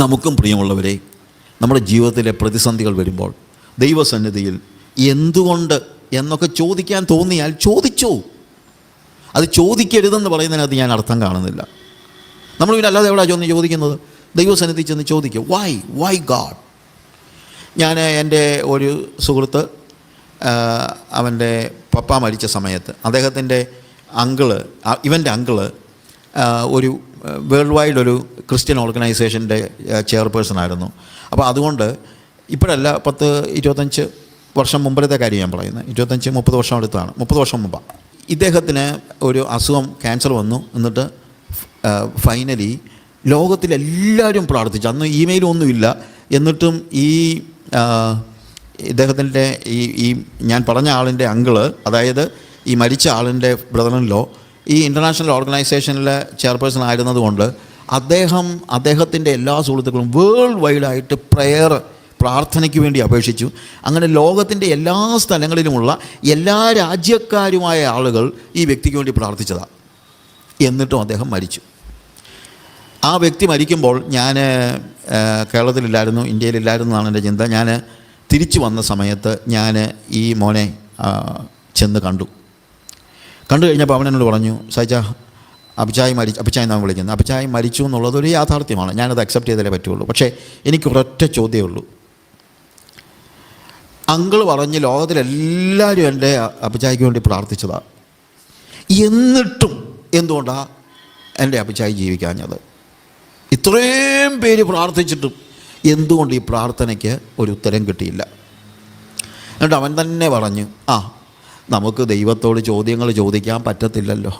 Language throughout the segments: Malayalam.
നമുക്കും പ്രിയമുള്ളവരെ, നമ്മുടെ ജീവിതത്തിലെ പ്രതിസന്ധികൾ വരുമ്പോൾ ദൈവസന്നിധിയിൽ എന്തുകൊണ്ട് എന്നൊക്കെ ചോദിക്കാൻ തോന്നിയാൽ ചോദിച്ചോ. അത് ചോദിക്കരുതെന്ന് പറയുന്നതിനകത്ത് ഞാൻ അർത്ഥം കാണുന്നില്ല. നമ്മൾ പിന്നെ അല്ലാതെ എവിടെ ചെന്ന് ചോദിക്കുന്നത്? ദൈവസന്നിധി ചെന്ന് ചോദിക്കുക, വൈ ഗാഡ്. ഞാൻ എൻ്റെ ഒരു സുഹൃത്ത്, അവൻ്റെ പപ്പ മരിച്ച സമയത്ത് അദ്ദേഹത്തിൻ്റെ ഇവൻ്റെ അങ്കിള് ഒരു വേൾഡ് വൈഡ് ഒരു ക്രിസ്ത്യൻ ഓർഗനൈസേഷൻ്റെ ചെയർപേഴ്സൺ ആയിരുന്നു. അപ്പോൾ അതുകൊണ്ട് ഇപ്പോഴല്ല, 10-25 വർഷം മുമ്പത്തെ കാര്യം ഞാൻ പറയുന്നത്. 25-30 വർഷം അടുത്താണ്, 30 വർഷം മുമ്പാണ്. ഇദ്ദേഹത്തിന് ഒരു അസുഖം, ക്യാൻസർ വന്നു. എന്നിട്ട് ഫൈനലി ലോകത്തിലെല്ലാവരും പ്രാർത്ഥിച്ചു. അന്ന് ഇമെയിലും ഒന്നുമില്ല. എന്നിട്ടും ഇദ്ദേഹത്തിൻ്റെ ഈ ഞാൻ പറഞ്ഞ ആളിൻ്റെ അങ്കിള്, അതായത് ഈ മരിച്ച ആളിൻ്റെ ബ്രദറിൻലോ ഈ ഇൻ്റർനാഷണൽ ഓർഗനൈസേഷനിലെ ചെയർപേഴ്സൺ ആയിരുന്നതുകൊണ്ട് അദ്ദേഹത്തിൻ്റെ എല്ലാ സുഹൃത്തുക്കളും വേൾഡ് വൈഡായിട്ട് പ്രാർത്ഥനയ്ക്ക് വേണ്ടി അപേക്ഷിച്ചു. അങ്ങനെ ലോകത്തിൻ്റെ എല്ലാ സ്ഥലങ്ങളിലുമുള്ള എല്ലാ രാജ്യക്കാരുമായ ആളുകൾ ഈ വ്യക്തിക്ക് വേണ്ടി പ്രാർത്ഥിച്ചതാണ്. എന്നിട്ടും അദ്ദേഹം മരിച്ചു. ആ വ്യക്തി മരിക്കുമ്പോൾ ഞാൻ കേരളത്തിലില്ലായിരുന്നു, ഇന്ത്യയിലില്ലായിരുന്നു എന്നാണ് എൻ്റെ ചിന്ത. ഞാൻ തിരിച്ചു വന്ന സമയത്ത് ഞാൻ ഈ മോനെ ചെന്ന് കണ്ടു കഴിഞ്ഞപ്പോൾ അവൻ എന്നോട് പറഞ്ഞു, സൈജ, അഭിചായ് എന്നാണ് വിളിക്കുന്നത്, അഭിചായ് മരിച്ചു എന്നുള്ളതൊരു യാഥാർത്ഥ്യമാണ്, ഞാനത് അക്സെപ്റ്റ് ചെയ്താലേ പറ്റുള്ളൂ. പക്ഷേ എനിക്ക് ഒരൊറ്റ ചോദ്യമേ ഉള്ളൂ. അങ്കിൾ പറഞ്ഞ് ലോകത്തിലെല്ലാവരും എൻ്റെ അഭിചായ്ക്ക് വേണ്ടി പ്രാർത്ഥിച്ചതാണ്, എന്നിട്ടും എന്തുകൊണ്ടാണ് എൻ്റെ അഭിചായ് ജീവിക്കാഞ്ഞത്? ഇത്രയും പേര് പ്രാർത്ഥിച്ചിട്ടും എന്തുകൊണ്ട് ഈ പ്രാർത്ഥനയ്ക്ക് ഒരു ഉത്തരം കിട്ടിയില്ല? എന്നിട്ട് അവൻ തന്നെ പറഞ്ഞു, നമുക്ക് ദൈവത്തോട് ചോദ്യങ്ങൾ ചോദിക്കാൻ പറ്റത്തില്ലല്ലോ.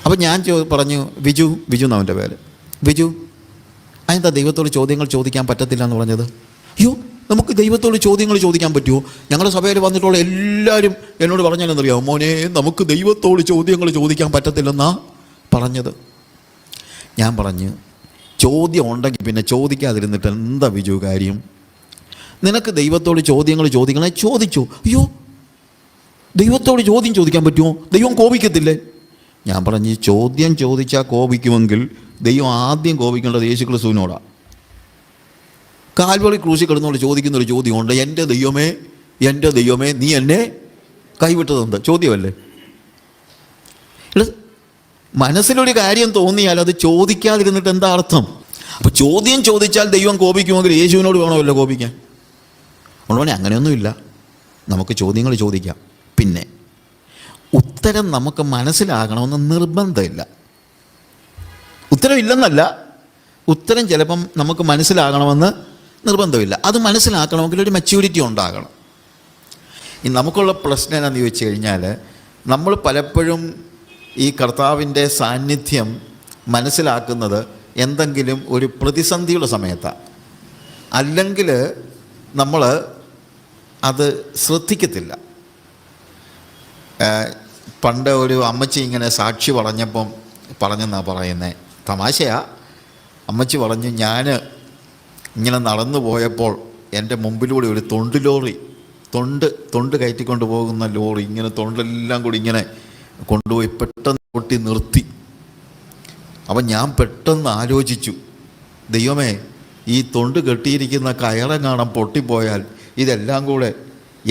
അപ്പം ഞാൻ പറഞ്ഞു, വിജു എന്നവൻ്റെ പേര്, വിജു, അതെന്താ ദൈവത്തോട് ചോദ്യങ്ങൾ ചോദിക്കാൻ പറ്റത്തില്ല എന്ന് പറഞ്ഞത്? അയ്യോ, നമുക്ക് ദൈവത്തോട് ചോദ്യങ്ങൾ ചോദിക്കാൻ പറ്റുമോ? ഞങ്ങളുടെ സഭയിൽ വന്നിട്ടുള്ള എല്ലാവരും എന്നോട് പറഞ്ഞാലെന്നറിയാമോ, മോനെ, നമുക്ക് ദൈവത്തോട് ചോദ്യങ്ങൾ ചോദിക്കാൻ പറ്റത്തില്ലെന്നാ പറഞ്ഞത്. ഞാൻ പറഞ്ഞു, ചോദ്യം ഉണ്ടെങ്കിൽ പിന്നെ ചോദിക്കാതിരുന്നിട്ട് എന്താ വിജു കാര്യം? നിനക്ക് ദൈവത്തോട് ചോദ്യങ്ങൾ ചോദിക്കണേ, ചോദിച്ചു. അയ്യോ, ദൈവത്തോട് ചോദ്യം ചോദിക്കാൻ പറ്റുമോ? ദൈവം കോപിക്കത്തില്ലേ? ഞാൻ പറഞ്ഞു, ചോദ്യം ചോദിച്ചാൽ കോപിക്കുമെങ്കിൽ ദൈവം ആദ്യം കോപിക്കേണ്ടത് യേശുക്രിസ്തുവിനോടാണ്. കാൽവറി ക്രൂശിൽ കിടന്നുകൊണ്ട് ചോദിക്കുന്നൊരു ചോദ്യമുണ്ട്, എൻ്റെ ദൈവമേ നീ എന്നെ കൈവിട്ടതെന്ത്? ചോദ്യമല്ലേ? മനസ്സിലൊരു കാര്യം തോന്നിയാൽ അത് ചോദിക്കാതിരുന്നിട്ട് എന്താ അർത്ഥം? അപ്പോൾ ചോദ്യം ചോദിച്ചാൽ ദൈവം കോപിക്കുമെങ്കിൽ യേശുവിനോട് വേണമല്ലോ കോപിക്കാൻ. അതുകൊണ്ട് അങ്ങനെയൊന്നുമില്ല, നമുക്ക് ചോദ്യങ്ങൾ ചോദിക്കാം. പിന്നെ ഉത്തരം നമുക്ക് മനസ്സിലാകണമെന്ന് നിർബന്ധമില്ല. ഉത്തരമില്ലെന്നല്ല, ഉത്തരം ചിലപ്പം നമുക്ക് മനസ്സിലാകണമെന്ന് നിർബന്ധമില്ല. അത് മനസ്സിലാക്കണമെങ്കിൽ ഒരു മെച്യൂരിറ്റി ഉണ്ടാകണം. നമുക്കുള്ള പ്രശ്നം എന്താണെന്ന് ചോദിച്ചു കഴിഞ്ഞാൽ, നമ്മൾ പലപ്പോഴും ഈ കർത്താവിൻ്റെ സാന്നിധ്യം മനസ്സിലാക്കുന്നത് എന്തെങ്കിലും ഒരു പ്രതിസന്ധിയുടെ സമയത്താണ്. അല്ലെങ്കിൽ നമ്മൾ അത് ശ്രദ്ധിക്കത്തില്ല. പണ്ട് ഒരു അമ്മച്ചി ഇങ്ങനെ സാക്ഷി പറഞ്ഞെന്നാണ് പറയുന്നത്, തമാശയാ. അമ്മച്ചി പറഞ്ഞു, ഞാൻ ഇങ്ങനെ നടന്നു പോയപ്പോൾ എൻ്റെ മുമ്പിലൂടെ ഒരു തൊണ്ട് കയറ്റിക്കൊണ്ട് പോകുന്ന ലോറി ഇങ്ങനെ തൊണ്ടെല്ലാം കൂടി ഇങ്ങനെ കൊണ്ടുപോയി പെട്ടെന്ന് പൊട്ടി നിർത്തി. അപ്പം ഞാൻ പെട്ടെന്ന് ആലോചിച്ചു, ദൈവമേ, ഈ തൊണ്ട് കെട്ടിയിരിക്കുന്ന കയറെങ്ങാണം പൊട്ടിപ്പോയാൽ ഇതെല്ലാം കൂടെ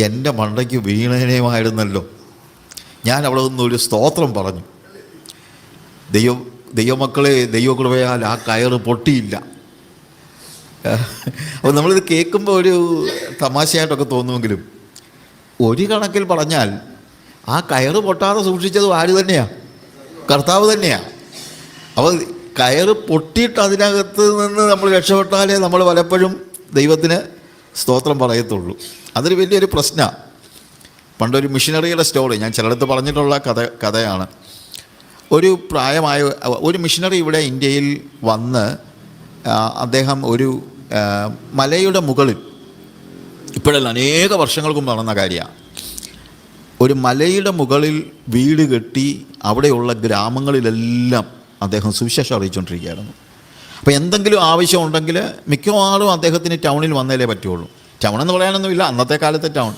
എൻ്റെ മണ്ടയ്ക്ക് വീണേനേമായിരുന്നല്ലോ. ഞാൻ അവിടെ നിന്നൊരു സ്തോത്രം പറഞ്ഞു. ദൈവമക്കളെ, ദൈവകൃപയാൽ ആ കയറ് പൊട്ടിയില്ല. അപ്പോൾ നമ്മളിത് കേൾക്കുമ്പോൾ ഒരു തമാശയായിട്ടൊക്കെ തോന്നുമെങ്കിലും ഒരു കണക്കിൽ പറഞ്ഞാൽ ആ കയറ് പൊട്ടാതെ സൂക്ഷിച്ചത് ആര് തന്നെയാണ്? കർത്താവ് തന്നെയാണ്. അപ്പോൾ കയറ് പൊട്ടിയിട്ട് അതിനകത്ത് നിന്ന് നമ്മൾ രക്ഷപ്പെട്ടാലേ നമ്മൾ പലപ്പോഴും ദൈവത്തിന് സ്തോത്രം പറയത്തുള്ളൂ. അതൊരു വലിയൊരു പ്രശ്നമാണ്. പണ്ടൊരു മിഷനറിയുടെ സ്റ്റോറി ഞാൻ ചിലയിടത്ത് പറഞ്ഞിട്ടുള്ള കഥയാണ്. ഒരു പ്രായമായ ഒരു മിഷനറി ഇവിടെ ഇന്ത്യയിൽ വന്ന് അദ്ദേഹം ഒരു മലയുടെ മുകളിൽ, ഇപ്പോഴല്ല അനേക വർഷങ്ങൾക്ക് മുമ്പ് നടന്ന കാര്യമാണ്, ഒരു മലയുടെ മുകളിൽ വീട് കെട്ടി അവിടെയുള്ള ഗ്രാമങ്ങളിലെല്ലാം അദ്ദേഹം സുവിശേഷം അറിയിച്ചുകൊണ്ടിരിക്കുകയായിരുന്നു. അപ്പോൾ എന്തെങ്കിലും ആവശ്യമുണ്ടെങ്കിൽ മിക്കവാറും അദ്ദേഹത്തിന് ടൗണിൽ വന്നേലേ പറ്റുള്ളൂ. ടൗൺ എന്ന് പറയാനൊന്നുമില്ല, അന്നത്തെ കാലത്തെ ടൗൺ.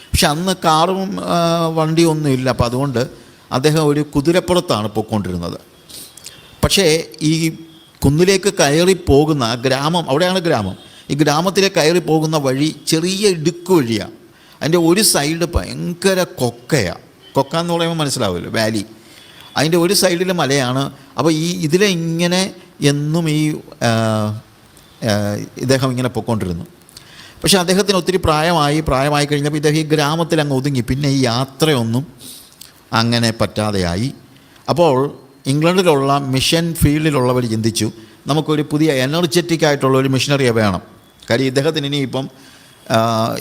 പക്ഷെ അന്ന് കാറും വണ്ടിയൊന്നുമില്ല. അപ്പോൾ അതുകൊണ്ട് അദ്ദേഹം ഒരു കുതിരപ്പുറത്താണ് പോയിക്കൊണ്ടിരുന്നത്. പക്ഷേ ഈ കുന്നിലേക്ക് കയറി പോകുന്ന ഗ്രാമം, അവിടെയാണ് ഗ്രാമം. ഈ ഗ്രാമത്തിലേക്ക് കയറി പോകുന്ന വഴി ചെറിയ ഇടുക്ക് വഴിയാണ്. അതിൻ്റെ ഒരു സൈഡ് ഭയങ്കര കൊക്കയാണ്. കൊക്ക എന്ന് പറയുമ്പോൾ മനസ്സിലാവുമല്ലോ, വാലി. അതിൻ്റെ ഒരു സൈഡിൽ മലയാണ്. അപ്പോൾ ഇതിലെ ഇങ്ങനെ എന്നും ഇദ്ദേഹം ഇങ്ങനെ പൊയ്ക്കൊണ്ടിരുന്നു. പക്ഷേ അദ്ദേഹത്തിന് ഒത്തിരി പ്രായമായി കഴിഞ്ഞപ്പോൾ ഇദ്ദേഹം ഈ ഗ്രാമത്തിൽ അങ്ങ് ഒതുങ്ങി. പിന്നെ ഈ യാത്രയൊന്നും അങ്ങനെ പറ്റാതെയായി. അപ്പോൾ ഇംഗ്ലണ്ടിലുള്ള മിഷൻ ഫീൽഡിലുള്ളവർ ചിന്തിച്ചു, നമുക്കൊരു പുതിയ എനർജറ്റിക് ആയിട്ടുള്ള ഒരു മിഷനറിയെ വേണം. കാര്യം ഇദ്ദേഹത്തിന് ഇനിയിപ്പം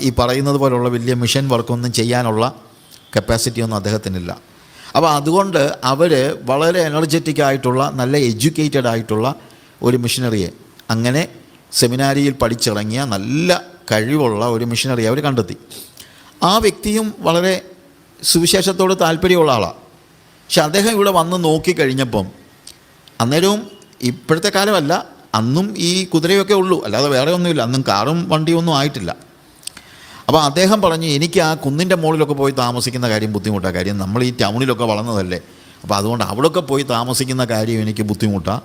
ഈ പറയുന്നത് പോലുള്ള വലിയ മിഷൻ വർക്കൊന്നും ചെയ്യാനുള്ള കപ്പാസിറ്റിയൊന്നും അദ്ദേഹത്തിനില്ല. അപ്പോൾ അതുകൊണ്ട് അവർ വളരെ എനർജറ്റിക് ആയിട്ടുള്ള, നല്ല എഡ്യൂക്കേറ്റഡ് ആയിട്ടുള്ള ഒരു മിഷനറിയെ, അങ്ങനെ സെമിനാരിയിൽ പഠിച്ചിറങ്ങിയ നല്ല കഴിവുള്ള ഒരു മിഷനറിയെ അവർ കണ്ടെത്തി. ആ വ്യക്തിയും വളരെ സുവിശേഷത്തോട് താല്പര്യമുള്ള ആളാണ്. പക്ഷെ അദ്ദേഹം ഇവിടെ വന്ന് നോക്കിക്കഴിഞ്ഞപ്പം, അന്നേരവും ഇപ്പോഴത്തെ കാലമല്ല, അന്നും ഈ കുതിരയൊക്കെ ഉള്ളൂ, അല്ലാതെ വേറെ ഒന്നുമില്ല. അന്നും കാറും വണ്ടിയൊന്നും ആയിട്ടില്ല. അപ്പോൾ അദ്ദേഹം പറഞ്ഞു, എനിക്ക് ആ കുന്നിൻ്റെ മുകളിലൊക്കെ പോയി താമസിക്കുന്ന കാര്യം ബുദ്ധിമുട്ടാണ്. കാര്യം നമ്മൾ ഈ ടൗണിലൊക്കെ വളർന്നതല്ലേ, അപ്പോൾ അതുകൊണ്ട് അവിടെയൊക്കെ പോയി താമസിക്കുന്ന കാര്യം എനിക്ക് ബുദ്ധിമുട്ടാണ്.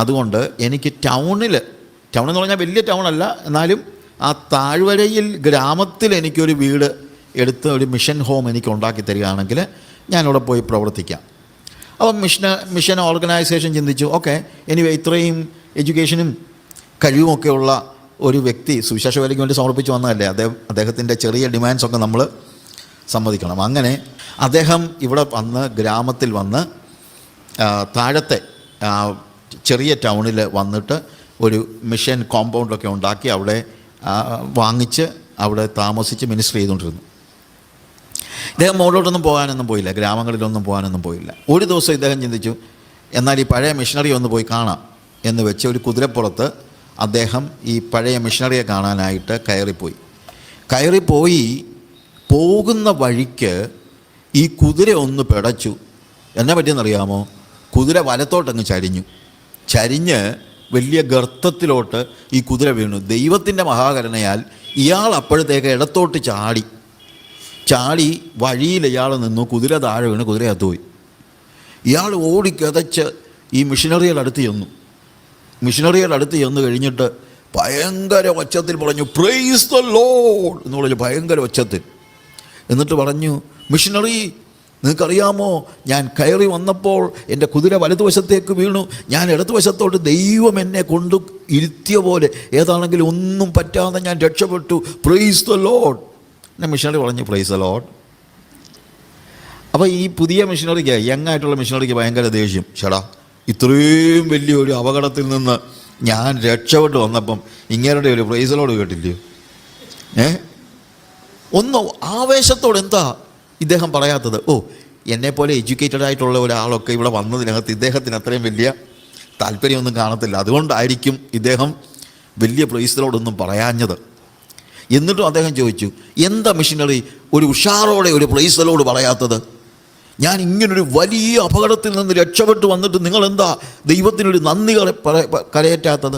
അതുകൊണ്ട് എനിക്ക് ടൗണെന്ന് പറഞ്ഞാൽ വലിയ ടൗണല്ല, എന്നാലും ആ താഴ്വരയിൽ ഗ്രാമത്തിൽ എനിക്കൊരു വീട് എടുത്ത് ഒരു മിഷൻ ഹോം എനിക്ക് ഉണ്ടാക്കി തരികയാണെങ്കിൽ ഞാനിവിടെ പോയി പ്രവർത്തിക്കാം. അപ്പം മിഷൻ ഓർഗനൈസേഷൻ ചിന്തിച്ചു, ഓക്കെ, എനിവേ ഇത്രയും എഡ്യൂക്കേഷനും കഴിവുമൊക്കെ ഉള്ള ഒരു വ്യക്തി സുവിശേഷ വേലയ്ക്ക് വേണ്ടി സമർപ്പിച്ച് വന്നതല്ലേ, അദ്ദേഹത്തിൻ്റെ ചെറിയ ഡിമാൻഡ്സൊക്കെ നമ്മൾ സമ്മതിക്കണം. അങ്ങനെ അദ്ദേഹം ഇവിടെ ഗ്രാമത്തിൽ വന്ന് താഴത്തെ ചെറിയ ടൗണിൽ വന്നിട്ട് ഒരു മിഷൻ കോമ്പൗണ്ടൊക്കെ ഉണ്ടാക്കി അവിടെ വാങ്ങിച്ച് അവിടെ താമസിച്ച് മിനിസ്റ്റർ ചെയ്തുകൊണ്ടിരുന്നു. ഇദ്ദേഹം മുകളിലോട്ടൊന്നും പോകാനൊന്നും പോയില്ല, ഗ്രാമങ്ങളിലൊന്നും പോകാനൊന്നും പോയില്ല. ഒരു ദിവസം ഇദ്ദേഹം ചിന്തിച്ചു, എന്നാൽ ഈ പഴയ മിഷണറി ഒന്ന് പോയി കാണാം എന്ന് വെച്ച് ഒരു കുതിരപ്പുറത്ത് അദ്ദേഹം ഈ പഴയ മിഷണറിയെ കാണാനായിട്ട് കയറിപ്പോയി പോകുന്ന വഴിക്ക് ഈ കുതിര ഒന്ന് പിടച്ചു. എന്നാ പറ്റിയെന്നറിയാമോ? കുതിര വലത്തോട്ടങ്ങ് ചരിഞ്ഞ് വലിയ ഗർത്തത്തിലോട്ട് ഈ കുതിര വീണു. ദൈവത്തിൻ്റെ മഹാകരുണയാൽ ഇയാൾ അപ്പോഴത്തേക്ക് ഇടത്തോട്ട് ചാടി വഴിയിൽ ഇയാൾ നിന്നു. കുതിര താഴെ വീണ് കുതിര അത്തുപോയി. ഇയാൾ ഓടിക്കതച്ച് ഈ മിഷനറിയുടെ അടുത്ത് ചെന്ന് കഴിഞ്ഞിട്ട് ഭയങ്കര ഒച്ചത്തിൽ പറഞ്ഞു, പ്രൈസ് ദ ലോർഡ് എന്ന് പറഞ്ഞു, ഭയങ്കര ഒച്ചത്തിൽ. എന്നിട്ട് പറഞ്ഞു, മിഷനറി, നിങ്ങൾക്കറിയാമോ, ഞാൻ കയറി വന്നപ്പോൾ എൻ്റെ കുതിര വലതുവശത്തേക്ക് വീണു, ഞാൻ ഇടതുവശത്തോട്ട് ദൈവം എന്നെ കൊണ്ട് ഇരുത്തിയ പോലെ ഏതാണെങ്കിലും ഒന്നും പറ്റാതെ ഞാൻ രക്ഷപ്പെട്ടു, പ്രൈസ് ദ ലോർഡ്. എന്നെ മിഷനറി പറഞ്ഞു, പ്രൈസ് ദ ലോർഡ്. അപ്പോൾ ഈ പുതിയ മിഷനറിക്ക്, യങ്ങായിട്ടുള്ള മിഷനറിക്ക് ഭയങ്കര ദേഷ്യം. ചേടാ, ഇത്രയും വലിയൊരു അപകടത്തിൽ നിന്ന് ഞാൻ രക്ഷപ്പെട്ട് വന്നപ്പം ഇങ്ങേരുടെ ഒരു പ്രൈസ് ദ ലോർഡ് കേട്ടില്ലയോ? ഒന്ന് ആവേശത്തോടെ എന്താ ഇദ്ദേഹം പറയാത്തത്? ഓ, എന്നെപ്പോലെ എഡ്യൂക്കേറ്റഡ് ആയിട്ടുള്ള ഒരാളൊക്കെ ഇവിടെ വന്നതിനകത്ത് ഇദ്ദേഹത്തിന് അത്രയും വലിയ താല്പര്യമൊന്നും കാണത്തില്ല, അതുകൊണ്ടായിരിക്കും ഇദ്ദേഹം വലിയ പ്രൈസ് ദ ലോർഡ് ഒന്നും പറയാഞ്ഞത്. എന്നിട്ടും അദ്ദേഹം ചോദിച്ചു, എന്താ മിഷനറി ഒരു ഉഷാറോടെ ഒരു പ്രൈസ് ദ ലോർഡ് പറയാത്തത്? ഞാൻ ഇങ്ങനൊരു വലിയ അപകടത്തിൽ നിന്ന് രക്ഷപ്പെട്ടു വന്നിട്ട് നിങ്ങളെന്താ ദൈവത്തിനൊരു നന്ദി കരയേറ്റാത്തത്?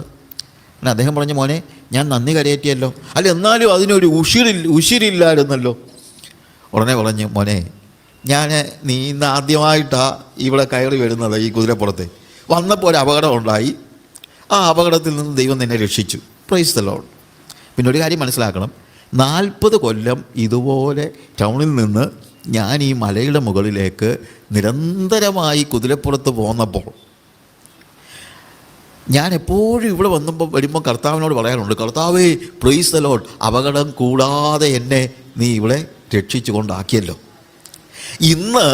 പിന്നെ അദ്ദേഹം പറഞ്ഞു, മോനെ, ഞാൻ നന്ദി കരയേറ്റിയല്ലോ. അല്ല, എന്നാലും അതിനൊരു ഉശിരില്ലായിരുന്നല്ലോ. ഉടനെ പറഞ്ഞു, മോനെ, നീ ഇന്ന് ആദ്യമായിട്ടാണ് ഇവിടെ കയറി വരുന്നത് ഈ കുതിരപ്പുറത്ത്. വന്നപ്പോൾ ഒരു അപകടം ഉണ്ടായി, ആ അപകടത്തിൽ നിന്ന് ദൈവം നിന്നെ രക്ഷിച്ചു, പ്രൈസ് ദ ലോർഡ്. പിന്നെ ഒരു കാര്യം മനസ്സിലാക്കണം, 40 കൊല്ലം ഇതുപോലെ ടൗണിൽ നിന്ന് ഞാൻ ഈ മലയുടെ മുകളിലേക്ക് നിരന്തരമായി കുതിരപ്പുറത്ത് പോന്നപ്പോൾ ഞാൻ എപ്പോഴും ഇവിടെ വരുമ്പോൾ കർത്താവിനോട് പറയാറുണ്ട്, കർത്താവേ, പ്രൈസ് ദ ലോർഡ്, അപകടം കൂടാതെ എന്നെ നീ ഇവിടെ രക്ഷിച്ചു കൊണ്ടാക്കിയല്ലോ. ഇന്ന്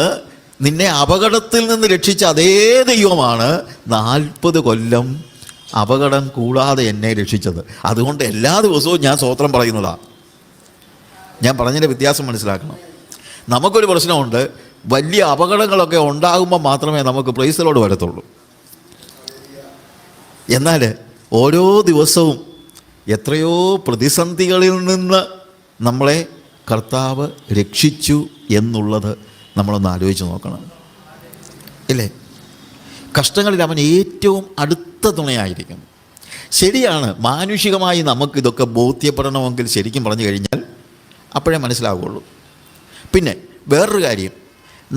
നിന്നെ അപകടത്തിൽ നിന്ന് രക്ഷിച്ച അതേ ദൈവമാണ് 40 കൊല്ലം അപകടം കൂടാതെ എന്നെ രക്ഷിച്ചത്. അതുകൊണ്ട് എല്ലാ ദിവസവും ഞാൻ സ്തോത്രം പറയുന്നതാണ്. ഞാൻ പറഞ്ഞതിൻ്റെ വ്യത്യാസം മനസ്സിലാക്കണം. നമുക്കൊരു പ്രശ്നമുണ്ട്, വലിയ അപകടങ്ങളൊക്കെ ഉണ്ടാകുമ്പോൾ മാത്രമേ നമുക്ക് പ്രൈസ് ദി ലോർഡ് വരത്തുള്ളൂ. എന്നാൽ ഓരോ ദിവസവും എത്രയോ പ്രതിസന്ധികളിൽ നിന്ന് നമ്മളെ കർത്താവ് രക്ഷിച്ചു എന്നുള്ളത് നമ്മളൊന്ന് ആലോചിച്ച് നോക്കണം, ഇല്ലേ? കഷ്ടങ്ങളിൽ അവൻ ഏറ്റവും അടുത്ത തുണയായിരിക്കും. ശരിയാണ്, മാനുഷികമായി നമുക്കിതൊക്കെ ബോധ്യപ്പെടണമെങ്കിൽ ശരിക്കും പറഞ്ഞു കഴിഞ്ഞാൽ അപ്പോഴേ മനസ്സിലാവുകയുള്ളൂ. പിന്നെ വേറൊരു കാര്യം,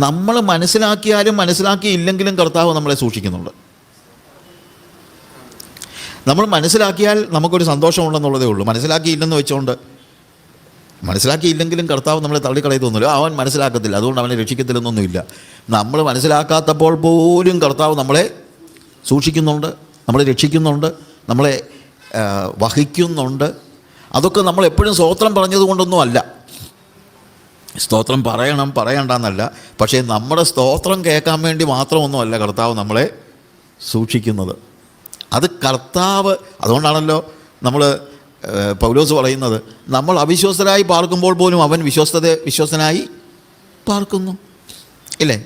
നമ്മൾ മനസ്സിലാക്കിയാലും മനസ്സിലാക്കിയില്ലെങ്കിലും കർത്താവ് നമ്മളെ സൂക്ഷിക്കുന്നുണ്ട്. നമ്മൾ മനസ്സിലാക്കിയാൽ നമുക്കൊരു സന്തോഷമുണ്ടെന്നുള്ളതേ ഉള്ളൂ. മനസ്സിലാക്കിയില്ലെന്ന് വെച്ചുകൊണ്ട്, മനസ്സിലാക്കിയില്ലെങ്കിലും കർത്താവ് നമ്മളെ തള്ളിക്കളയത്തൊന്നുമില്ല. അവൻ മനസ്സിലാക്കത്തില്ല, അതുകൊണ്ട് അവനെ രക്ഷിക്കത്തില്ലെന്നൊന്നുമില്ല. നമ്മൾ മനസ്സിലാക്കാത്തപ്പോൾ പോലും കർത്താവ് നമ്മളെ സൂക്ഷിക്കുന്നുണ്ട്, നമ്മളെ രക്ഷിക്കുന്നുണ്ട്, നമ്മളെ വഹിക്കുന്നുണ്ട്. അതൊക്കെ നമ്മൾ എപ്പോഴും സ്തോത്രം പറഞ്ഞത് കൊണ്ടൊന്നും അല്ല. സ്തോത്രം പറയണ്ടെന്നല്ല, പക്ഷേ നമ്മുടെ സ്തോത്രം കേൾക്കാൻ വേണ്ടി മാത്രമൊന്നുമല്ല കർത്താവ് നമ്മളെ സൂക്ഷിക്കുന്നത്. അത് കർത്താവ്, അതുകൊണ്ടാണല്ലോ നമ്മൾ പൗലോസ് പറയുന്നത്, നമ്മൾ അവിശ്വസ്തരായി പാർക്കുമ്പോൾ പോലും അവൻ വിശ്വസ്തനായി പാർക്കുന്നു, ഇല്ലേ?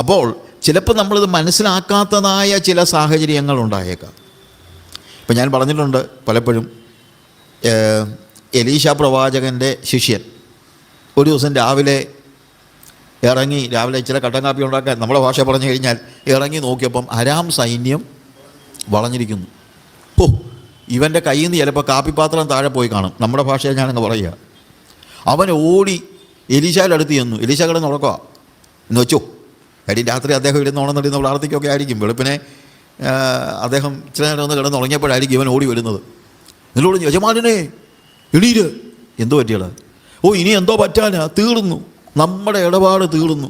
അപ്പോൾ ചിലപ്പോൾ നമ്മളിത് മനസ്സിലാക്കാത്തതായ ചില സാഹചര്യങ്ങൾ ഉണ്ടായേക്കാം. ഇപ്പം ഞാൻ പറഞ്ഞിട്ടുണ്ട് പലപ്പോഴും, എലീശ പ്രവാചകൻ്റെ ശിഷ്യൻ ഒരു ദിവസം രാവിലെ ഇച്ചിരി കട്ടൻ കാപ്പി ഉണ്ടാക്കാൻ, നമ്മളെ ഭാഷ പറഞ്ഞു കഴിഞ്ഞാൽ ഇറങ്ങി നോക്കിയപ്പം അരാം സൈന്യം വളഞ്ഞിരിക്കുന്നു. ഇവൻ്റെ കയ്യിൽ നിന്ന് ചിലപ്പോൾ കാപ്പിപ്പാത്രം താഴെ പോയി കാണും, നമ്മുടെ ഭാഷയിൽ ഞാനങ്ങ് പറയുക. അവൻ ഓടി എലീശയുടെ അടുത്ത് ചെന്നു. എലീശ കിടന്ന് ഉറക്കുക എന്ന് വെച്ചോ. കാര്യം രാത്രി അദ്ദേഹം ഇരുന്ന് ഉണർന്നിരുന്ന പ്രാർത്ഥിക്കൊക്കെ ആയിരിക്കും. വെളുപ്പിനെ അദ്ദേഹം ഇച്ചിരി നേരം ഒന്ന് കിടന്ന് ഉറങ്ങിയപ്പോഴായിരിക്കും ഇവൻ ഓടി വരുന്നത്. നിന്നോട് യജമാനനെ എണീര്. എന്തോ പറ്റിയടാ? ഇനി എന്തോ പറ്റാനാ? തീർന്നു, നമ്മുടെ ഇടപാട് തീർന്നു.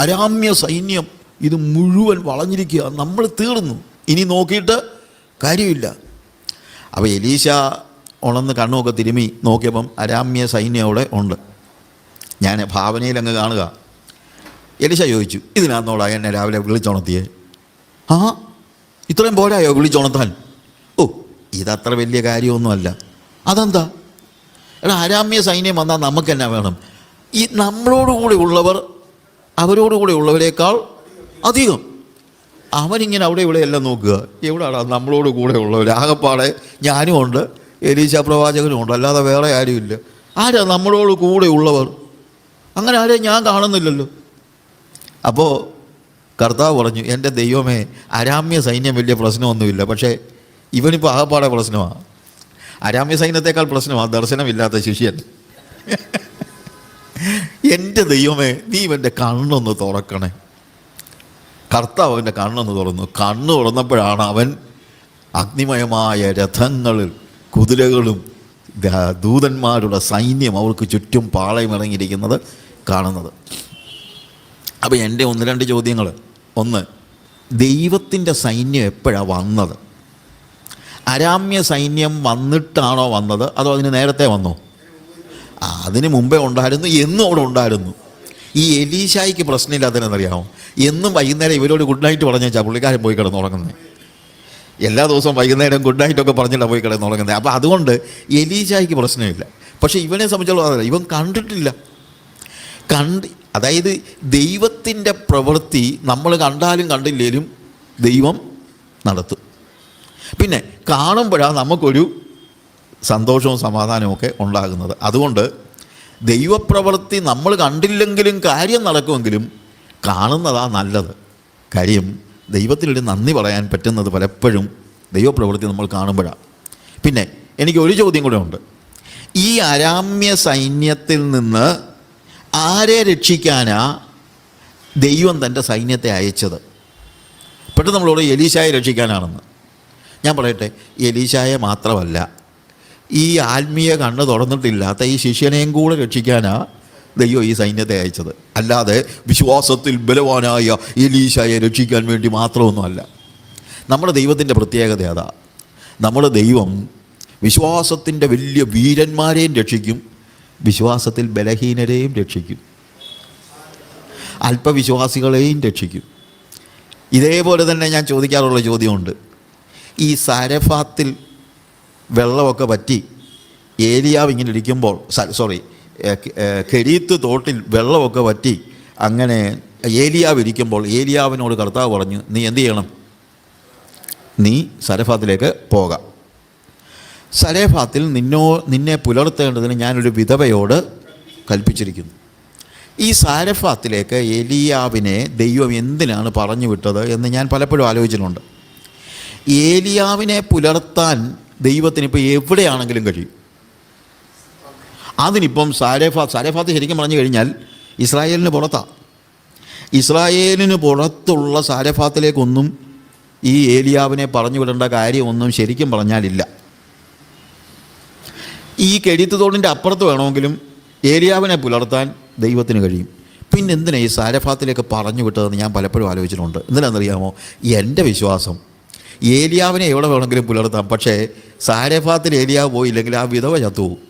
അരാമ്യ സൈന്യം ഇത് മുഴുവൻ വളഞ്ഞിരിക്കുക, നമ്മൾ തീർന്നു, ഇനി നോക്കിയിട്ട് കാര്യമില്ല. അപ്പോൾ എലീശ ഉണർന്ന് കണ്ണുമൊക്കെ തിരുമ്മി നോക്കിയപ്പം അരാമ്യ സൈന്യം അവിടെ ഉണ്ട്. ഞാൻ ഭാവനയിൽ അങ്ങ് കാണുക. എലീശ ചോദിച്ചു, ഇതിനകത്തോടാ എന്നെ രാവിലെ വിളിച്ചുണർത്തിയേ? ഇത്രയും പോരായോ വിളിച്ചുണർത്താൻ? ഇതത്ര വലിയ കാര്യമൊന്നുമല്ല. അതെന്താ? അരാമ്യ സൈന്യം വന്നാൽ നമുക്ക് എന്നാ വേണം? ഈ നമ്മളോടുകൂടി ഉള്ളവർ അവരോടുകൂടി ഉള്ളവരേക്കാൾ അധികം. അവനിങ്ങനെ അവിടെ ഇവിടെ എല്ലാം നോക്കുക, എവിടെയാണ് നമ്മളോട് കൂടെ ഉള്ളവർ? ആകെപ്പാടെ ഞാനും ഉണ്ട്, എലീശ പ്രവാചകനും ഉണ്ട്, അല്ലാതെ വേറെ ആരുമില്ല. ആരാ നമ്മളോട് കൂടെ ഉള്ളവർ? അങ്ങനെ ആരെയും ഞാൻ കാണുന്നില്ലല്ലോ. അപ്പോൾ കർത്താവ് പറഞ്ഞു, എൻ്റെ ദൈവമേ, അരാമ്യ സൈന്യം വലിയ പ്രശ്നമൊന്നുമില്ല, പക്ഷേ ഇവനിപ്പോൾ ആകെപ്പാടെ പ്രശ്നമാണ്. അരാമ്യ സൈന്യത്തെക്കാൾ പ്രശ്നമാണ് ദർശനമില്ലാത്ത ശിഷ്യൻ. എൻ്റെ ദൈവമേ, നീ ഇവൻ്റെ കണ്ണൊന്ന് തുറക്കണേ. കർത്താവ് അവൻ്റെ കണ്ണൊന്ന് തുറന്നു. കണ്ണ് തുറന്നപ്പോഴാണ് അവൻ അഗ്നിമയമായ രഥങ്ങളിൽ കുതിരകളും ദൂതന്മാരുടെ സൈന്യം അവർക്ക് ചുറ്റും പാളയമിറങ്ങിയിരിക്കുന്നത് കാണുന്നത്. അപ്പോൾ എൻ്റെ 1-2 ചോദ്യങ്ങൾ. ഒന്ന്, ദൈവത്തിൻ്റെ സൈന്യം എപ്പോഴാണ് വന്നത്? അരാമ്യ സൈന്യം വന്നിട്ടാണോ വന്നത്, അതോ അതിന് നേരത്തെ വന്നോ? അതിന് മുമ്പേ ഉണ്ടായിരുന്നു, എന്നും അവിടെ ഉണ്ടായിരുന്നു. ഈ എലീശായ്ക്ക് പ്രശ്നമില്ലാത്തതെന്നറിയാമോ? എന്നും വൈകുന്നേരം ഇവരോട് ഗുഡ് നൈറ്റ് പറഞ്ഞാൽ പുള്ളിക്കാരൻ പോയി കിടന്നുറങ്ങുന്നത്. എല്ലാ ദിവസവും വൈകുന്നേരം ഗുഡ് നൈറ്റൊക്കെ പറഞ്ഞിട്ടാണ് പോയി കിടന്നുറങ്ങുന്നത്. അപ്പോൾ അതുകൊണ്ട് എലീശായ്ക്ക് പ്രശ്നമില്ല. പക്ഷേ ഇവനെ സംബന്ധിച്ചോളം അതല്ല, ഇവൻ കണ്ടിട്ടില്ല. അതായത് ദൈവത്തിൻ്റെ പ്രവൃത്തി നമ്മൾ കണ്ടാലും കണ്ടില്ലേലും ദൈവം നടത്തും. പിന്നെ കാണുമ്പോഴാണ് നമുക്കൊരു സന്തോഷവും സമാധാനവും ഒക്കെ ഉണ്ടാകുന്നത്. അതുകൊണ്ട് ദൈവപ്രവൃത്തി നമ്മൾ കണ്ടില്ലെങ്കിലും കാര്യം നടക്കുമെങ്കിലും കാണുന്നതാണ് നല്ലത്. കാര്യം ദൈവത്തിനൊരു നന്ദി പറയാൻ പറ്റുന്നത് പലപ്പോഴും ദൈവപ്രവൃത്തി നമ്മൾ കാണുമ്പോഴാണ്. പിന്നെ എനിക്കൊരു ചോദ്യം കൂടെ ഉണ്ട്. ഈ അരാമ്യ സൈന്യത്തിൽ നിന്ന് ആരെ രക്ഷിക്കാനാ ദൈവം തൻ്റെ സൈന്യത്തെ അയച്ചത്? പെട്ടെന്ന് നമ്മളോട് എലീശായെ രക്ഷിക്കാനാണെന്ന്. ഞാൻ പറയട്ടെ, എലീശായെ മാത്രമല്ല, ഈ ആത്മീയ കണ്ണ് തുറന്നിട്ടില്ലാത്ത ഈ ശിഷ്യനെയും കൂടെ രക്ഷിക്കാനാ ദൈവം ഈ സൈന്യത്തെ അയച്ചത്. അല്ലാതെ വിശ്വാസത്തിൽ ബലവാനായ എലീശായെ രക്ഷിക്കാൻ വേണ്ടി മാത്രമൊന്നുമല്ല. നമ്മുടെ ദൈവത്തിൻ്റെ പ്രത്യേകത അതാ. നമ്മുടെ ദൈവം വിശ്വാസത്തിൻ്റെ വലിയ വീരന്മാരെയും രക്ഷിക്കും, വിശ്വാസത്തിൽ ബലഹീനരെയും രക്ഷിക്കും, അല്പവിശ്വാസികളെയും രക്ഷിക്കും. ഇതേപോലെ തന്നെ ഞാൻ ചോദിക്കാറുള്ള ചോദ്യമുണ്ട്. ഈ സാരഫാത്തിൽ വെള്ളമൊക്കെ പറ്റി ഏലിയാവ് ഇങ്ങനെ ഇരിക്കുമ്പോൾ, കെരീത്ത് തോട്ടിൽ വെള്ളമൊക്കെ പറ്റി അങ്ങനെ ഏലിയാവ് ഇരിക്കുമ്പോൾ ഏലിയാവിനോട് കർത്താവ് പറഞ്ഞു, നീ എന്ത് ചെയ്യണം? നീ സരഫാത്തിലേക്ക് പോകാം. സരഫാത്തിൽ നിന്നെ പുലർത്തേണ്ടതിന് ഞാനൊരു വിധവയോട് കൽപ്പിച്ചിരിക്കുന്നു. ഈ സാരഫാത്തിലേക്ക് ഏലിയാവിനെ ദൈവം എന്തിനാണ് പറഞ്ഞു വിട്ടത് എന്ന് ഞാൻ പലപ്പോഴും ആലോചിച്ചിട്ടുണ്ട്. ഏലിയാവിനെ പുലർത്താൻ ദൈവത്തിനിപ്പോൾ എവിടെയാണെങ്കിലും കഴിയും. അതിനിപ്പം സാരഫാത്ത് ശരിക്കും പറഞ്ഞു കഴിഞ്ഞാൽ ഇസ്രായേലിന് പുറത്താണ്. ഇസ്രായേലിന് പുറത്തുള്ള സാരഫാത്തിലേക്കൊന്നും ഈ ഏലിയാവിനെ പറഞ്ഞു വിടേണ്ട കാര്യമൊന്നും ശരിക്കും പറഞ്ഞാലില്ല. ഈ കെരീത്ത് തോടിൻ്റെ അപ്പുറത്ത് വേണമെങ്കിലും ഏലിയാവിനെ പുലർത്താൻ ദൈവത്തിന് കഴിയും. പിന്നെ എന്തിനാ ഈ സാരഫാത്തിലേക്ക് പറഞ്ഞു വിട്ടതെന്ന് ഞാൻ പലപ്പോഴും ആലോചിച്ചിട്ടുണ്ട്. എന്തിനാണെന്നറിയാമോ? എൻ്റെ വിശ്വാസം ഏലിയാവിനെ എവിടെ വേണമെങ്കിലും പുലർത്താം, പക്ഷേ സാരഫാത്തിൽ ഏലിയാവ് പോയില്ലെങ്കിൽ ആ വിധവ ചത്തുപോകും.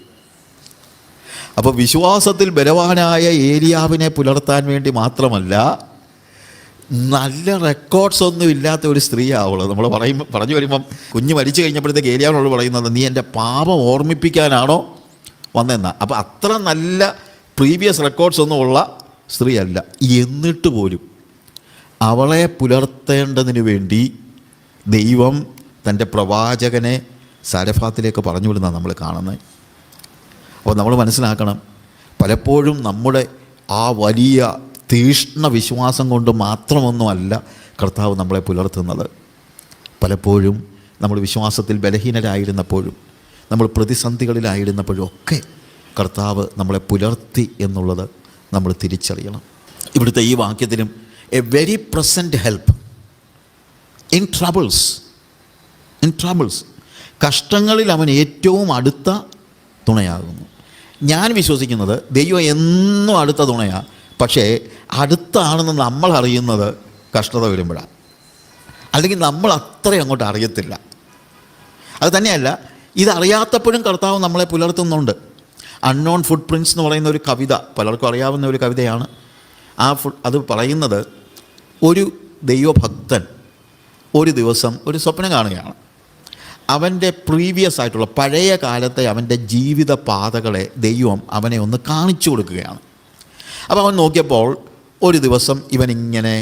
അപ്പോൾ വിശ്വാസത്തിൽ ബലവാനായ ഏലിയാവിനെ പുലർത്താൻ വേണ്ടി മാത്രമല്ല, നല്ല റെക്കോർഡ്സ് ഒന്നും ഇല്ലാത്ത ഒരു സ്ത്രീയാവുള്ളത്. നമ്മൾ പറഞ്ഞു വരുമ്പം കുഞ്ഞ് മരിച്ചു കഴിഞ്ഞപ്പോഴത്തേക്ക് ഏലിയാവിനോട് പറയുന്നത്, നീ എൻ്റെ പാപം ഓർമ്മിപ്പിക്കാനാണോ വന്നെന്നാ. അപ്പോൾ അത്ര നല്ല പ്രീവിയസ് റെക്കോർഡ്സ് ഒന്നും ഉള്ള സ്ത്രീയല്ല. എന്നിട്ട് പോലും അവളെ പുലർത്തേണ്ടതിന് വേണ്ടി ദൈവം തൻ്റെ പ്രവാചകനെ സാരഫാത്തിലേക്ക് പറഞ്ഞു വിടുന്നതാണ് നമ്മൾ കാണുന്നത്. അപ്പോൾ നമ്മൾ മനസ്സിലാക്കണം, പലപ്പോഴും നമ്മുടെ ആ വലിയ തീഷ്ണ വിശ്വാസം കൊണ്ട് മാത്രമൊന്നുമല്ല കർത്താവ് നമ്മളെ പുലർത്തുന്നത്. പലപ്പോഴും നമ്മൾ വിശ്വാസത്തിൽ ബലഹീനരായിരുന്നപ്പോഴും നമ്മൾ പ്രതിസന്ധികളിലായിരുന്നപ്പോഴും ഒക്കെ കർത്താവ് നമ്മളെ പുലർത്തി എന്നുള്ളത് നമ്മൾ തിരിച്ചറിയണം. ഇവിടുത്തെ ഈ വാക്യത്തിലും a very present help in troubles, കഷ്ടങ്ങളിൽ അവൻ ഏറ്റവും അടുത്ത തുണയാകുന്നു. ഞാൻ വിശ്വസിക്കുന്നത് ദൈവം എന്നും അടുത്ത തുണയാണ്. പക്ഷേ അടുത്താണെന്ന് നമ്മൾ അറിയുന്നത് കഷ്ടത വരുമ്പോഴാണ്, അല്ലെങ്കിൽ നമ്മൾ അത്രയും അങ്ങോട്ട് അറിയത്തില്ല. അത് തന്നെയല്ല, ഇതറിയാത്തപ്പോഴും കർത്താവ് നമ്മളെ പുലർത്തുന്നുണ്ട്. അൺനോൺ ഫുട് പ്രിൻറ്റ്സ് എന്ന് പറയുന്ന ഒരു കവിത പലർക്കും അറിയാവുന്ന ഒരു കവിതയാണ്. അത് പറയുന്നത്, ഒരു ദൈവഭക്തൻ ഒരു ദിവസം ഒരു സ്വപ്നം കാണുകയാണ്. അവൻ്റെ പ്രീവിയസ് ആയിട്ടുള്ള പഴയ കാലത്തെ അവൻ്റെ ജീവിത പാതകളെ ദൈവം അവനെ ഒന്ന് കാണിച്ചു കൊടുക്കുകയാണ്. അപ്പോൾ അവൻ നോക്കിയപ്പോൾ ഒരു ദിവസം ഇവനിങ്ങനെ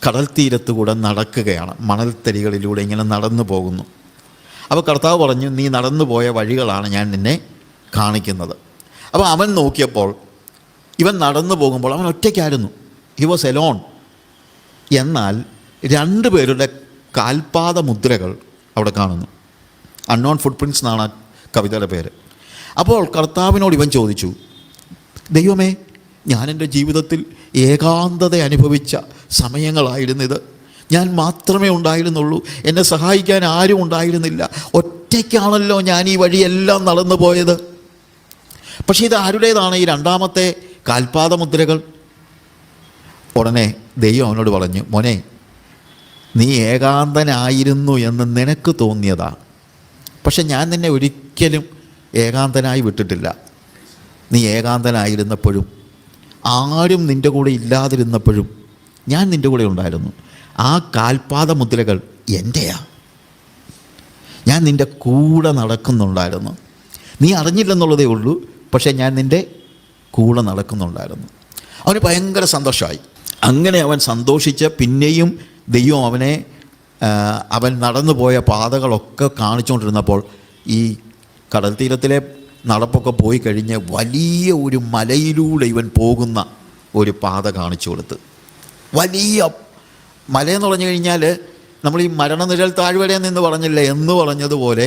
കടൽ തീരത്ത് കൂടെ നടക്കുകയാണ്, മണൽത്തരികളിലൂടെ ഇങ്ങനെ നടന്നു പോകുന്നു. അപ്പോൾ കർത്താവ് പറഞ്ഞു, നീ നടന്നു പോയ വഴികളാണ് ഞാൻ നിന്നെ കാണിക്കുന്നത്. അപ്പോൾ അവൻ നോക്കിയപ്പോൾ ഇവൻ നടന്നു പോകുമ്പോൾ അവൻ ഒറ്റയ്ക്കായിരുന്നു. He was Elon. എന്നാൽ 2 പേരുടെ കാൽപാദ മുദ്രകൾ അവിടെ കാണുന്നു. അൺനോൺ ഫുട് പ്രിൻറ്റ്സ് എന്നാണ് കവിതയുടെ പേര്. അപ്പോൾ കർത്താവിനോട് ഇവൻ ചോദിച്ചു, ദൈവമേ, ഞാൻ എൻ്റെ ജീവിതത്തിൽ ഏകാന്തത അനുഭവിച്ച സമയങ്ങളായിരുന്നിത്. ഞാൻ മാത്രമേ ഉണ്ടായിരുന്നുള്ളൂ, എന്നെ സഹായിക്കാൻ ആരും ഉണ്ടായിരുന്നില്ല. ഒറ്റയ്ക്കാണല്ലോ ഞാൻ ഈ വഴിയെല്ലാം നടന്നു പോയത്. പക്ഷേ ഇത് ആരുടേതാണ് ഈ 2ാമത്തെ കാൽപാദ മുദ്രകൾ? ഉടനെ ദൈവം അവനോട് പറഞ്ഞു, മോനെ, നീ ഏകാന്തനായിരുന്നു എന്ന് നിനക്ക് തോന്നിയതാ, പക്ഷെ ഞാൻ നിന്നെ ഒരിക്കലും ഏകാന്തനായി വിട്ടിട്ടില്ല. നീ ഏകാന്തനായിരുന്നപ്പോഴും ആരും നിൻ്റെ കൂടെ ഇല്ലാതിരുന്നപ്പോഴും ഞാൻ നിൻ്റെ കൂടെ ഉണ്ടായിരുന്നു. ആ കാൽപാദ മുദ്രകൾ എൻ്റെയാ. ഞാൻ നിൻ്റെ കൂടെ നടക്കുന്നുണ്ടായിരുന്നു. നീ അറിഞ്ഞില്ലെന്നുള്ളതേ ഉള്ളൂ, പക്ഷേ ഞാൻ നിൻ്റെ കൂടെ നടക്കുന്നുണ്ടായിരുന്നു. അവന് ഭയങ്കര സന്തോഷമായി. അങ്ങനെ അവൻ സന്തോഷിച്ച് പിന്നെയും ദൈവം അവൻ നടന്നു പോയ പാതകളൊക്കെ കാണിച്ചുകൊണ്ടിരുന്നപ്പോൾ ഈ കടൽ തീരത്തിലെ നടപ്പൊക്കെ പോയി കഴിഞ്ഞ് വലിയ ഒരു മലയിലൂടെ ഇവൻ പോകുന്ന ഒരു പാത കാണിച്ചു കൊടുത്ത്. വലിയ മലയെന്ന് പറഞ്ഞു കഴിഞ്ഞാൽ നമ്മൾ ഈ മരണനിഴൽ താഴ്വരയിൽ നിന്ന് പറഞ്ഞില്ലേ എന്ന് പറഞ്ഞതുപോലെ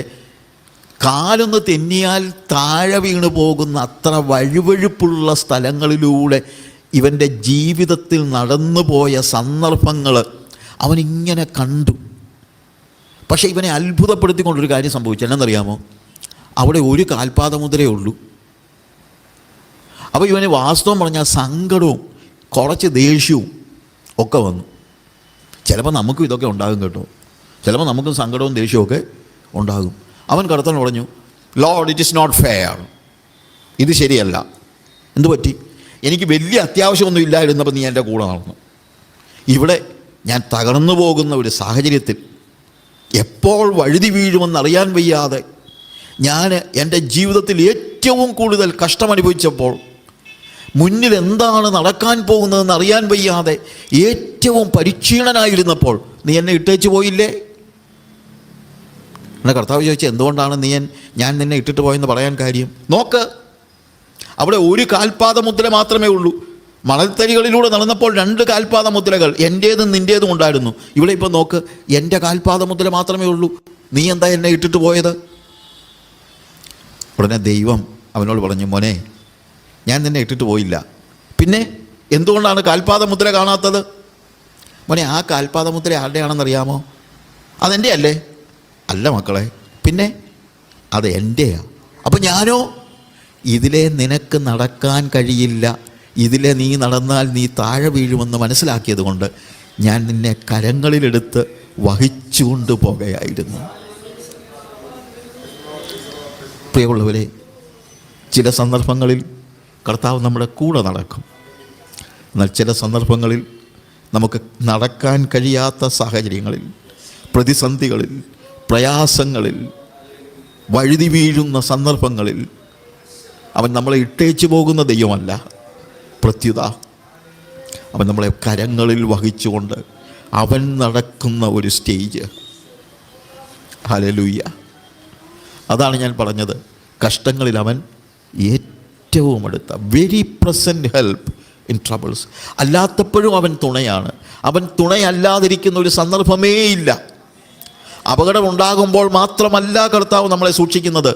കാലൊന്ന് തെന്നിയാൽ താഴെ വീണ് പോകുന്ന അത്ര വഴുവഴുപ്പുള്ള സ്ഥലങ്ങളിലൂടെ ഇവൻ്റെ ജീവിതത്തിൽ നടന്നു പോയ സന്ദർഭങ്ങൾ അവനിങ്ങനെ കണ്ടു. പക്ഷേ ഇവനെ അത്ഭുതപ്പെടുത്തിക്കൊണ്ടൊരു കാര്യം സംഭവിച്ചു. എന്നറിയാമോ? അവിടെ ഒരു കാൽപാദമുദ്രയേ ഉള്ളൂ. അപ്പോൾ ഇവന് വാസ്തവം പറഞ്ഞാൽ സങ്കടവും കുറച്ച് ദേഷ്യവും ഒക്കെ വന്നു. ചിലപ്പോൾ നമുക്കും ഇതൊക്കെ ഉണ്ടാകും കേട്ടോ. ചിലപ്പോൾ നമുക്കും സങ്കടവും ദേഷ്യവും ഒക്കെ ഉണ്ടാകും. അവൻ കർത്താവിനോട് പറഞ്ഞു, lord, it is not fair. ഇത് ശരിയല്ല. എന്തു പറ്റി? എനിക്ക് വലിയ അത്യാവശ്യമൊന്നും ഇല്ലായിരുന്നപ്പോൾ നീ എൻ്റെ കൂടെ നടന്നു. ഇവിടെ ഞാൻ തകർന്നു പോകുന്ന ഒരു സാഹചര്യത്തിൽ എപ്പോൾ വഴുതി വീഴുമെന്നറിയാൻ വയ്യാതെ ഞാൻ എൻ്റെ ജീവിതത്തിൽ ഏറ്റവും കൂടുതൽ കഷ്ടമനുഭവിച്ചപ്പോൾ, മുന്നിൽ എന്താണ് നടക്കാൻ പോകുന്നതെന്ന് അറിയാൻ വയ്യാതെ ഏറ്റവും പരിക്ഷീണനായിരുന്നപ്പോൾ നീ എന്നെ ഇട്ടേച്ച് പോയില്ലേ? എൻ്റെ കർത്താവ് ചോദിച്ചാൽ, എന്തുകൊണ്ടാണ് ഞാൻ നിന്നെ ഇട്ടിട്ട് പോയെന്ന് പറയാൻ കാര്യം? നോക്ക്, അവിടെ ഒരു കാൽപാദ മുദ്ര മാത്രമേ ഉള്ളൂ. മണൽത്തരികളിലൂടെ നടന്നപ്പോൾ 2 കാൽപാദ മുദ്രകൾ, എൻ്റേതും നിൻ്റേതും ഉണ്ടായിരുന്നു. ഇവിടെ ഇപ്പോൾ നോക്ക്, എൻ്റെ കാൽപാദ മുദ്ര മാത്രമേ ഉള്ളൂ. നീ എന്താ എന്നെ ഇട്ടിട്ട് പോയത്? ഉടനെ ദൈവം അവനോട് പറഞ്ഞു, മോനെ, ഞാൻ നിന്നെ ഇട്ടിട്ട് പോയില്ല. പിന്നെ എന്തുകൊണ്ടാണ് കാൽപാദ മുദ്ര കാണാത്തത്? മോനെ, ആ കാൽപാദ മുദ്ര ആരുടെയാണെന്നറിയാമോ? അതെൻ്റെ അല്ലേ? അല്ല മക്കളെ, പിന്നെ അത് എൻ്റെയാ. അപ്പം ഞാനോ, ഇതിലെ നിനക്ക് നടക്കാൻ കഴിയില്ല, ഇതിലെ നീ നടന്നാൽ നീ താഴെ വീഴുമെന്ന് മനസ്സിലാക്കിയത് കൊണ്ട് ഞാൻ നിന്നെ കരങ്ങളിലെടുത്ത് വഹിച്ചുകൊണ്ട് പോകുകയായിരുന്നു. പ്രിയമുള്ളവരെ, ചില സന്ദർഭങ്ങളിൽ കർത്താവ് നമ്മുടെ കൂടെ നടക്കും. എന്നാൽ ചില സന്ദർഭങ്ങളിൽ നമുക്ക് നടക്കാൻ കഴിയാത്ത സാഹചര്യങ്ങളിൽ, പ്രതിസന്ധികളിൽ, പ്രയാസങ്ങളിൽ, വഴുതി വീഴുന്ന സന്ദർഭങ്ങളിൽ അവൻ നമ്മളെ ഇട്ടേച്ചു പോകുന്ന ദൈവമല്ല. പ്രത്യുത അവൻ നമ്മളെ കരങ്ങളിൽ വഹിച്ചുകൊണ്ട് അവൻ നടക്കുന്ന ഒരു സ്റ്റേജ്. ഹല്ലേലൂയ. അതാണ് ഞാൻ പറഞ്ഞത്, കഷ്ടങ്ങളിൽ അവൻ ഏറ്റവും അടുത്ത, very present help in troubles. അല്ലാത്തപ്പോഴും അവൻ തുണയാണ്. അവൻ തുണയല്ലാതിരിക്കുന്ന ഒരു സന്ദർഭമേ ഇല്ല. അപകടം ഉണ്ടാകുമ്പോൾ മാത്രമല്ല കർത്താവ് നമ്മളെ സൂക്ഷിക്കുന്നത്,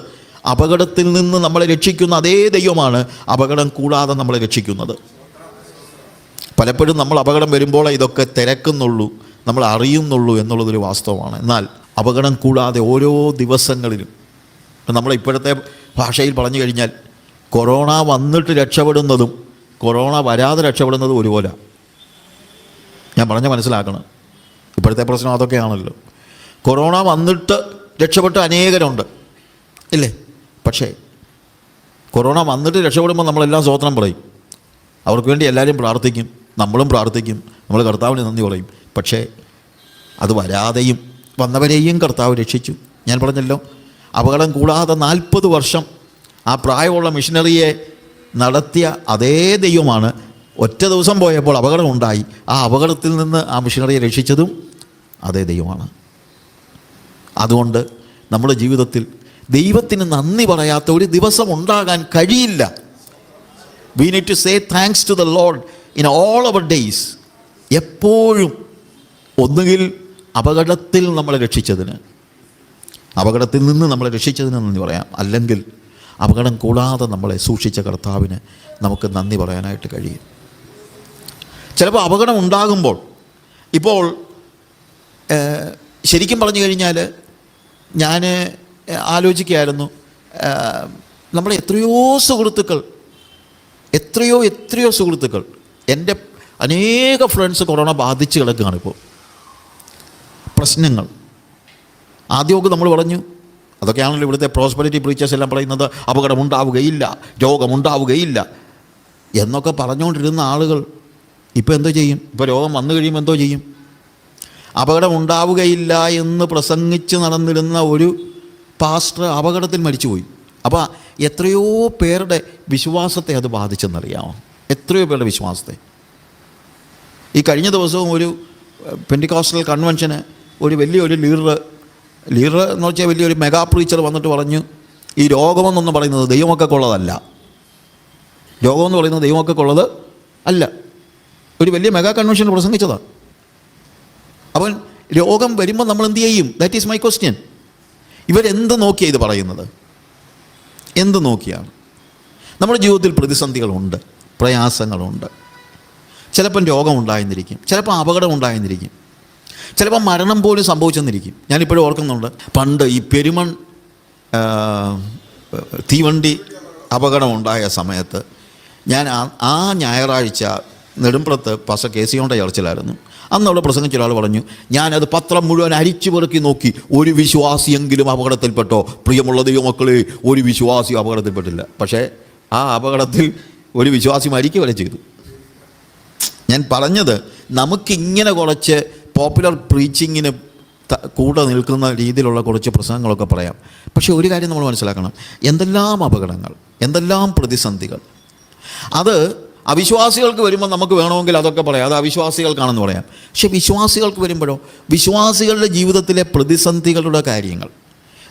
അപകടത്തിൽ നിന്ന് നമ്മളെ രക്ഷിക്കുന്ന അതേ ദൈവമാണ് അപകടം കൂടാതെ നമ്മളെ രക്ഷിക്കുന്നത്. പലപ്പോഴും നമ്മൾ അപകടം വരുമ്പോൾ ഇതൊക്കെ തിരക്കുന്നുള്ളൂ, നമ്മൾ അറിയുന്നുള്ളൂ എന്നുള്ളതൊരു വാസ്തവമാണ്. എന്നാൽ അപകടം കൂടാതെ ഓരോ ദിവസങ്ങളിലും, നമ്മൾ ഇപ്പോഴത്തെ ഭാഷയിൽ പറഞ്ഞു കഴിഞ്ഞാൽ, കൊറോണ വന്നിട്ട് രക്ഷപ്പെടുന്നതും കൊറോണ വരാതെ രക്ഷപ്പെടുന്നതും ഒരുപോലെ. ഞാൻ പറഞ്ഞ മനസ്സിലാക്കണം. ഇപ്പോഴത്തെ പ്രശ്നം അതൊക്കെയാണല്ലോ. കൊറോണ വന്നിട്ട് രക്ഷപ്പെട്ട അനേകരുണ്ട്, ഇല്ലേ? പക്ഷേ കൊറോണ വന്നിട്ട് രക്ഷപ്പെടുമ്പോൾ നമ്മളെല്ലാം സ്തോത്രം പറയും, അവർക്ക് വേണ്ടി എല്ലാവരും പ്രാർത്ഥിക്കും, നമ്മളും പ്രാർത്ഥിക്കും, നമ്മൾ കർത്താവിന് നന്ദി പറയും. പക്ഷേ അത് വരാതെയും വന്നവരെയും കർത്താവ് രക്ഷിച്ചു. ഞാൻ പറഞ്ഞല്ലോ, അപകടം കൂടാതെ 40 വർഷം ആ പ്രായമുള്ള മിഷനറിയെ നടത്തിയ അതേ ദൈവമാണ് ഒറ്റ ദിവസം പോയപ്പോൾ അപകടം ഉണ്ടായി, ആ അപകടത്തിൽ നിന്ന് ആ മിഷനറിയെ രക്ഷിച്ചതും അതേ ദൈവമാണ്. അതുകൊണ്ട് നമ്മുടെ ജീവിതത്തിൽ ദൈവത്തിന് നന്ദി പറയാത്ത ഒരു ദിവസം ഉണ്ടാകാൻ കഴിയില്ല. We need to say thanks to the Lord in all our days. എപ്പോഴും ഒന്നുകിൽ അപകടത്തിൽ നമ്മളെ രക്ഷിച്ചതിന്, അപകടത്തിൽ നിന്ന് നമ്മളെ രക്ഷിച്ചതിന് നന്ദി പറയാം, അല്ലെങ്കിൽ അപകടം കൂടാതെ നമ്മളെ സൂക്ഷിച്ച കർത്താവിന് നമുക്ക് നന്ദി പറയാനായിട്ട് കഴിയും. ചിലപ്പോൾ അപകടം ഉണ്ടാകുമ്പോൾ, ഇപ്പോൾ ശരിക്കും പറഞ്ഞു കഴിഞ്ഞാൽ ഞാൻ ആലോചിക്കുകയായിരുന്നു, നമ്മുടെ എത്രയോ സുഹൃത്തുക്കൾ, എൻ്റെ അനേക ഫ്രണ്ട്സ് കൊറോണ ബാധിച്ച് കിടക്കുകയാണ്. ഇപ്പോൾ പ്രശ്നങ്ങൾ ആദ്യമൊക്കെ നമ്മൾ പറഞ്ഞു, അതൊക്കെയാണല്ലോ ഇവിടുത്തെ പ്രോസ്പെരിറ്റി പ്രീച്ചേഴ്സ് എല്ലാം പറയുന്നത്, അപകടമുണ്ടാവുകയില്ല, രോഗമുണ്ടാവുകയില്ല എന്നൊക്കെ പറഞ്ഞുകൊണ്ടിരുന്ന ആളുകൾ ഇപ്പോൾ എന്തോ ചെയ്യും? ഇപ്പോൾ രോഗം വന്നു കഴിയുമ്പോൾ എന്തോ ചെയ്യും? അപകടമുണ്ടാവുകയില്ല എന്ന് പ്രസംഗിച്ച് നടന്നിരുന്ന ഒരു പാസ്റ്റർ അപകടത്തിൽ മരിച്ചുപോയി. അപ്പോൾ എത്രയോ പേരുടെ വിശ്വാസത്തെ അത് ബാധിച്ചെന്നറിയാമോ? എത്രയോ പേരുടെ വിശ്വാസത്തെ. ഈ കഴിഞ്ഞ ദിവസവും ഒരു പെന്റിക്കോസ്റ്റൽ കൺവെൻഷന് ഒരു വലിയൊരു ലീഡർ എന്ന് വെച്ചാൽ വലിയൊരു മെഗാ പ്രീച്ചർ വന്നിട്ട് പറഞ്ഞു, ഈ രോഗമെന്നൊന്നും പറയുന്നത് ദൈവമൊക്കെയുള്ളതല്ല, രോഗമെന്ന് പറയുന്നത് ദൈവമൊക്കെയുള്ളത് അല്ല. ഒരു വലിയ മെഗാ കൺവെൻഷനിൽ പ്രസംഗിച്ചതാണ്. അവൻ രോഗം വരുമ്പോൾ നമ്മൾ എന്ത് ചെയ്യും? That is my question. ഇവരെന്ത് നോക്കിയാണ് ഇത് പറയുന്നത്? എന്ത് നോക്കിയാണ്? നമ്മുടെ ജീവിതത്തിൽ പ്രതിസന്ധികളുണ്ട്, പ്രയാസങ്ങളുണ്ട്. ചിലപ്പം രോഗം ഉണ്ടായെന്നിരിക്കും, ചിലപ്പോൾ അപകടം ഉണ്ടായെന്നിരിക്കും, ചിലപ്പോൾ മരണം പോലും സംഭവിച്ചെന്നിരിക്കും. ഞാനിപ്പോഴും ഓർക്കുന്നുണ്ട്, പണ്ട് ഈ പെരുമൺ തീവണ്ടി അപകടം ഉണ്ടായ സമയത്ത് ഞാൻ ആ ഞായറാഴ്ച നെടുമ്പുറത്ത് പാസ്റ്റർ KC യുടെ ചർച്ചിലായിരുന്നു. അന്ന് അവിടെ പ്രസംഗിച്ച ഒരാൾ പറഞ്ഞു, ഞാനത് പത്രം മുഴുവൻ അരിച്ചു പെറുക്കി നോക്കി, ഒരു വിശ്വാസിയെങ്കിലും അപകടത്തിൽപ്പെട്ടോ? പ്രിയമുള്ള ദൈവമക്കളെ, ഒരു വിശ്വാസിയും അപകടത്തിൽപ്പെട്ടില്ല. പക്ഷേ ആ അപകടത്തിൽ ഒരു വിശ്വാസി മരിക്കുക വരെ ചെയ്തു. ഞാൻ പറഞ്ഞത്, നമുക്കിങ്ങനെ കുറച്ച് പോപ്പുലർ പ്രീച്ചിങ്ങിന് കൂടെ നിൽക്കുന്ന രീതിയിലുള്ള കുറച്ച് പ്രസംഗങ്ങളൊക്കെ പറയാം. പക്ഷേ ഒരു കാര്യം നമ്മൾ മനസ്സിലാക്കണം, എന്തെല്ലാം അപകടങ്ങൾ, എന്തെല്ലാം പ്രതിസന്ധികൾ, അത് അവിശ്വാസികൾക്ക് വരുമ്പോൾ നമുക്ക് വേണമെങ്കിൽ അതൊക്കെ പറയാം, അത് അവിശ്വാസികൾക്കാണെന്ന് പറയാം. പക്ഷെ വിശ്വാസികൾക്ക് വരുമ്പോഴോ, വിശ്വാസികളുടെ ജീവിതത്തിലെ പ്രതിസന്ധികളുടെ കാര്യങ്ങൾ,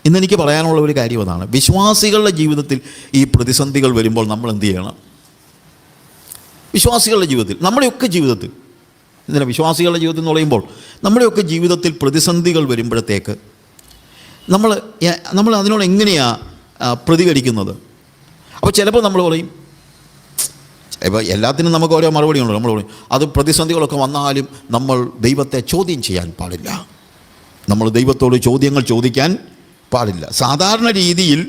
ഇന്നെനിക്ക് പറയാനുള്ള ഒരു കാര്യം അതാണ്. വിശ്വാസികളുടെ ജീവിതത്തിൽ ഈ പ്രതിസന്ധികൾ വരുമ്പോൾ നമ്മൾ എന്ത് ചെയ്യണം? വിശ്വാസികളുടെ ജീവിതത്തിൽ, നമ്മുടെയൊക്കെ ജീവിതത്തിൽ, ഇതിനെ വിശ്വാസികളുടെ ജീവിതത്തിൽ എന്ന് പറയുമ്പോൾ നമ്മുടെയൊക്കെ ജീവിതത്തിൽ പ്രതിസന്ധികൾ വരുമ്പോഴത്തേക്ക് നമ്മൾ അതിനോട് എങ്ങനെയാണ് പ്രതികരിക്കുന്നത്? അപ്പോൾ ചിലപ്പോൾ നമ്മൾ പറയും, ഇപ്പോൾ എല്ലാത്തിനും നമുക്ക് ഓരോ മറുപടി ഉണ്ടല്ലോ. നമ്മൾ പറയും, അത് പ്രതിസന്ധികളൊക്കെ വന്നാലും നമ്മൾ ദൈവത്തെ ചോദ്യം ചെയ്യാൻ പാടില്ല, നമ്മൾ ദൈവത്തോട് ചോദ്യങ്ങൾ ചോദിക്കാൻ പാടില്ല. സാധാരണ രീതിയിൽ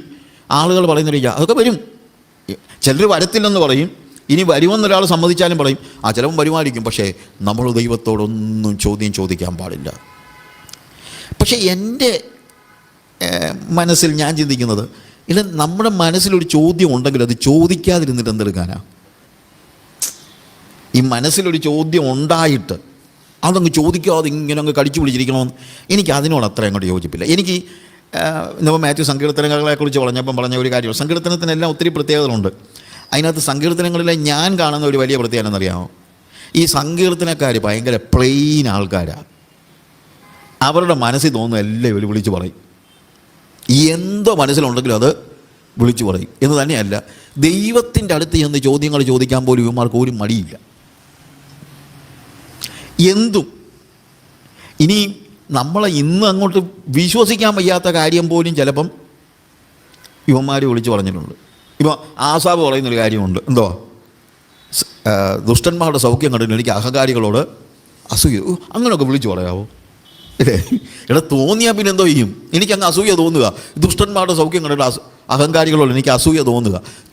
ആളുകൾ പറയുന്ന രീതി അതൊക്കെ വരും. ചിലർ വരത്തില്ലെന്ന് പറയും, ഇനി വരുമെന്നൊരാൾ സമ്മതിച്ചാലും പറയും ചിലവും വരുമായിരിക്കും. പക്ഷേ നമ്മൾ ദൈവത്തോടൊന്നും ചോദ്യം ചോദിക്കാൻ പാടില്ല. പക്ഷേ എൻ്റെ മനസ്സിൽ ഞാൻ ചിന്തിക്കുന്നത്, ഇല്ല, നമ്മുടെ മനസ്സിലൊരു ചോദ്യം ഉണ്ടെങ്കിൽ അത് ചോദിക്കാതിരുന്നിട്ട് എന്തെടുക്കാനാ? ഈ മനസ്സിലൊരു ചോദ്യം ഉണ്ടായിട്ട് അതങ്ങ് ചോദിക്കാതെ ഇങ്ങനെ അങ്ങ് കടിച്ചു പിടിച്ചിരിക്കണമെന്ന് എനിക്ക് അതിനോട് അത്ര അങ്ങോട്ട് യോജിപ്പില്ല. എനിക്ക് നമ്മൾ മാത്യു സങ്കീർത്തനങ്ങളെക്കുറിച്ച് പറഞ്ഞ ഒരു കാര്യമാണ്. സങ്കീർത്തനത്തിനെല്ലാം ഒത്തിരി പ്രത്യേകതകളുണ്ട്. അതിനകത്ത് സങ്കീർത്തനങ്ങളിലെ ഞാൻ കാണുന്ന ഒരു വലിയ പ്രത്യേകത എന്നറിയാമോ? ഈ സങ്കീർത്തനക്കാർ ഭയങ്കര പ്ലെയിൻ ആൾക്കാരാണ്. അവരുടെ മനസ്സിൽ തോന്നുന്ന എല്ലാം ഇവർ വിളിച്ചു പറയും. എന്തോ മനസ്സിലുണ്ടെങ്കിലും അത് വിളിച്ചു പറയും എന്ന് തന്നെയല്ല, ദൈവത്തിൻ്റെ അടുത്ത് ചെന്ന് ചോദ്യങ്ങൾ ചോദിക്കാൻ പോലും ഇവന്മാർക്ക് ഒരു മടിയില്ല. എന്തും ഇനി നമ്മളെ ഇന്ന് അങ്ങോട്ട് വിശ്വസിക്കാൻ വയ്യാത്ത കാര്യം പോലും ചിലപ്പം ഇവന്മാർ വിളിച്ചു പറഞ്ഞിട്ടുണ്ട്. ഇപ്പോൾ ആസാബ് പറയുന്നൊരു കാര്യമുണ്ട്, എന്തോ ദുഷ്ടന്മാരുടെ സൗഖ്യം കണ്ടിട്ട് എനിക്ക് അഹങ്കാരികളോട് അസൂയ. അങ്ങനെയൊക്കെ വിളിച്ചു പറയാവോ? അല്ലേ? തോന്നിയാൽ പിന്നെ എന്തോ ചെയ്യും? എനിക്കങ്ങ് അസൂയ തോന്നുക. ദുഷ്ടന്മാരുടെ സൗഖ്യം കണ്ടിട്ട് അഹങ്കാരികളോട് എനിക്ക് അസൂയ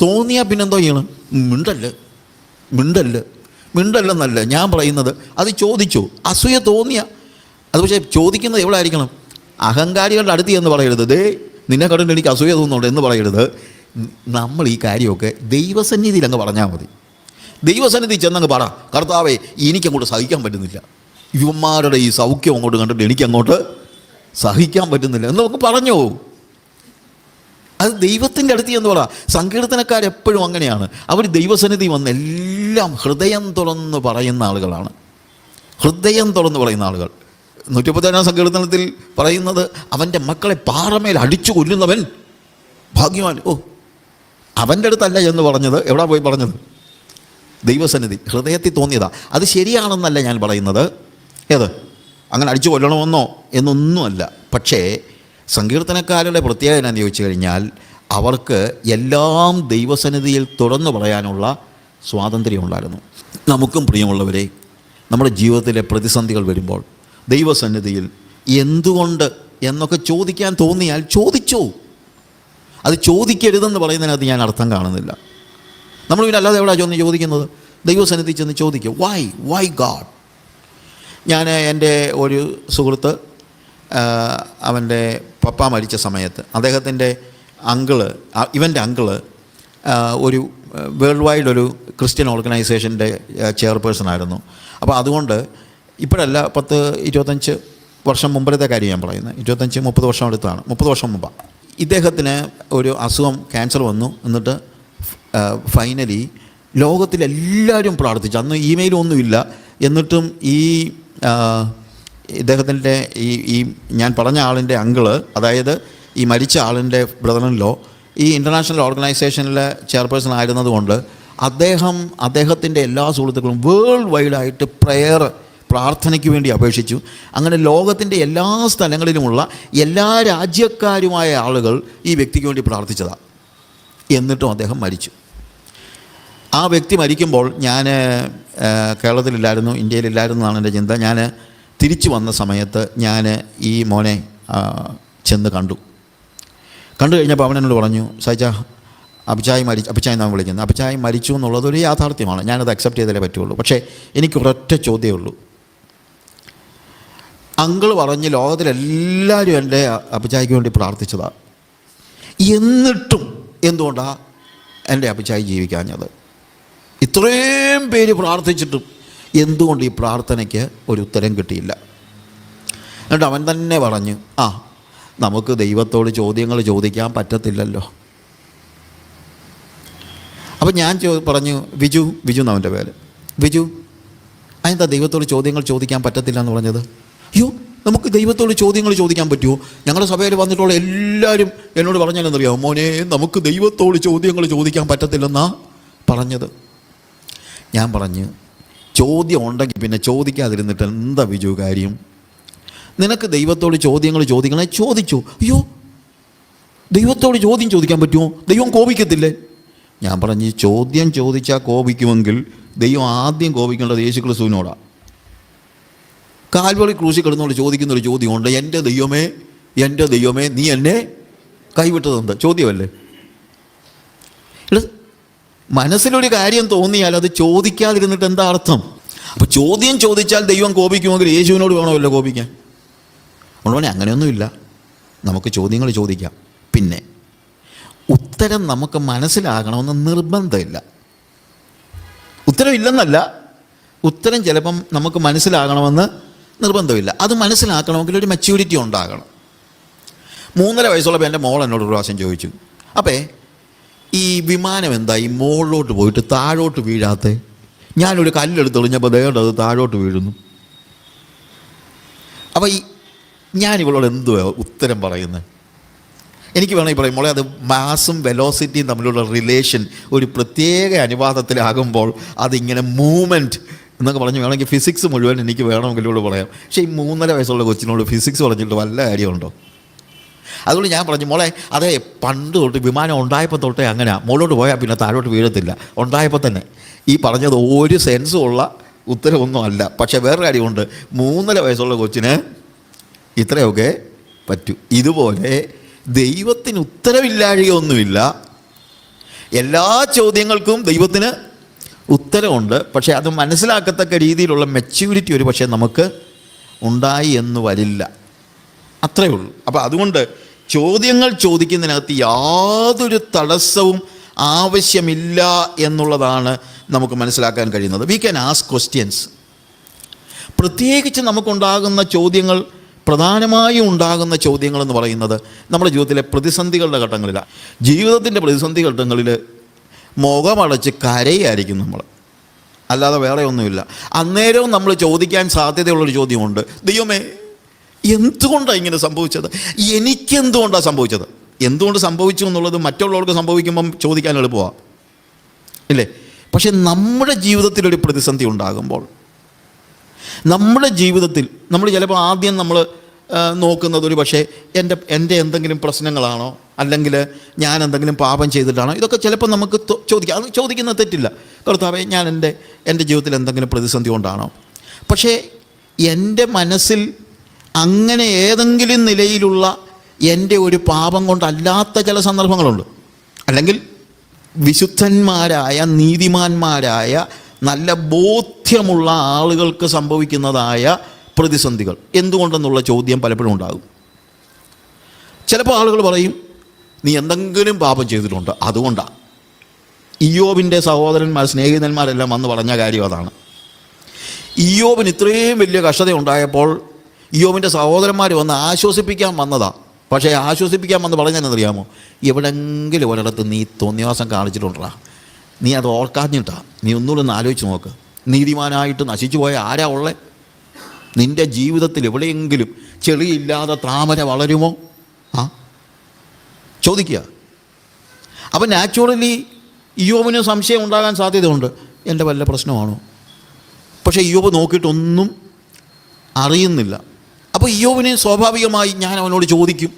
തോന്നിയാൽ പിന്നെ എന്തോ ചെയ്യണം? മിണ്ടല്ലെന്നല്ല ഞാൻ പറയുന്നത്. അത് ചോദിച്ചു, അസൂയ തോന്നിയ അത്. പക്ഷേ ചോദിക്കുന്നത് എവിടെ ആയിരിക്കണം? അഹങ്കാരികളുടെ അടുത്ത് എന്ന് പറയരുത്, ദേ നിന്നെ കണ്ടിട്ട് എനിക്ക് അസൂയ തോന്നുന്നുണ്ട് എന്ന് പറയരുത്. നമ്മൾ ഈ കാര്യമൊക്കെ ദൈവസന്നിധിയിൽ അങ്ങ് പറഞ്ഞാൽ മതി. ദൈവസന്നിധി ചെന്നങ്ങ് പറ, കർത്താവേ എനിക്കങ്ങോട്ട് സഹിക്കാൻ പറ്റുന്നില്ല, ഇവന്മാരുടെ ഈ സൗഖ്യം അങ്ങോട്ട് കണ്ടിട്ട് എനിക്കങ്ങോട്ട് സഹിക്കാൻ പറ്റുന്നില്ല എന്ന് നമുക്ക് പറഞ്ഞോ. അത് ദൈവത്തിൻ്റെ അടുത്ത് എന്ന് പറ. സങ്കീർത്തനക്കാരെപ്പോഴും അങ്ങനെയാണ്. അവർ ദൈവസന്നിധി വന്ന് എല്ലാം ഹൃദയം തുറന്ന് പറയുന്ന ആളുകളാണ്. ഹൃദയം തുറന്ന് പറയുന്ന ആളുകൾ. 137 സങ്കീർത്തനത്തിൽ പറയുന്നത്, അവൻ്റെ മക്കളെ പാറമേൽ അടിച്ചു കൊല്ലുന്നവൻ ഭാഗ്യവാൻ. അവൻ്റെ അടുത്തല്ല എന്ന് പറഞ്ഞത്. എവിടെ പോയി പറഞ്ഞത്? ദൈവസന്നിധി. ഹൃദയത്തിൽ തോന്നിയതാ. അത് ശരിയാണെന്നല്ല ഞാൻ പറയുന്നത്. ഏത് അങ്ങനെ അടിച്ചു കൊല്ലണമെന്നോ എന്നൊന്നുമല്ല. പക്ഷേ സങ്കീർത്തനക്കാരുടെ പ്രത്യേകത എന്നാന്ന് ചോദിച്ചു കഴിഞ്ഞാൽ, അവർക്ക് എല്ലാം ദൈവസന്നിധിയിൽ തുറന്നു പറയാനുള്ള സ്വാതന്ത്ര്യം ഉണ്ടായിരുന്നു. നമുക്കും പ്രിയമുള്ളവരെ, നമ്മുടെ ജീവിതത്തിലെ പ്രതിസന്ധികൾ വരുമ്പോൾ ദൈവസന്നിധിയിൽ എന്തുകൊണ്ട് എന്നൊക്കെ ചോദിക്കാൻ തോന്നിയാൽ ചോദിച്ചോ. അത് ചോദിക്കരുതെന്ന് പറയുന്നതിനകത്ത് ഞാൻ അർത്ഥം കാണുന്നില്ല. നമ്മൾ പിന്നെ അല്ലാതെ എവിടെയാണ് ചോദിക്കുന്നത്? ദൈവസന്നിധി ചെന്ന് ചോദിക്കുക, വൈ ഗാഡ്. ഞാൻ എൻ്റെ ഒരു സുഹൃത്ത്, അവൻ്റെ പപ്പ മരിച്ച സമയത്ത് അദ്ദേഹത്തിൻ്റെ ഇവൻ്റെ അങ്കിള് ഒരു വേൾഡ് വൈഡ് ഒരു ക്രിസ്ത്യൻ ഓർഗനൈസേഷൻ്റെ ചെയർപേഴ്സണായിരുന്നു. അപ്പോൾ അതുകൊണ്ട് ഇപ്പോഴല്ല, 10-25 വർഷം മുമ്പത്തെ കാര്യം ഞാൻ പറയുന്നത്. 25-30 വർഷം അടുത്താണ്, 30 വർഷം മുമ്പാണ്. ഇദ്ദേഹത്തിന് ഒരു അസുഖം, ക്യാൻസർ വന്നു. എന്നിട്ട് ഫൈനലി ലോകത്തിലെല്ലാവരും പ്രാർത്ഥിച്ചു. അന്ന് ഇമെയിലൊന്നുമില്ല. എന്നിട്ടും ഇദ്ദേഹത്തിൻ്റെ ഈ ഞാൻ പറഞ്ഞ ആളിൻ്റെ അങ്കിള്, അതായത് ഈ മരിച്ച ആളിൻ്റെ ബ്രദറിൻലോ ഈ ഇൻ്റർനാഷണൽ ഓർഗനൈസേഷനിലെ ചെയർപേഴ്സൺ ആയിരുന്നതുകൊണ്ട് അദ്ദേഹത്തിൻ്റെ എല്ലാ സുഹൃത്തുക്കളും വേൾഡ് വൈഡായിട്ട് പ്രാർത്ഥനയ്ക്ക് വേണ്ടി അപേക്ഷിച്ചു. അങ്ങനെ ലോകത്തിൻ്റെ എല്ലാ സ്ഥലങ്ങളിലുമുള്ള എല്ലാ രാജ്യക്കാരുമായ ആളുകൾ ഈ വ്യക്തിക്ക് വേണ്ടി പ്രാർത്ഥിച്ചതാണ്. എന്നിട്ടും അദ്ദേഹം മരിച്ചു. ആ വ്യക്തി മരിക്കുമ്പോൾ ഞാൻ കേരളത്തിലില്ലായിരുന്നു, ഇന്ത്യയിലില്ലായിരുന്നു എന്നാണ് എൻ്റെ ചിന്ത. ഞാൻ തിരിച്ചു വന്ന സമയത്ത് ഞാൻ ഈ മോനെ ചെന്ന് കണ്ടു കഴിഞ്ഞപ്പോൾ അവൻ എന്നോട് പറഞ്ഞു, സൈജ അഭിചായ് എന്നാണ് വിളിക്കുന്നത്, അഭിചായ് മരിച്ചു എന്നുള്ളതൊരു യാഥാർത്ഥ്യമാണ്, ഞാനത് അക്സെപ്റ്റ് ചെയ്തേ പറ്റുള്ളൂ. പക്ഷേ എനിക്കൊരൊറ്റ ചോദ്യമേ ഉള്ളൂ. അങ്കിൾ പറഞ്ഞ് ലോകത്തിലെല്ലാവരും എൻ്റെ അഭിചായ്ക്ക് വേണ്ടി പ്രാർത്ഥിച്ചതാണ്, എന്നിട്ടും എന്തുകൊണ്ടാണ് എൻ്റെ അഭിചായ് ജീവിക്കാഞ്ഞത്? ഇത്രയും പേര് പ്രാർത്ഥിച്ചിട്ടും എന്തുകൊണ്ട് ഈ പ്രാർത്ഥനയ്ക്ക് ഒരു ഉത്തരം കിട്ടിയില്ല? എന്നിട്ട് അവൻ തന്നെ പറഞ്ഞു, നമുക്ക് ദൈവത്തോട് ചോദ്യങ്ങൾ ചോദിക്കാൻ പറ്റത്തില്ലല്ലോ. അപ്പം ഞാൻ പറഞ്ഞു, വിജു എന്നവൻ്റെ പേര്, വിജു അതെന്താ ദൈവത്തോട് ചോദ്യങ്ങൾ ചോദിക്കാൻ പറ്റത്തില്ല എന്ന് പറഞ്ഞത്? നമുക്ക് ദൈവത്തോട് ചോദ്യങ്ങൾ ചോദിക്കാൻ പറ്റുമോ? ഞങ്ങളുടെ സഭയിൽ വന്നിട്ടുള്ള എല്ലാവരും എന്നോട് പറഞ്ഞാലെന്നറിയാമോ, മോനെ നമുക്ക് ദൈവത്തോട് ചോദ്യങ്ങൾ ചോദിക്കാൻ പറ്റത്തില്ലെന്നാ പറഞ്ഞത്. ഞാൻ പറഞ്ഞു, ചോദ്യം ഉണ്ടെങ്കിൽ പിന്നെ ചോദിക്കാതിരുന്നിട്ട് എന്താ വിജു കാര്യം? നിനക്ക് ദൈവത്തോട് ചോദ്യങ്ങൾ ചോദിക്കണേ, ചോദിച്ചു. ദൈവത്തോട് ചോദ്യം ചോദിക്കാൻ പറ്റുമോ? ദൈവം കോപിക്കത്തില്ലേ? ഞാൻ പറഞ്ഞു, ചോദ്യം ചോദിച്ചാൽ കോപിക്കുമെങ്കിൽ ദൈവം ആദ്യം കോപിക്കേണ്ടത് യേശുക്രിസ്തുവിനോടാണ്. കാൽവറി ക്രൂശിൽ കിടന്നുകൊണ്ട് ചോദിക്കുന്നൊരു ചോദ്യമുണ്ട്, എൻ്റെ ദൈവമേ എൻ്റെ ദൈവമേ നീ എന്നെ കൈവിട്ടതെന്ത്? ചോദ്യമല്ലേ? മനസ്സിലൊരു കാര്യം തോന്നിയാൽ അത് ചോദിക്കാതിരുന്നിട്ട് എന്താ അർത്ഥം? അപ്പോൾ ചോദ്യം ചോദിച്ചാൽ ദൈവം കോപിക്കുമെങ്കിൽ യേശുവിനോട് വേണമല്ലോ കോപിക്കാൻ. അതുകൊണ്ട് അങ്ങനെയൊന്നുമില്ല, നമുക്ക് ചോദ്യങ്ങൾ ചോദിക്കാം. പിന്നെ ഉത്തരം നമുക്ക് മനസ്സിലാകണമെന്ന് നിർബന്ധമില്ല. ഉത്തരവില്ലെന്നല്ല, ഉത്തരം ചിലപ്പം നമുക്ക് മനസ്സിലാകണമെന്ന് നിർബന്ധമില്ല. അത് മനസ്സിലാക്കണമെങ്കിൽ ഒരു മെച്യൂരിറ്റി ഉണ്ടാകണം. 3.5 വയസ്സുള്ളപ്പോൾ എൻ്റെ മോൾ എന്നോട് ഒരു പ്രാവശ്യം ചോദിച്ചു, അപ്പേ ഈ വിമാനം എന്താ ഈ മുകളിലോട്ട് പോയിട്ട് താഴോട്ട് വീഴാത്തെ? ഞാനൊരു കല്ലെടുത്തെറിഞ്ഞപ്പോൾ ദേണ്ടത് താഴോട്ട് വീഴുന്നു. അപ്പോൾ ഞാൻ ഇവളോട് എന്തുവാ ഉത്തരം പറയുന്നത്? എനിക്ക് വേണമെങ്കിൽ പറയും, മോളെ അത് മാസും വെലോസിറ്റിയും തമ്മിലുള്ള റിലേഷൻ ഒരു പ്രത്യേക അനുപാതത്തിലാകുമ്പോൾ അതിങ്ങനെ മൂവ്മെൻറ്റ് എന്നൊക്കെ പറഞ്ഞ് വേണമെങ്കിൽ ഫിസിക്സ് മുഴുവൻ എനിക്ക് വേണമെങ്കിൽ ഇവിടെ പറയാം. പക്ഷേ ഈ 3.5 വയസ്സുള്ള കൊച്ചിനോട് ഫിസിക്സ് പറഞ്ഞിട്ട് വല്ല കാര്യമുണ്ടോ? അതുകൊണ്ട് ഞാൻ പറഞ്ഞു, മോളെ അതേ പണ്ട് തൊട്ട് വിമാനം ഉണ്ടായപ്പോൾ തൊട്ടേ അങ്ങനെ, മുകളിലോട്ട് പോയാൽ പിന്നെ താഴോട്ട് വീഴത്തില്ല. ഉണ്ടായപ്പോൾ തന്നെ ഈ പറഞ്ഞത് ഒരു സെൻസും ഉള്ള ഉത്തരവൊന്നും അല്ല. പക്ഷേ വേറെ കാര്യമുണ്ട്, 3.5 വയസ്സുള്ള കൊച്ചിന് ഇത്രയൊക്കെ പറ്റൂ. ഇതുപോലെ ദൈവത്തിന് ഉത്തരവില്ലാഴികയൊന്നുമില്ല. എല്ലാ ചോദ്യങ്ങൾക്കും ദൈവത്തിന് ഉത്തരവുണ്ട്. പക്ഷേ അത് മനസ്സിലാക്കത്തക്ക രീതിയിലുള്ള മെച്യൂരിറ്റി ഒരു പക്ഷേ നമുക്ക് ഉണ്ടായി എന്ന് വരില്ല. അത്രയേ ഉള്ളൂ. അപ്പോൾ അതുകൊണ്ട് ചോദ്യങ്ങൾ ചോദിക്കുന്നതിനകത്ത് യാതൊരു തടസ്സവും ആവശ്യമില്ല എന്നുള്ളതാണ് നമുക്ക് മനസ്സിലാക്കാൻ കഴിയുന്നത്. We can ask questions. പ്രത്യേകിച്ച് നമുക്കുണ്ടാകുന്ന ചോദ്യങ്ങൾ, പ്രധാനമായും ഉണ്ടാകുന്ന ചോദ്യങ്ങളെന്ന് പറയുന്നത് നമ്മുടെ ജീവിതത്തിലെ പ്രതിസന്ധികളുടെ ഘട്ടങ്ങളിലാണ്. ജീവിതത്തിൻ്റെ പ്രതിസന്ധി ഘട്ടങ്ങളിൽ മുഖമടച്ച് കരയായിരിക്കും നമ്മൾ, അല്ലാതെ വേറെ ഒന്നുമില്ല. അന്നേരവും നമ്മൾ ചോദിക്കാൻ സാധ്യതയുള്ളൊരു ചോദ്യമുണ്ട്, ദൈവമേ എന്തുകൊണ്ടാണ് ഇങ്ങനെ സംഭവിച്ചത്? എനിക്കെന്തുകൊണ്ടാണ് സംഭവിച്ചത്? എന്തുകൊണ്ട് സംഭവിച്ചു എന്നുള്ളത് മറ്റുള്ളവർക്ക് സംഭവിക്കുമ്പം ചോദിക്കാൻ എളുപ്പമാണ്, ഇല്ലേ? പക്ഷെ നമ്മുടെ ജീവിതത്തിലൊരു പ്രതിസന്ധി ഉണ്ടാകുമ്പോൾ, നമ്മുടെ ജീവിതത്തിൽ നമ്മൾ ചിലപ്പോൾ ആദ്യം നമ്മൾ നോക്കുന്നത് ഒരു പക്ഷേ എൻ്റെ എന്തെങ്കിലും പ്രശ്നങ്ങളാണോ, അല്ലെങ്കിൽ ഞാൻ എന്തെങ്കിലും പാപം ചെയ്തിട്ടാണോ? ഇതൊക്കെ ചിലപ്പോൾ നമുക്ക് ചോദിക്കാം. അത് ചോദിക്കുന്നത് തെറ്റില്ല. കർത്താവേ ഞാൻ എൻ്റെ ജീവിതത്തിൽ എന്തെങ്കിലും പ്രതിസന്ധി കൊണ്ടാണോ? പക്ഷേ എൻ്റെ മനസ്സിൽ അങ്ങനെ ഏതെങ്കിലും നിലയിലുള്ള എൻ്റെ ഒരു പാപം കൊണ്ടല്ലാത്ത ചില സന്ദർഭങ്ങളുണ്ട്. അല്ലെങ്കിൽ വിശുദ്ധന്മാരായ നീതിമാന്മാരായ നല്ല ബോധ്യമുള്ള ആളുകൾക്ക് സംഭവിക്കുന്നതായ പ്രതിസന്ധികൾ എന്തുകൊണ്ടെന്നുള്ള ചോദ്യം പലപ്പോഴും ഉണ്ടാകും. ചിലപ്പോൾ ആളുകൾ പറയും, നീ എന്തെങ്കിലും പാപം ചെയ്തിട്ടുണ്ട്, അതുകൊണ്ടാണ്. ഇയ്യോബിൻ്റെ സഹോദരന്മാർ, സ്നേഹിതന്മാരെല്ലാം വന്ന് പറഞ്ഞ കാര്യം അതാണ്. ഇയ്യോബിന് ഇത്രയും വലിയ കഷ്ടത ഉണ്ടായപ്പോൾ ഇയ്യോബിൻ്റെ സഹോദരന്മാർ വന്ന് ആശ്വസിപ്പിക്കാൻ വന്നതാണ്. പക്ഷേ ആശ്വസിപ്പിക്കാൻ വന്ന് പറഞ്ഞതെന്നറിയാമോ? എവിടെങ്കിലും ഒരിടത്ത് നീ തോന്നിവാസം കാണിച്ചിട്ടുണ്ടാ, നീ അത് ഓർക്കാഞ്ഞിട്ടാ, നീ ഒന്നുകൂടെ ഒന്ന് ആലോചിച്ച് നോക്ക്. നീതിമാനായിട്ട് നശിച്ചു പോയ ആരാ ഉള്ളത്? നിൻ്റെ ജീവിതത്തിൽ എവിടെയെങ്കിലും ചെളിയില്ലാതെ താമര വളരുമോ? ചോദിക്കുക. അപ്പം നാച്ചുറലി ഇയ്യോബിന് സംശയം ഉണ്ടാകാൻ സാധ്യതയുണ്ട്, എൻ്റെ വല്ല പ്രശ്നമാണോ? പക്ഷേ ഇയ്യോബ് നോക്കിയിട്ടൊന്നും അറിയുന്നില്ല. അപ്പോൾ ഇയ്യോബിന് സ്വാഭാവികമായി ഞാൻ അവനോട് ചോദിക്കും,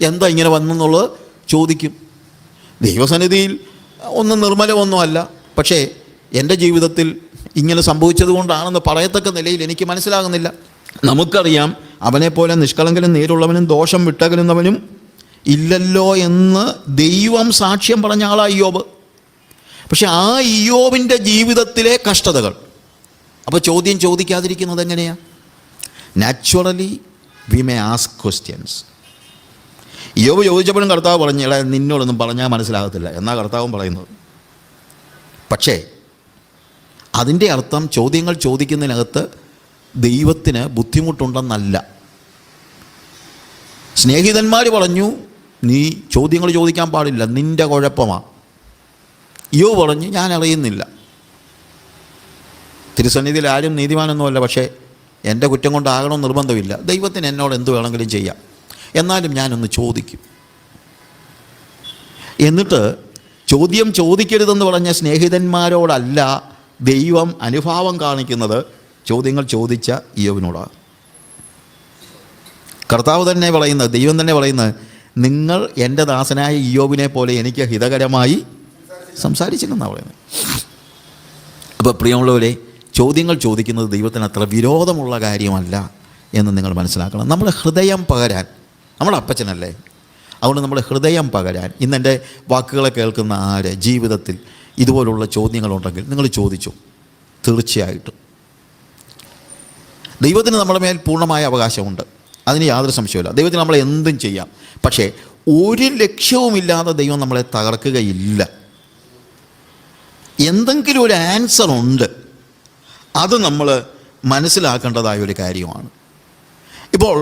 എന്താ ഇങ്ങനെ വന്നെന്നുള്ളത് ചോദിക്കും. ദൈവസന്നിധിയിൽ ഒന്നും നിർമ്മലമൊന്നുമല്ല, പക്ഷേ എൻ്റെ ജീവിതത്തിൽ ഇങ്ങനെ സംഭവിച്ചത് കൊണ്ടാണെന്ന് പറയത്തക്ക നിലയിൽ എനിക്ക് മനസ്സിലാകുന്നില്ല. നമുക്കറിയാം, അവനെപ്പോലെ നിഷ്കളങ്കനും നേരുള്ളവനും ദോഷം വിട്ടകലുന്നവനും ഇല്ലല്ലോ എന്ന് ദൈവം സാക്ഷ്യം പറഞ്ഞ ആളാണ് ഇയ്യോബ്. പക്ഷെ ആ ഇയ്യോബിൻ്റെ ജീവിതത്തിലെ കഷ്ടതകൾ, അപ്പോൾ ചോദ്യം ചോദിക്കാതിരിക്കുന്നത് എങ്ങനെയാണ്? Naturally we may ask questions. ഇയ്യോബ് ചോദിച്ചപ്പോഴും കർത്താവ് പറഞ്ഞു, എടാ നിന്നോടൊന്നും പറഞ്ഞാൽ മനസ്സിലാകത്തില്ല എന്നാണ് കർത്താവും പറയുന്നത്. പക്ഷേ അതിൻ്റെ അർത്ഥം ചോദ്യങ്ങൾ ചോദിക്കുന്നതിനകത്ത് ദൈവത്തിന് ബുദ്ധിമുട്ടുണ്ടെന്നല്ല. സ്നേഹിതന്മാർ പറഞ്ഞു, നീ ചോദ്യങ്ങൾ ചോദിക്കാൻ പാടില്ല, നിൻ്റെ കുഴപ്പമാണ്. ഇയ്യോബ് പറഞ്ഞു, ഞാൻ അറിയുന്നില്ല. തിരുസന്നിധിയിൽ ആരും നീതിമാനൊന്നുമല്ല, പക്ഷേ എൻ്റെ കുറ്റം കൊണ്ടാകണമെന്ന് നിർബന്ധമില്ല. ദൈവത്തിന് എന്നോട് എന്ത് വേണമെങ്കിലും ചെയ്യാം, എന്നാലും ഞാനൊന്ന് ചോദിക്കും. എന്നിട്ട് ചോദ്യം ചോദിക്കരുതെന്ന് പറഞ്ഞ സ്നേഹിതന്മാരോടല്ല ദൈവം അനുഭാവം കാണിക്കുന്നത്, ചോദ്യങ്ങൾ ചോദിച്ച ഇയ്യോബിനോടാണ്. കർത്താവ് തന്നെ പറയുന്നത്, ദൈവം തന്നെ പറയുന്നത്, നിങ്ങൾ എൻ്റെ ദാസനായ ഇയ്യോബിനെ പോലെ എനിക്ക് ഹിതകരമായി സംസാരിച്ചില്ലെന്നാണ് പറയുന്നത്. അപ്പോൾ പ്രിയമുള്ളവരെ, ചോദ്യങ്ങൾ ചോദിക്കുന്നത് ദൈവത്തിന് അത്ര വിരോധമുള്ള കാര്യമല്ല എന്ന് നിങ്ങൾ മനസ്സിലാക്കണം. നമ്മുടെ ഹൃദയം പകരാൻ, നമ്മുടെ അപ്പച്ചനല്ലേ, അതുകൊണ്ട് നമ്മുടെ ഹൃദയം പകരാൻ ഇന്നെൻ്റെ വാക്കുകളെ കേൾക്കുന്ന ആര് ജീവിതത്തിൽ ഇതുപോലുള്ള ചോദ്യങ്ങളുണ്ടെങ്കിൽ നിങ്ങൾ ചോദിച്ചു. തീർച്ചയായിട്ടും ദൈവത്തിന് നമ്മുടെ മേൽ പൂർണ്ണമായ അവകാശമുണ്ട്, അതിന് യാതൊരു സംശയമില്ല. ദൈവത്തിന് നമ്മളെ എന്തും ചെയ്യാം. പക്ഷേ ഒരു ലക്ഷ്യവുമില്ലാതെ ദൈവം നമ്മളെ തകർക്കുകയില്ല. എന്തെങ്കിലും ഒരു ആൻസർ ഉണ്ട്, അത് നമ്മൾ മനസ്സിലാക്കേണ്ടതായ ഒരു കാര്യമാണ്. ഇപ്പോൾ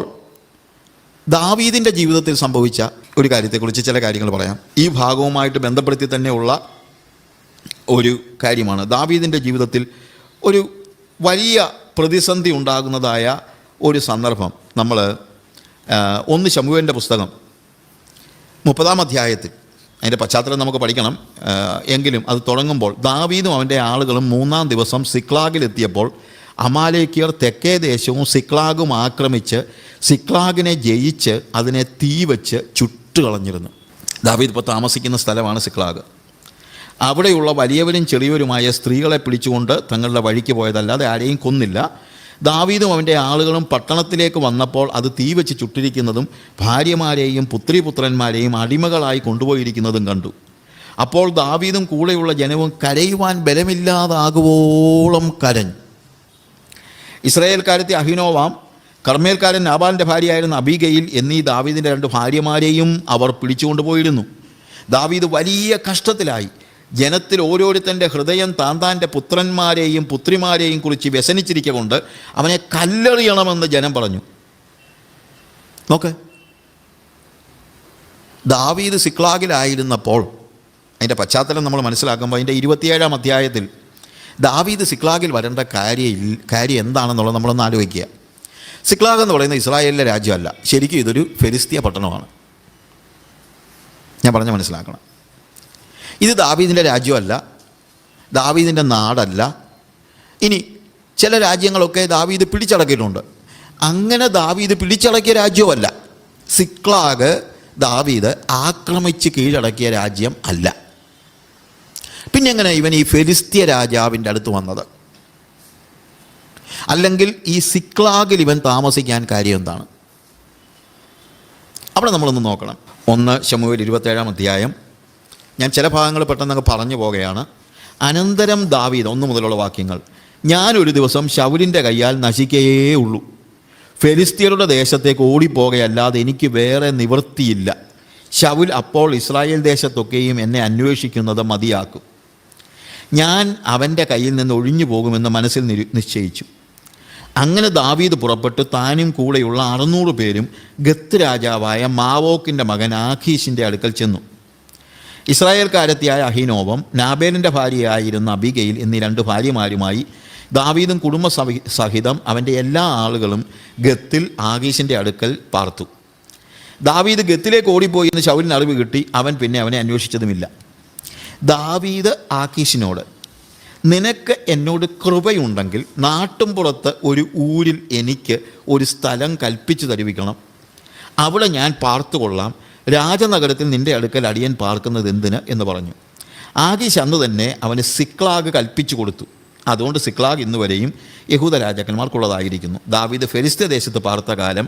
ദാവീദിൻ്റെ ജീവിതത്തിൽ സംഭവിച്ച ഒരു കാര്യത്തെക്കുറിച്ച് ചില കാര്യങ്ങൾ പറയാം. ഈ ഭാഗവുമായിട്ട് ബന്ധപ്പെടുത്തി തന്നെയുള്ള ഒരു കാര്യമാണ്. ദാവീദിൻ്റെ ജീവിതത്തിൽ ഒരു വലിയ പ്രതിസന്ധി ഉണ്ടാകുന്നതായ ഒരു സന്ദർഭം നമ്മൾ 1 ശമൂവേലിൻ്റെ പുസ്തകം 30-ാം അധ്യായത്തിൽ, അതിൻ്റെ പശ്ചാത്തലം നമുക്ക് പഠിക്കണം. എങ്കിലും അത് തുടങ്ങുമ്പോൾ ദാവീദും അവൻ്റെ ആളുകളും 3-ാം ദിവസം സിക്ലാഗിലെത്തിയപ്പോൾ അമാലേക്യർ തെക്കേ ദേശവും സിക്ലാഗും ആക്രമിച്ച് സിക്ലാഗിനെ ജയിച്ച് അതിനെ തീ വെച്ച് ചുട്ടുകളഞ്ഞിരുന്നു. ദാവീദ് ഇപ്പോൾ താമസിക്കുന്ന സ്ഥലമാണ് സിക്ലാഗ്. അവിടെയുള്ള വലിയവരും ചെറിയവരുമായ സ്ത്രീകളെ പിടിച്ചുകൊണ്ട് തങ്ങളുടെ വഴിക്ക് പോയതല്ലാതെ ആരെയും കൊന്നില്ല. ദാവീദും അവൻ്റെ ആളുകളും പട്ടണത്തിലേക്ക് വന്നപ്പോൾ അത് തീ വെച്ച് ചുട്ടിരിക്കുന്നതും ഭാര്യമാരെയും പുത്രിപുത്രന്മാരെയും അടിമകളായി കൊണ്ടുപോയിരിക്കുന്നതും കണ്ടു. അപ്പോൾ ദാവീദും കൂടെയുള്ള ജനവും കരയുവാൻ ബലമില്ലാതാകുവോളം കരഞ്ഞു. ഇസ്രായേൽക്കാരത്തി അഹിനോവാം, കർമ്മേൽക്കാരൻ നാബാലിൻ്റെ ഭാര്യയായിരുന്ന അബീഗയിൽ എന്നീ ദാവീദിൻ്റെ 2 ഭാര്യമാരെയും അവർ പിടിച്ചുകൊണ്ടുപോയിരുന്നു. ദാവീദ് വലിയ കഷ്ടത്തിലായി. ജനത്തിൽ ഓരോരുത്തൻ്റെ ഹൃദയം താന്താൻ്റെ പുത്രന്മാരെയും പുത്രിമാരെയും കുറിച്ച് വ്യസനിച്ചിരിക്കൊണ്ട് അവനെ കല്ലെറിയണമെന്ന് ജനം പറഞ്ഞു. നോക്ക്, ദാവീദ് സിക്ലാഗിലായിരുന്നപ്പോൾ അതിൻ്റെ പശ്ചാത്തലം നമ്മൾ മനസ്സിലാക്കുമ്പോൾ അതിൻ്റെ 27-ാം അധ്യായത്തിൽ ദാവീദ് സിക്ലാഗിൽ വരേണ്ട കാര്യം എന്താണെന്നുള്ളത് നമ്മളൊന്ന് ആലോചിക്കുക. സിക്ലാഗ് എന്ന് പറയുന്നത് ഇസ്രായേലിലെ രാജ്യമല്ല, ശരിക്കും ഇതൊരു ഫെലിസ്തീയ പട്ടണമാണ്. ഞാൻ പറഞ്ഞ മനസ്സിലാക്കണം. ഇത് ദാവീദിൻ്റെ രാജ്യമല്ല, ദാവീദിൻ്റെ നാടല്ല. ഇനി ചില രാജ്യങ്ങളൊക്കെ ദാവീദ് പിടിച്ചടക്കിയിട്ടുണ്ട്. അങ്ങനെ ദാവീദ് പിടിച്ചടക്കിയ രാജ്യമല്ല. സിക്ലാഗ് ദാവീദ് ആക്രമിച്ച് കീഴടക്കിയ രാജ്യം അല്ല. പിന്നെ എങ്ങനെ ഇവൻ ഈ ഫെലിസ്തീയ രാജാവിൻ്റെ അടുത്ത് വന്നത്? അല്ലെങ്കിൽ ഈ സിക്ലാഗിൽ ഇവൻ താമസിക്കാൻ കാര്യം എന്താണ്? അവിടെ നമ്മളൊന്ന് നോക്കണം. 1 ശമൂവേൽ 27-ാം അധ്യായം. ഞാൻ ചില ഭാഗങ്ങൾ പെട്ടെന്ന് പറഞ്ഞു പോകുകയാണ്. അനന്തരം ദാവീദ് 1 മുതലുള്ള വാക്യങ്ങൾ. ഞാനൊരു ദിവസം ശൗലിൻ്റെ കയ്യാൽ നശിക്കയേ ഉള്ളൂ. ഫെലിസ്തീയരുടെ ദേശത്തേക്ക് ഓടിപ്പോകയല്ലാതെ എനിക്ക് വേറെ നിവൃത്തിയില്ല. ശൗൽ അപ്പോൾ ഇസ്രായേൽ ദേശത്തൊക്കെയും എന്നെ അന്വേഷിക്കുന്നത് മതിയാക്കും. ഞാൻ അവൻ്റെ കയ്യിൽ നിന്ന് ഒഴിഞ്ഞു പോകുമെന്ന് മനസ്സിൽ നിശ്ചയിച്ചു. അങ്ങനെ ദാവീദ് പുറപ്പെട്ട് താനും കൂടെയുള്ള 600 പേരും ഗത്ത് രാജാവായ മാവോക്കിൻ്റെ മകൻ ആഖീഷിൻ്റെ അടുക്കൽ ചെന്നു. ഇസ്രായേൽക്കാരത്തിയായ അഹിനോവം, നാബേലിൻ്റെ ഭാര്യയായിരുന്ന അബിഗയിൽ എന്നീ 2 ഭാര്യമാരുമായി ദാവീദും കുടുംബ സഹിതം അവൻ്റെ എല്ലാ ആളുകളും ഗത്തിൽ ആഖീഷിൻ്റെ അടുക്കൽ പാർത്തു. ദാവീദ് ഗത്തിലേക്ക് ഓടിപ്പോയി എന്ന് ശൗലിന് അറിവ് കിട്ടി. അവൻ പിന്നെ അവനെ അന്വേഷിച്ചതുമില്ല. ദാവീദ് ആഖീഷിനോട്, നിനക്ക് എന്നോട് കൃപയുണ്ടെങ്കിൽ നാട്ടുംപുറത്ത് ഒരു ഊരിൽ എനിക്ക് ഒരു സ്ഥലം കൽപ്പിച്ചു തരുവിക്കണം. അവിടെ ഞാൻ പാർത്തുകൊള്ളാം. രാജനഗരത്തിൽ നിൻ്റെ അടുക്കൽ അടിയൻ പാർക്കുന്നത് എന്തിന് എന്ന് പറഞ്ഞു. ആഖീഷ് അന്ന് തന്നെ അവന് സിക്ലാഗ് കൽപ്പിച്ചു കൊടുത്തു. അതുകൊണ്ട് സിക്ലാഗ് ഇന്നുവരെയും യഹൂദ രാജാക്കന്മാർക്കുള്ളതായിരിക്കുന്നു. ദാവീദ് ഫെലിസ്ത്യ ദേശത്ത് പാർത്ത കാലം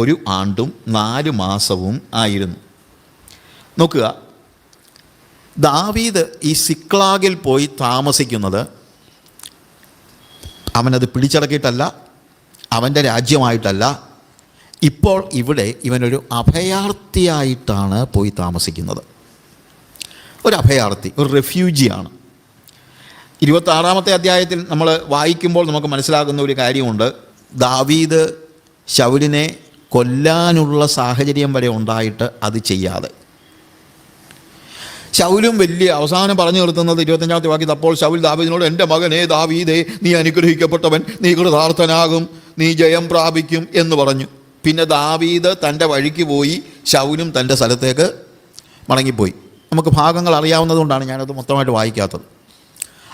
1 ആണ്ടും 4 മാസവും ആയിരുന്നു. നോക്കുക, ദാവീദ് ഈ സിക്ലാഗിൽ പോയി താമസിക്കുന്നത് അവനത് പിടിച്ചടക്കിയിട്ടല്ല, അവൻ്റെ രാജ്യമായിട്ടല്ല. ഇപ്പോൾ ഇവിടെ ഇവനൊരു അഭയാർത്ഥിയായിട്ടാണ് പോയി താമസിക്കുന്നത്. ഒരു അഭയാർത്ഥി, ഒരു റെഫ്യൂജിയാണ്. 26-ാമത്തെ അധ്യായത്തിൽ നമ്മൾ വായിക്കുമ്പോൾ നമുക്ക് മനസ്സിലാകുന്ന ഒരു കാര്യമുണ്ട്. ദാവീദ് ശൗലിനെ കൊല്ലാനുള്ള സാഹചര്യം വരെ ഉണ്ടായിട്ട് അത് ചെയ്യാതെ, ശൗലും വലിയ അവസാനം പറഞ്ഞു നിർത്തുന്നത് 25-ാമത്തെ വാക്യത്തിൽ, അപ്പോൾ ശൗൽ ദാവീദിനോട്, എൻ്റെ മകനേ ദാവീദേ, നീ അനുഗ്രഹിക്കപ്പെട്ടവൻ, നീ കൃതാർത്ഥനാകും, നീ ജയം പ്രാപിക്കും എന്ന് പറഞ്ഞു. പിന്നെ ദാവീദ് തൻ്റെ വഴിക്ക് പോയി, ശൗലും തൻ്റെ സ്ഥലത്തേക്ക് മടങ്ങിപ്പോയി. നമുക്ക് ഭാഗങ്ങൾ അറിയാവുന്നതുകൊണ്ടാണ് ഞാനത് മൊത്തമായിട്ട് വായിക്കാത്തത്.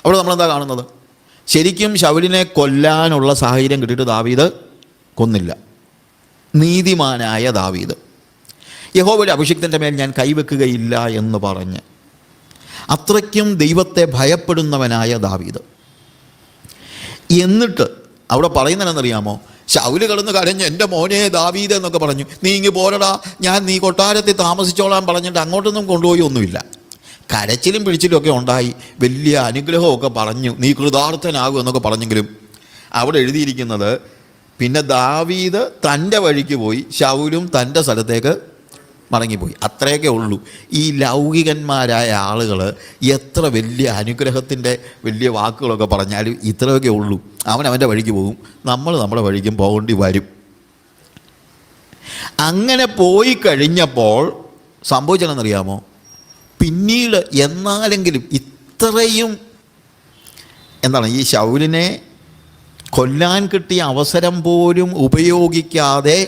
അവിടെ നമ്മളെന്താ കാണുന്നത്? ശരിക്കും ശൗലിനെ കൊല്ലാനുള്ള സാഹചര്യം കിട്ടിയിട്ട് ദാവീദ് കൊന്നില്ല. നീതിമാനായ ദാവീദ്, യഹോവയുടെ അഭിഷിക്തൻ്റെ മേൽ ഞാൻ കൈവെക്കുകയില്ല എന്ന് പറഞ്ഞ് അത്രയ്ക്കും ദൈവത്തെ ഭയപ്പെടുന്നവനായ ദാവീദ് എന്നിട്ട് അവിടെ പറയുന്നതെന്നറിയാമോ? ശൗല് കിടന്ന് കരഞ്ഞ് എൻ്റെ മോനെ ദാവീദ് എന്നൊക്കെ പറഞ്ഞു. നീ ഇങ്ങ് പോരടാ, നീ കൊട്ടാരത്തിൽ താമസിച്ചോളാൻ പറഞ്ഞിട്ട് അങ്ങോട്ടൊന്നും കൊണ്ടുപോയി ഒന്നുമില്ല. കരച്ചിലും പിടിച്ചിലും ഒക്കെ ഉണ്ടായി, വലിയ അനുഗ്രഹമൊക്കെ പറഞ്ഞു, നീ കൃതാർത്ഥനാകും എന്നൊക്കെ പറഞ്ഞെങ്കിലും അവിടെ എഴുതിയിരിക്കുന്നത് പിന്നെ ദാവീദ് തൻ്റെ വഴിക്ക് പോയി, ശൗലും തൻ്റെ സ്ഥലത്തേക്ക് മടങ്ങിപ്പോയി. അത്രയൊക്കെ ഉള്ളൂ. ഈ ലൗകികന്മാരായ ആളുകൾ എത്ര വലിയ അനുഗ്രഹത്തിൻ്റെ വലിയ വാക്കുകളൊക്കെ പറഞ്ഞാലും ഇത്രയൊക്കെ ഉള്ളൂ. അവൻ്റെ വഴിക്ക് പോകും, നമ്മൾ നമ്മുടെ വഴിക്കും പോകേണ്ടി വരും. അങ്ങനെ പോയി കഴിഞ്ഞപ്പോൾ സംഭവിച്ചതെന്നറിയാമോ? പിന്നീട് എന്നാലെങ്കിലും ഇത്രയും ഈ ശൗലിനെ കൊല്ലാൻ കിട്ടിയ അവസരം പോലും ഉപയോഗിക്കാതെ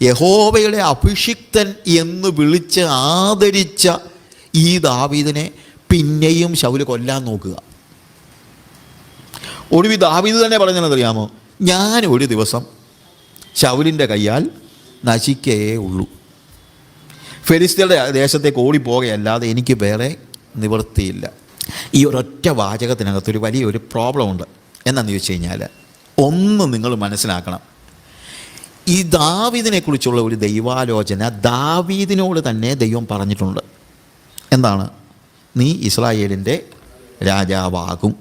യഹോവയുടെ അഭിഷിക്തൻ എന്ന് വിളിച്ച് ആദരിച്ച ഈ ദാവീദിനെ പിന്നെയും ശൗല് കൊല്ലാൻ നോക്കുക. ഒടുവിൽ ദാവീദ് തന്നെ പറഞ്ഞതെന്നറിയാമോ? ഞാൻ ഒരു ദിവസം ശൗലിൻ്റെ കയ്യാൽ നശിക്കയേ ഉള്ളൂ, ഫെലിസ്ത്യരുടെ ദേശത്തേക്ക് ഓടിപ്പോകുകയല്ലാതെ എനിക്ക് വേറെ നിവൃത്തിയില്ല. ഈ ഒരൊറ്റ വാചകത്തിനകത്തൊരു വലിയൊരു പ്രോബ്ലമുണ്ട്. എന്താണെന്ന് ചോദിച്ചു കഴിഞ്ഞാൽ, ഒന്ന് നിങ്ങൾ മനസ്സിലാക്കണം, ഈ ദാവീദിനെക്കുറിച്ചുള്ള ഒരു ദൈവാലോചന ദാവീദിനോട് തന്നെ ദൈവം പറഞ്ഞിട്ടുണ്ട്. എന്താണ്? നീ ഇസ്രായേലിൻ്റെ രാജാവാകും,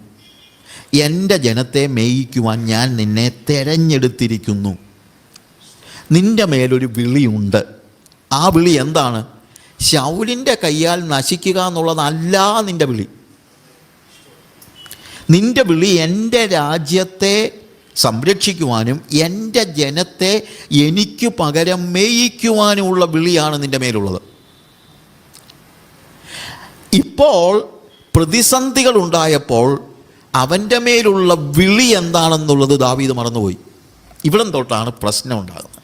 എൻ്റെ ജനത്തെ മേയിക്കുവാൻ ഞാൻ നിന്നെ തിരഞ്ഞെടുത്തിരിക്കുന്നു, നിൻ്റെ മേലൊരു വിളിയുണ്ട്. ആ വിളി എന്താണ്? ശൗലിൻ്റെ കയ്യാൽ നശിക്കുക എന്നുള്ളതല്ല നിൻ്റെ വിളി. നിൻ്റെ വിളി എൻ്റെ രാജ്യത്തെ സംരക്ഷിക്കുവാനും എൻ്റെ ജനത്തെ എനിക്ക് പകരം മേയിക്കുവാനുമുള്ള വിളിയാണ് നിൻ്റെ മേലുള്ളത്. ഇപ്പോൾ പ്രതിസന്ധികൾ ഉണ്ടായപ്പോൾ അവൻ്റെ മേലുള്ള വിളി എന്താണെന്നുള്ളത് ദാവീദ് മറന്നുപോയി. ഇവിടം തൊട്ടാണ് പ്രശ്നം ഉണ്ടാകുന്നത്.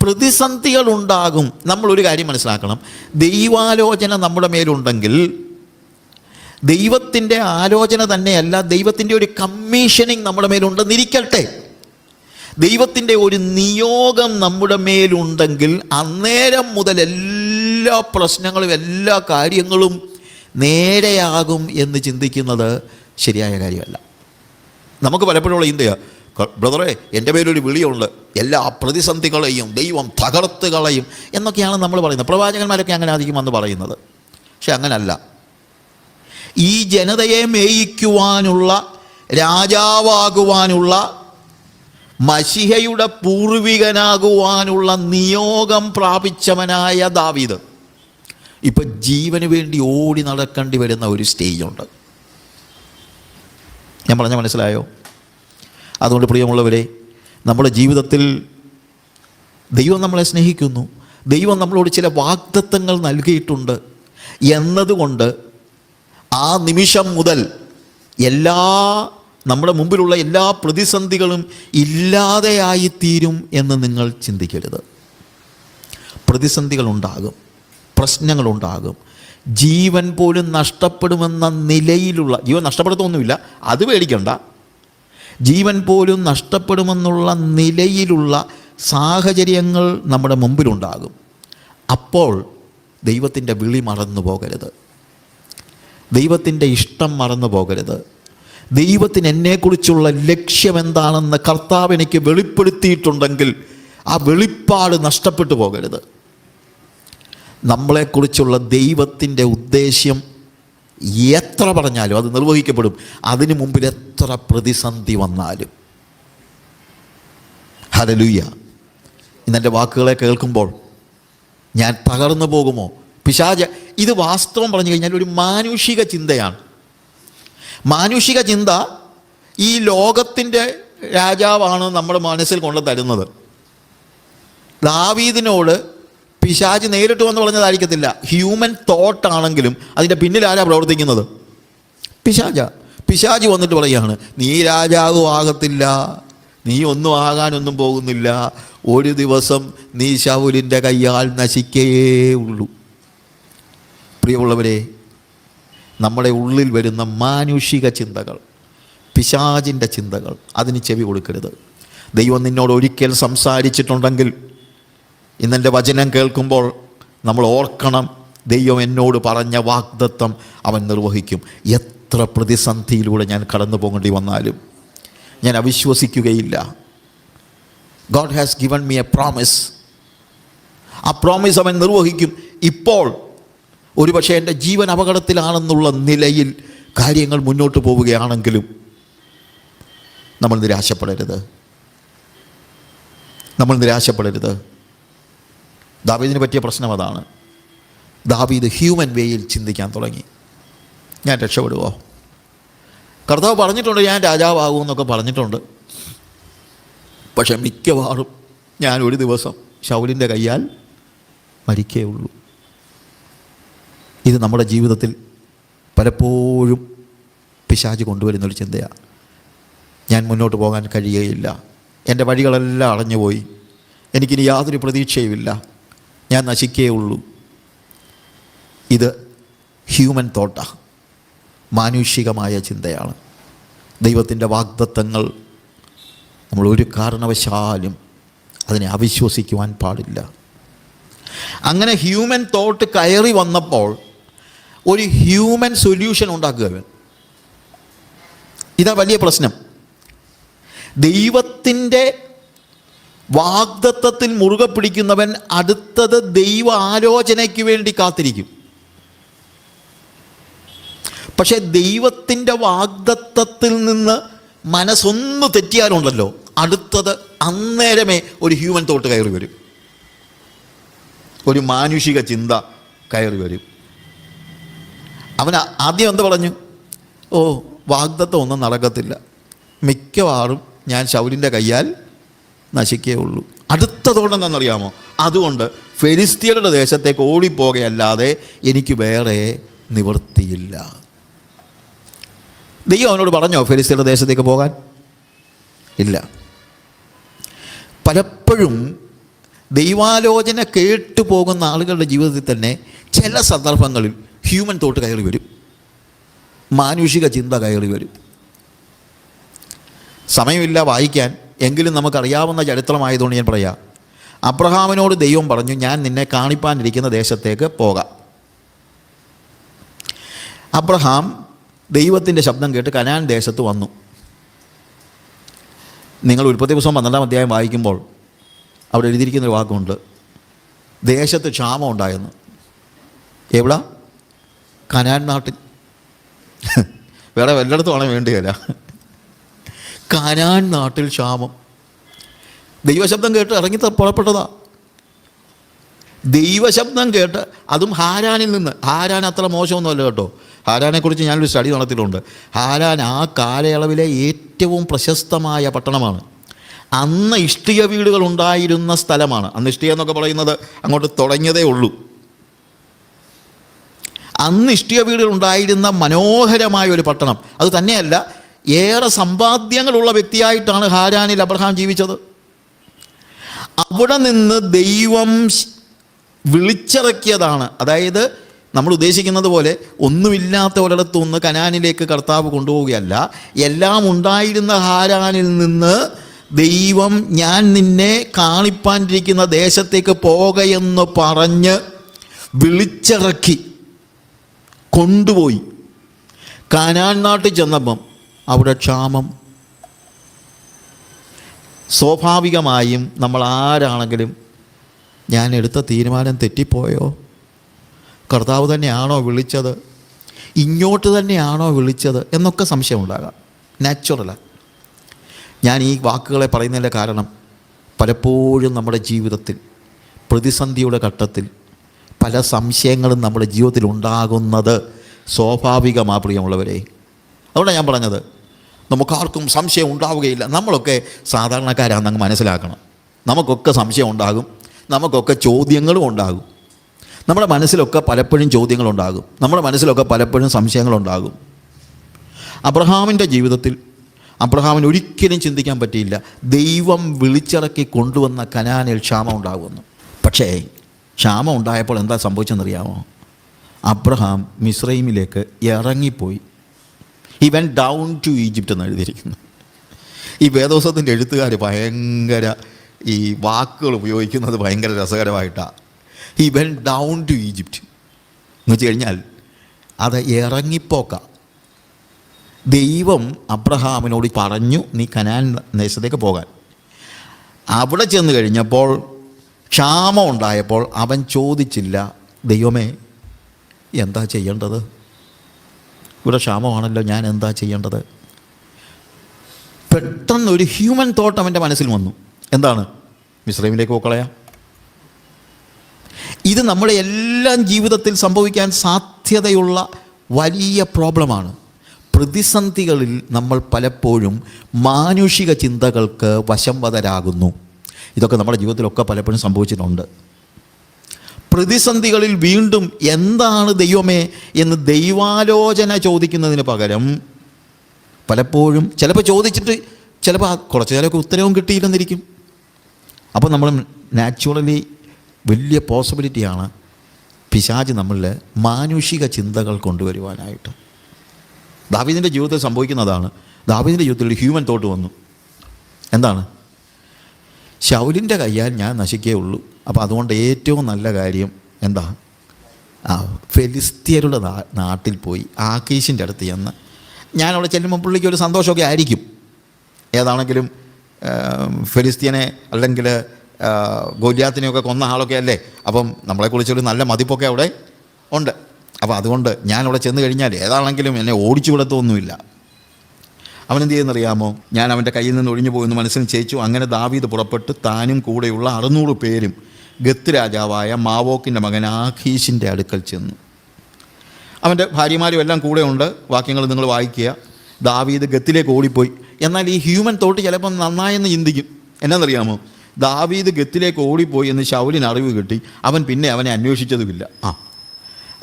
പ്രതിസന്ധികൾ ഉണ്ടാകും. നമ്മളൊരു കാര്യം മനസ്സിലാക്കണം, ദൈവാലോചന നമ്മുടെ മേലുണ്ടെങ്കിൽ ദൈവത്തിൻ്റെ ആലോചന തന്നെയല്ല, ദൈവത്തിൻ്റെ ഒരു കമ്മീഷനിങ് നമ്മുടെ മേലുണ്ടെന്നിരിക്കട്ടെ, ദൈവത്തിൻ്റെ ഒരു നിയോഗം നമ്മുടെ മേലുണ്ടെങ്കിൽ അന്നേരം മുതൽ എല്ലാ പ്രശ്നങ്ങളും എല്ലാ കാര്യങ്ങളും നേരെയാകും എന്ന് ചിന്തിക്കുന്നത് ശരിയായ കാര്യമല്ല. നമുക്ക് പലപ്പോഴുള്ള ചിന്തയാ, ബ്രദറെ എൻ്റെ പേരൊരു വിളിയുണ്ട്, എല്ലാ പ്രതിസന്ധികളെയും ദൈവം തകർത്ത് കളയും എന്നൊക്കെയാണ് നമ്മൾ പറയുന്നത്. പ്രവാചകന്മാരൊക്കെ അങ്ങനെ ആയിരിക്കും വന്ന് പറയുന്നത്. പക്ഷെ അങ്ങനല്ല. ഈ ജനതയെ മേയിക്കുവാനുള്ള, രാജാവാകുവാനുള്ള, മശിഹയുടെ പൂർവികനാകുവാനുള്ള നിയോഗം പ്രാപിച്ചവനായ ദാവീദ് ഇപ്പം ജീവന് വേണ്ടി ഓടി നടക്കേണ്ടി വരുന്ന ഒരു സ്റ്റേജുണ്ട്. ഞാൻ പറഞ്ഞ മനസ്സിലായോ? അതുകൊണ്ട് പ്രിയമുള്ളവരെ, നമ്മുടെ ജീവിതത്തിൽ ദൈവം നമ്മളെ സ്നേഹിക്കുന്നു, ദൈവം നമ്മളോട് ചില വാഗ്ദത്തങ്ങൾ നൽകിയിട്ടുണ്ട് എന്നതുകൊണ്ട് ആ നിമിഷം മുതൽ നമ്മുടെ മുമ്പിലുള്ള എല്ലാ പ്രതിസന്ധികളും ഇല്ലാതെയായിത്തീരും എന്ന് നിങ്ങൾ ചിന്തിക്കരുത്. പ്രതിസന്ധികളുണ്ടാകും, പ്രശ്നങ്ങളുണ്ടാകും, ജീവൻ പോലും നഷ്ടപ്പെടുമെന്ന നിലയിലുള്ള, ജീവൻ നഷ്ടപ്പെടുത്തൊന്നുമില്ല, അത് പേടിക്കണ്ട, ജീവൻ പോലും നഷ്ടപ്പെടുമെന്നുള്ള നിലയിലുള്ള സാഹചര്യങ്ങൾ നമ്മുടെ മുമ്പിലുണ്ടാകും. അപ്പോൾ ദൈവത്തിൻ്റെ വിളി മറന്നു പോകരുത്, ദൈവത്തിൻ്റെ ഇഷ്ടം മറന്നു പോകരുത്. ദൈവത്തിന് എന്നെക്കുറിച്ചുള്ള ലക്ഷ്യം എന്താണെന്ന് കർത്താവ് എനിക്ക് വെളിപ്പെടുത്തിയിട്ടുണ്ടെങ്കിൽ ആ വെളിപ്പാട് നഷ്ടപ്പെട്ടു പോകരുത്. നമ്മളെക്കുറിച്ചുള്ള ദൈവത്തിൻ്റെ ഉദ്ദേശ്യം എത്ര പറഞ്ഞാലും അത് നിർവഹിക്കപ്പെടും, അതിനു മുമ്പിൽ എത്ര പ്രതിസന്ധി വന്നാലും. ഹല്ലേലൂയ. ഇന്നെൻ്റെ വാക്കുകളെ കേൾക്കുമ്പോൾ ഞാൻ തകർന്നു പോകുമോ? പിശാച്, ഇത് വാസ്തവം പറഞ്ഞു കഴിഞ്ഞാൽ ഒരു മാനുഷിക ചിന്തയാണ്. മാനുഷിക ചിന്ത ഈ ലോകത്തിൻ്റെ രാജാവാണ് നമ്മുടെ മനസ്സിൽ കൊണ്ട് തരുന്നത്. ദാവീദിനോട് പിശാച് നേരിട്ട് വന്ന് പറഞ്ഞതായിരിക്കത്തില്ല, ഹ്യൂമൻ തോട്ടാണെങ്കിലും അതിൻ്റെ പിന്നിൽ ആരാ പ്രവർത്തിക്കുന്നത്? പിശാച് വന്നിട്ട് പറയുകയാണ്, നീ രാജാവ് ആകത്തില്ല, നീ ഒന്നും ആകാനൊന്നും പോകുന്നില്ല, ഒരു ദിവസം നീ ശൗലിൻ്റെ കയ്യാൽ നശിക്കയേ ഉള്ളൂ. പ്രിയമുള്ളവരെ, നമ്മുടെ ഉള്ളിൽ വരുന്ന മാനുഷിക ചിന്തകൾ, പിശാചിൻ്റെ ചിന്തകൾ, അതിന് ചെവി കൊടുക്കരുത്. ദൈവം നിന്നോട് ഒരിക്കൽ സംസാരിച്ചിട്ടുണ്ടെങ്കിൽ ഇന്നെൻ്റെ വചനം കേൾക്കുമ്പോൾ നമ്മൾ ഓർക്കണം, ദൈവം എന്നോട് പറഞ്ഞ വാഗ്ദത്തം അവൻ നിർവഹിക്കും. എത്ര പ്രതിസന്ധിയിലൂടെ ഞാൻ കടന്നു പോകേണ്ടി വന്നാലും ഞാൻ അവിശ്വസിക്കുകയില്ല. God has given me a promise. ആ പ്രോമിസ് അവൻ നിർവഹിക്കും. ഇപ്പോൾ ഒരുപക്ഷെ എൻ്റെ ജീവൻ അപകടത്തിലാണെന്നുള്ള നിലയിൽ കാര്യങ്ങൾ മുന്നോട്ട് പോവുകയാണെങ്കിലും നമ്മൾ നിരാശപ്പെടരുത്. ദാവീദിന് പറ്റിയ പ്രശ്നം അതാണ്. ദാവീദ് ഹ്യൂമൻ വേയിൽ ചിന്തിക്കാൻ തുടങ്ങി. ഞാൻ രക്ഷപ്പെടുവോ? കർത്താവ് പറഞ്ഞിട്ടുണ്ട് ഞാൻ രാജാവാകുമെന്നൊക്കെ പറഞ്ഞിട്ടുണ്ട്. പക്ഷെ മിക്കവാറും ഞാൻ ഒരു ദിവസം ശൗലിൻ്റെ കയ്യാൽ മരിക്കേ ഉള്ളൂ. ഇത് നമ്മുടെ ജീവിതത്തിൽ പലപ്പോഴും പിശാച് കൊണ്ടുവരുന്നൊരു ചിന്തയാണ്. ഞാൻ മുന്നോട്ട് പോകാൻ കഴിയുകയില്ല, എൻ്റെ വഴികളെല്ലാം അടഞ്ഞുപോയി, എനിക്കിനി യാതൊരു പ്രതീക്ഷയുമില്ല, ഞാൻ നശിക്കേ ഉള്ളൂ. ഇത് ഹ്യൂമൻ തോട്ടാണ്, മാനുഷികമായ ചിന്തയാണ്. ദൈവത്തിൻ്റെ വാഗ്ദത്തങ്ങൾ നമ്മൾ ഒരു കാരണവശാലും അതിനെ അവിശ്വസിക്കുവാൻ പാടില്ല. അങ്ങനെ ഹ്യൂമൻ തോട്ട് കയറി വന്നപ്പോൾ ഒരു ഹ്യൂമൻ സൊല്യൂഷൻ ഉണ്ടാക്കുക. ഇതാ വലിയ പ്രശ്നം. ദൈവത്തിൻ്റെ വാഗ്ദത്തത്തിൽ മുറുകെ പിടിക്കുന്നവൻ അടുത്തത് ദൈവ ആലോചനയ്ക്ക് വേണ്ടി കാത്തിരിക്കും. പക്ഷേ ദൈവത്തിൻ്റെ വാഗ്ദത്തത്തിൽ നിന്ന് മനസ്സൊന്ന് തെറ്റിയാലുണ്ടല്ലോ, അടുത്തത് അന്നേരമേ ഒരു ഹ്യൂമൻ തോട്ട് കയറി വരും, ഒരു മാനുഷിക ചിന്ത കയറി വരും. അവൻ ആദ്യം എന്ത് പറഞ്ഞു? വാഗ്ദത്തം ഒന്നും നടക്കത്തില്ല, മിക്കവാറും ഞാൻ ശൗലിൻ്റെ കയ്യാൽ നശിക്കേ ഉള്ളൂ. അടുത്തതോടെന്താണെന്നറിയാമോ? അതുകൊണ്ട് ഫെലിസ്ത്യരുടെ ദേശത്തേക്ക് ഓടിപ്പോകയല്ലാതെ എനിക്ക് വേറെ നിവൃത്തിയില്ല. ദൈവം അവനോട് പറഞ്ഞോ ഫെലിസ്ത്യരുടെ ദേശത്തേക്ക് പോകാൻ? ഇല്ല. പലപ്പോഴും ദൈവാലോചന കേട്ടു പോകുന്ന ആളുകളുടെ ജീവിതത്തിൽ തന്നെ ചില സന്ദർഭങ്ങളിൽ ഹ്യൂമൻ തോട്ട് കയറി വരും, മാനുഷിക ചിന്ത കയറി വരും. സമയമില്ല വായിക്കാൻ, എങ്കിലും നമുക്കറിയാവുന്ന ചരിത്രമായതുകൊണ്ട് ഞാൻ പറയാം. അബ്രഹാമിനോട് ദൈവം പറഞ്ഞു, ഞാൻ നിന്നെ കാണിപ്പാനിരിക്കുന്ന ദേശത്തേക്ക് പോകാം. അബ്രഹാം ദൈവത്തിൻ്റെ ശബ്ദം കേട്ട് കനാൻ ദേശത്ത് വന്നു. നിങ്ങൾ ഉൽപ്പത്തി പുസ്തകം 12-ാം അധ്യായം വായിക്കുമ്പോൾ അവിടെ എഴുതിയിരിക്കുന്നൊരു വാക്കുണ്ട്, ദേശത്ത് ക്ഷാമം ഉണ്ടായെന്ന്. എവിടെ? കനാൻ നാട്ടിൽ. വേറെ വല്ലയിടത്തും ആണെങ്കിൽ വേണ്ടിയല്ല, കനാൻ നാട്ടിൽ ക്ഷാമം. ദൈവശബ്ദം കേട്ട് ഇറങ്ങി പുറപ്പെട്ടതാ. ദൈവശബ്ദം കേട്ട്, അതും ഹാരാനിൽ നിന്ന്. ഹാരാൻ അത്ര മോശമൊന്നുമല്ല കേട്ടോ. ഹാരാനെക്കുറിച്ച് ഞാനൊരു സ്റ്റഡി നടത്തിയിട്ടുണ്ട്. ഹാരാൻ ആ കാലയളവിലെ ഏറ്റവും പ്രശസ്തമായ പട്ടണമാണ്. അന്ന് ഇഷ്ടിക വീടുകൾ ഉണ്ടായിരുന്ന സ്ഥലമാണ്. അന്ന് ഇഷ്ടിക എന്നൊക്കെ പറയുന്നത് അങ്ങോട്ട് തുടങ്ങിയതേ ഉള്ളൂ. അന്ന് ഇഷ്ടിക വീടുകൾ ഉണ്ടായിരുന്ന മനോഹരമായ ഒരു പട്ടണം. അത് തന്നെയല്ല, ഏറെ സമ്പാദ്യങ്ങളുള്ള വ്യക്തിയായിട്ടാണ് ഹാരാനിൽ അബ്രഹാം ജീവിച്ചത്. അവിടെ നിന്ന് ദൈവം വിളിച്ചിറക്കിയതാണ്. അതായത് നമ്മൾ ഉദ്ദേശിക്കുന്നത് പോലെ ഒന്നുമില്ലാത്ത ഒരിടത്തു നിന്ന് കനാനിലേക്ക് കർത്താവ് കൊണ്ടുപോവുകയല്ല. എല്ലാം ഉണ്ടായിരുന്ന ഹാരാനിൽ നിന്ന് ദൈവം ഞാൻ നിന്നെ കാണിപ്പാനിരിക്കുന്ന ദേശത്തേക്ക് പോകയെന്ന് പറഞ്ഞ് വിളിച്ചിറക്കി കൊണ്ടുപോയി. കനാൻ നാട്ടിൽ ചെന്നപ്പം അവിടെ ക്ഷാമം. സ്വാഭാവികമായും നമ്മൾ ആരാണെങ്കിലും ഞാൻ എടുത്ത തീരുമാനം തെറ്റിപ്പോയോ? കർത്താവ് തന്നെയാണോ വിളിച്ചത്? ഇങ്ങോട്ട് തന്നെയാണോ വിളിച്ചത് എന്നൊക്കെ സംശയമുണ്ടാകാം. നാച്ചുറലാണ്. ഞാൻ ഈ വാക്കുകളെ പറയുന്നതിൻ്റെ കാരണം പലപ്പോഴും നമ്മുടെ ജീവിതത്തിൽ പ്രതിസന്ധിയുടെ ഘട്ടത്തിൽ പല സംശയങ്ങളും നമ്മുടെ ജീവിതത്തിൽ ഉണ്ടാകുന്നത് സ്വാഭാവികമാണ് പ്രിയമുള്ളവരെ. അതുകൊണ്ടാണ് ഞാൻ പറഞ്ഞത് നമുക്കാർക്കും സംശയം ഉണ്ടാവുകയില്ല. നമ്മളൊക്കെ സാധാരണക്കാരാണെന്ന് മനസ്സിലാക്കണം. നമുക്കൊക്കെ സംശയം ഉണ്ടാകും, നമുക്കൊക്കെ ചോദ്യങ്ങളും ഉണ്ടാകും. നമ്മുടെ മനസ്സിലൊക്കെ പലപ്പോഴും ചോദ്യങ്ങളുണ്ടാകും, നമ്മുടെ മനസ്സിലൊക്കെ പലപ്പോഴും സംശയങ്ങളുണ്ടാകും. അബ്രഹാമിൻ്റെ ജീവിതത്തിൽ അബ്രഹാമിന് ഒരിക്കലും ചിന്തിക്കാൻ പറ്റിയില്ല ദൈവം വിളിച്ചിറക്കി കൊണ്ടുവന്ന കനാനിൽ ക്ഷാമം ഉണ്ടാകുമെന്ന്. പക്ഷേ ക്ഷാമം ഉണ്ടായപ്പോൾ എന്താ സംഭവിച്ചെന്നറിയാമോ? അബ്രഹാം മിസ്രൈമിലേക്ക് ഇറങ്ങിപ്പോയി. He went down to Egypt എന്ന് എഴുതിയിരിക്കുന്നു. ഈ വേദോസത്തിൻ്റെ എഴുത്തുകാർ ഭയങ്കര ഈ വാക്കുകൾ ഉപയോഗിക്കുന്നത് ഭയങ്കര രസകരമായിട്ടാണ്. He went down to Egypt എന്ന് വെച്ച് കഴിഞ്ഞാൽ അത് ഇറങ്ങിപ്പോക്ക. ദൈവം അബ്രഹാമിനോട് പറഞ്ഞു, നീ കനാൻ ദേശത്തേക്ക് പോകാൻ. അവിടെ ചെന്ന് കഴിഞ്ഞപ്പോൾ ക്ഷാമം ഉണ്ടായപ്പോൾ അവൻ ചോദിച്ചില്ല, ദൈവമേ എന്താ ചെയ്യേണ്ടത്, ഇവിടെ ക്ഷാമമാണല്ലോ, ഞാൻ എന്താ ചെയ്യേണ്ടത്. പെട്ടെന്നൊരു ഹ്യൂമൻ തോട്ട് അവൻ്റെ മനസ്സിൽ വന്നു. എന്താണ്? മിസ്രൈമിലേക്ക് പോക്കളയാ. ഇത് നമ്മുടെ എല്ലാം ജീവിതത്തിൽ സംഭവിക്കാൻ സാധ്യതയുള്ള വലിയ പ്രോബ്ലമാണ്. പ്രതിസന്ധികളിൽ നമ്മൾ പലപ്പോഴും മാനുഷിക ചിന്തകൾക്ക് വശംവദരാകുന്നു. ഇതൊക്കെ നമ്മുടെ ജീവിതത്തിലൊക്കെ പലപ്പോഴും സംഭവിച്ചിട്ടുണ്ട്. പ്രതിസന്ധികളിൽ വീണ്ടും എന്താണ് ദൈവമേ എന്ന് ദൈവാലോചന ചോദിക്കുന്നതിന് പകരം പലപ്പോഴും ചിലപ്പോൾ ചോദിച്ചിട്ട് ചിലപ്പോൾ കുറച്ച് നേരമൊക്കെ ഉത്തരവും കിട്ടിയില്ലെന്നിരിക്കും. അപ്പോൾ നമ്മൾ നാച്ചുറലി വലിയ പോസിബിലിറ്റിയാണ് പിശാച് നമ്മളിൽ മാനുഷിക ചിന്തകൾ കൊണ്ടുവരുവാനായിട്ട്. ദാവീദിൻ്റെ ജീവിതത്തിൽ സംഭവിക്കുന്നതാണ്. ദാവീദിൻ്റെ ജീവിതത്തിൽ ഒരു ഹ്യൂമൻ തോട്ട് വന്നു. എന്താണ്? ശൗലിൻ്റെ കയ്യാൽ ഞാൻ നശിക്കേ ഉള്ളൂ. അപ്പോൾ അതുകൊണ്ട് ഏറ്റവും നല്ല കാര്യം എന്താ? ഫെലിസ്ത്യരുടെ നാട്ടിൽ പോയി ആക്കീഷിൻ്റെ അടുത്ത് ചെന്ന്, ഞാൻ അവിടെ ചെല്ലുമ്പോൾ പുള്ളിക്ക് ഒരു സന്തോഷമൊക്കെ ആയിരിക്കും. ഏതാണെങ്കിലും ഫെലിസ്ത്യനെ അല്ലെങ്കിൽ ഗോലിയാത്തിനെയൊക്കെ കൊന്ന ആളൊക്കെ അല്ലേ. അപ്പം നമ്മളെക്കുറിച്ചൊരു നല്ല മതിപ്പൊക്കെ അവിടെ ഉണ്ട്. അപ്പോൾ അതുകൊണ്ട് ഞാൻ അവിടെ ചെന്ന് കഴിഞ്ഞാൽ ഏതാണെങ്കിലും എന്നെ ഓടിച്ചു വിടത്തൊന്നുമില്ല. അവനെന്ത് ചെയ്യുന്നറിയാമോ? ഞാൻ അവൻ്റെ കയ്യിൽ നിന്ന് ഒഴിഞ്ഞു പോകുമെന്ന് മനസ്സിൽ ചേച്ചു. അങ്ങനെ ദാവീദ് പുറപ്പെട്ട് താനും കൂടെയുള്ള 600 പേരും ഗത്ത് രാജാവായ മാവോക്കിൻ്റെ മകൻ ആഖീഷിൻ്റെ അടുക്കൽ ചെന്നു. അവൻ്റെ ഭാര്യമാരും എല്ലാം കൂടെ ഉണ്ട്. വാക്യങ്ങൾ നിങ്ങൾ വായിക്കുക. ദാവീദ് ഗത്തിലേക്ക് ഓടിപ്പോയി. എന്നാൽ ഈ ഹ്യൂമൻ തോട്ട് ചിലപ്പം നന്നായെന്ന് ചിന്തിക്കും. എന്നാണെന്നറിയാമോ? ദാവീദ് ഗത്തിലേക്ക് ഓടിപ്പോയി എന്ന് ശൗലിന് അറിവ് കിട്ടി. അവൻ പിന്നെ അവനെ അന്വേഷിച്ചതുമില്ല.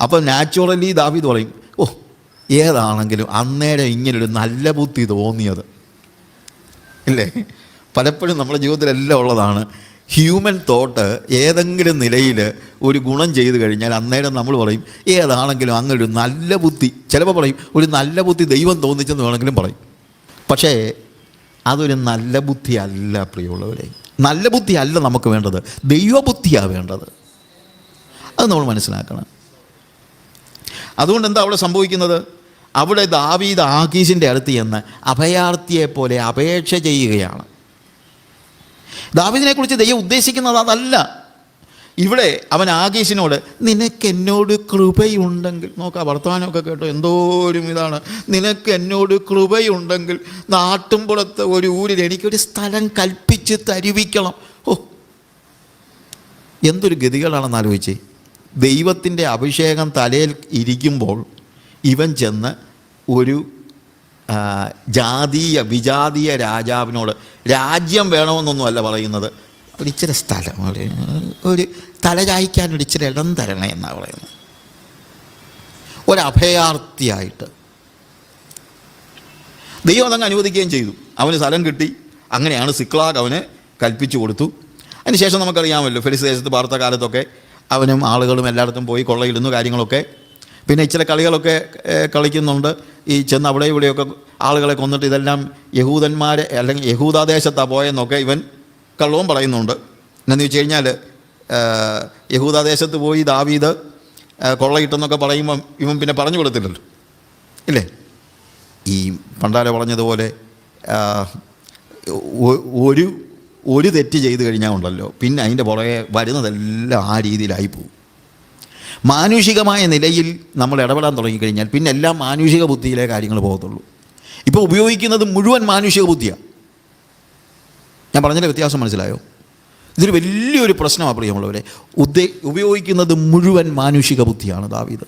അപ്പോൾ നാച്ചുറലി ദാവീദ് പറയും, ഓ ഏതാണെങ്കിലും അന്നേരം ഇങ്ങനൊരു നല്ല ബുദ്ധി തോന്നിയത് ഇല്ലേ. പലപ്പോഴും നമ്മുടെ ജീവിതത്തിലെല്ലാം ഉള്ളതാണ്. ഹ്യൂമൻ തോട്ട് ഏതെങ്കിലും നിലയിൽ ഒരു ഗുണം ചെയ്തു കഴിഞ്ഞാൽ അന്നേരം നമ്മൾ പറയും, ഏതാണെങ്കിലും അങ്ങനൊരു നല്ല ബുദ്ധി. ചിലപ്പോൾ പറയും ഒരു നല്ല ബുദ്ധി ദൈവം തോന്നിച്ചെന്ന് വേണമെങ്കിലും പറയും. പക്ഷേ അതൊരു നല്ല ബുദ്ധി അല്ല പ്രിയമുള്ളവരെ. നല്ല ബുദ്ധി അല്ല നമുക്ക് വേണ്ടത്, ദൈവബുദ്ധിയാണ് വേണ്ടത്. അത് നമ്മൾ മനസ്സിലാക്കണം. അതുകൊണ്ട് എന്താ അവിടെ സംഭവിക്കുന്നത്? അവിടെ ദാവീദ് ആഖീഷിൻ്റെ അടുത്ത് ചെന്ന് അഭയാർത്ഥിയെപ്പോലെ അപേക്ഷ ചെയ്യുകയാണ്. ദാവീദിനെക്കുറിച്ച് ദൈവം ഉദ്ദേശിക്കുന്നത് അതല്ല. ഇവിടെ അവൻ ആഖീഷിനോട്, നിനക്ക് എന്നോട് കൃപയുണ്ടെങ്കിൽ, നോക്കാം വർത്തമാനമൊക്കെ കേട്ടോ, എന്തോരും ഇതാണ്, നിനക്ക് എന്നോട് കൃപയുണ്ടെങ്കിൽ നാട്ടുംപുറത്ത് ഒരു ഊരിൽ എനിക്കൊരു സ്ഥലം കൽപ്പിച്ച് തരുവിക്കണം. ഓ എന്തൊരു ഗതികളാണെന്ന് ആലോചിച്ചേ. ദൈവത്തിൻ്റെ അഭിഷേകം തലയിൽ ഇരിക്കുമ്പോൾ ഇവൻ ചെന്ന് ഒരു വിജാതീയ രാജാവിനോട് രാജ്യം വേണമെന്നൊന്നുമല്ല പറയുന്നത്, ഒരു ഇച്ചിരി സ്ഥലം, ഒരു തലചായ്ക്കാൻ ഒരു ഇച്ചിരി ഇടം തരണേ എന്നാണ് പറയുന്നത്. ഒരഭയാർത്ഥിയായിട്ട് ദൈവം അതങ്ങ് അനുവദിക്കുകയും ചെയ്തു. അവന് സ്ഥലം കിട്ടി. അങ്ങനെയാണ് സിക്ലാഗ് അവന് കൽപ്പിച്ചു കൊടുത്തു. അതിനുശേഷം നമുക്കറിയാമല്ലോ, ഫെലിസ്ത്യ ദേശത്ത് പാർത്ത കാലത്തൊക്കെ അവനും ആളുകളും എല്ലായിടത്തും പോയി കൊള്ളയിടുന്നു കാര്യങ്ങളൊക്കെ. പിന്നെ ഇച്ചിരി കളികളൊക്കെ കളിക്കുന്നുണ്ട്. ഈ ചെന്ന് അവിടെ ഇവിടെയൊക്കെ ആളുകളെ കൊന്നിട്ട് ഇതെല്ലാം യഹൂദന്മാരെ അല്ലെങ്കിൽ യഹൂദാദേശത്താണ് പോയെന്നൊക്കെ ഇവൻ കള്ളവും പറയുന്നുണ്ട്. എന്നു വെച്ച് കഴിഞ്ഞാൽ യഹൂദാദേശത്ത് പോയി ദാവീദ് കൊള്ളയിട്ടെന്നൊക്കെ പറയുമ്പം ഇവൻ പിന്നെ പറഞ്ഞു കൊടുത്തില്ലല്ലോ ഇല്ലേ. ഈ പണ്ടാരെ പറഞ്ഞതുപോലെ ഒരു തെറ്റ് ചെയ്ത് കഴിഞ്ഞാൽ ഉണ്ടല്ലോ, പിന്നെ അതിൻ്റെ പുറകെ വരുന്നതെല്ലാം ആ രീതിയിലായി പോകും. മാനുഷികമായ നിലയിൽ നമ്മൾ ഇടപെടാൻ തുടങ്ങിക്കഴിഞ്ഞാൽ പിന്നെ എല്ലാം മാനുഷിക ബുദ്ധിയിലെ കാര്യങ്ങൾ പോകത്തുള്ളൂ. ഇപ്പോൾ ഉപയോഗിക്കുന്നത് മുഴുവൻ മാനുഷിക ബുദ്ധിയാണ്. ഞാൻ പറഞ്ഞതിൻ്റെ വ്യത്യാസം മനസ്സിലായോ? ഇതൊരു വലിയൊരു പ്രശ്നമാണ് പ്രിയമുള്ളവരെ. ഉപയോഗിക്കുന്നത് മുഴുവൻ മാനുഷിക ബുദ്ധിയാണ് ദാവീദ്.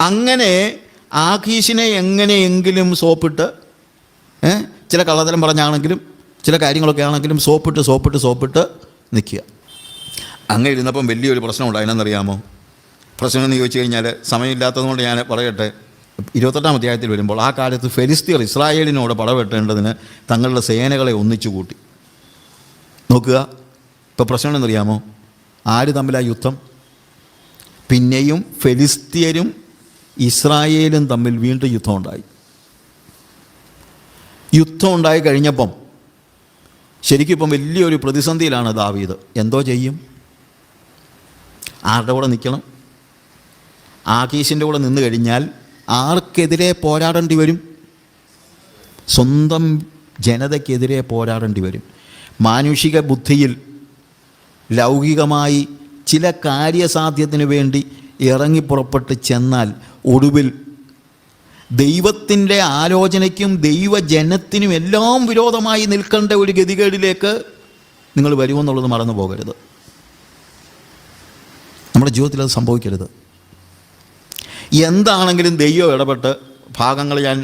അങ്ങനെ ആഖീഷിനെ എങ്ങനെയെങ്കിലും സോപ്പിട്ട്, ചില കള്ളത്തരം പറഞ്ഞാണെങ്കിലും ചില കാര്യങ്ങളൊക്കെ ആണെങ്കിലും സോപ്പിട്ട് നിൽക്കുക. അങ്ങനെ ഇരുന്നപ്പം വലിയൊരു പ്രശ്നമുണ്ട്. അതിനെന്നറിയാമോ പ്രശ്നം എന്ന് ചോദിച്ചു കഴിഞ്ഞാൽ? സമയമില്ലാത്തതുകൊണ്ട് ഞാൻ പറയട്ടെ. 28-ാം അധ്യായത്തിൽ വരുമ്പോൾ, ആ കാലത്ത് ഫെലിസ്ത്യർ ഇസ്രായേലിനോട് പടവെട്ടേണ്ടതിന് തങ്ങളുടെ സേനകളെ ഒന്നിച്ചു കൂട്ടി. നോക്കുക, ഇപ്പോൾ പ്രശ്നം എന്നറിയാമോ? ആര് തമ്മിലാ യുദ്ധം? പിന്നെയും ഫെലിസ്ത്യരും ഇസ്രായേലും തമ്മിൽ വീണ്ടും യുദ്ധമുണ്ടായി. യുദ്ധം ഉണ്ടായി കഴിഞ്ഞപ്പം ശരിക്കും ഇപ്പം വലിയൊരു പ്രതിസന്ധിയിലാണ് ദാവീദ്. എന്തോ ചെയ്യും? ആരുടെ കൂടെ നിൽക്കണം? ആഖീഷിൻ്റെ കൂടെ നിന്ന് കഴിഞ്ഞാൽ ആർക്കെതിരെ പോരാടേണ്ടി വരും? സ്വന്തം ജനതയ്ക്കെതിരെ പോരാടേണ്ടി വരും. മാനുഷിക ബുദ്ധിയിൽ ലൗകികമായി ചില കാര്യസാധ്യത്തിന് വേണ്ടി ഇറങ്ങിപ്പുറപ്പെട്ട് ചെന്നാൽ ഒടുവിൽ ദൈവത്തിൻ്റെ ആലോചനയ്ക്കും ദൈവജനത്തിനും എല്ലാം വിരോധമായി നിൽക്കേണ്ട ഒരു ഗതികേടിലേക്ക് നിങ്ങൾ വരുമെന്നുള്ളത് മറന്നു പോകരുത്. നമ്മുടെ ജീവിതത്തിൽ അത് സംഭവിക്കരുത്. എന്താണെങ്കിലും ദൈവം ഇടപെട്ട്, ഭാഗങ്ങൾ ഞാൻ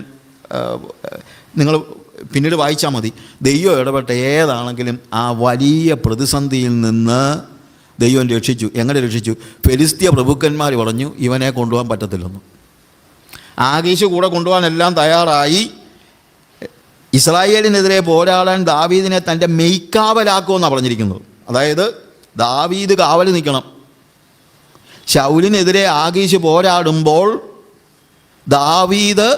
നിങ്ങൾ പിന്നീട് വായിച്ചാൽ മതി. ദൈവം ഇടപെട്ട് ഏതാണെങ്കിലും ആ വലിയ പ്രതിസന്ധിയിൽ നിന്ന് ദൈവം രക്ഷിച്ചു. എങ്ങനെ രക്ഷിച്ചു? ഫെലിസ്ത്യ പ്രഭുക്കന്മാർ പറഞ്ഞു ഇവനെ കൊണ്ടുപോകാൻ പറ്റത്തില്ലെന്ന്. ആകീശ് കൂടെ കൊണ്ടുപോകാനെല്ലാം തയ്യാറായി. ഇസ്രായേലിനെതിരെ പോരാടാൻ ദാവീദിനെ തൻ്റെ മെയ്ക്കാവലാക്കുമെന്നാണ് പറഞ്ഞിരിക്കുന്നത്. അതായത് ദാവീദ് കാവൽ നിൽക്കണം. ശൗലിനെതിരെ ആകീശ് പോരാടുമ്പോൾ ദാവീദ്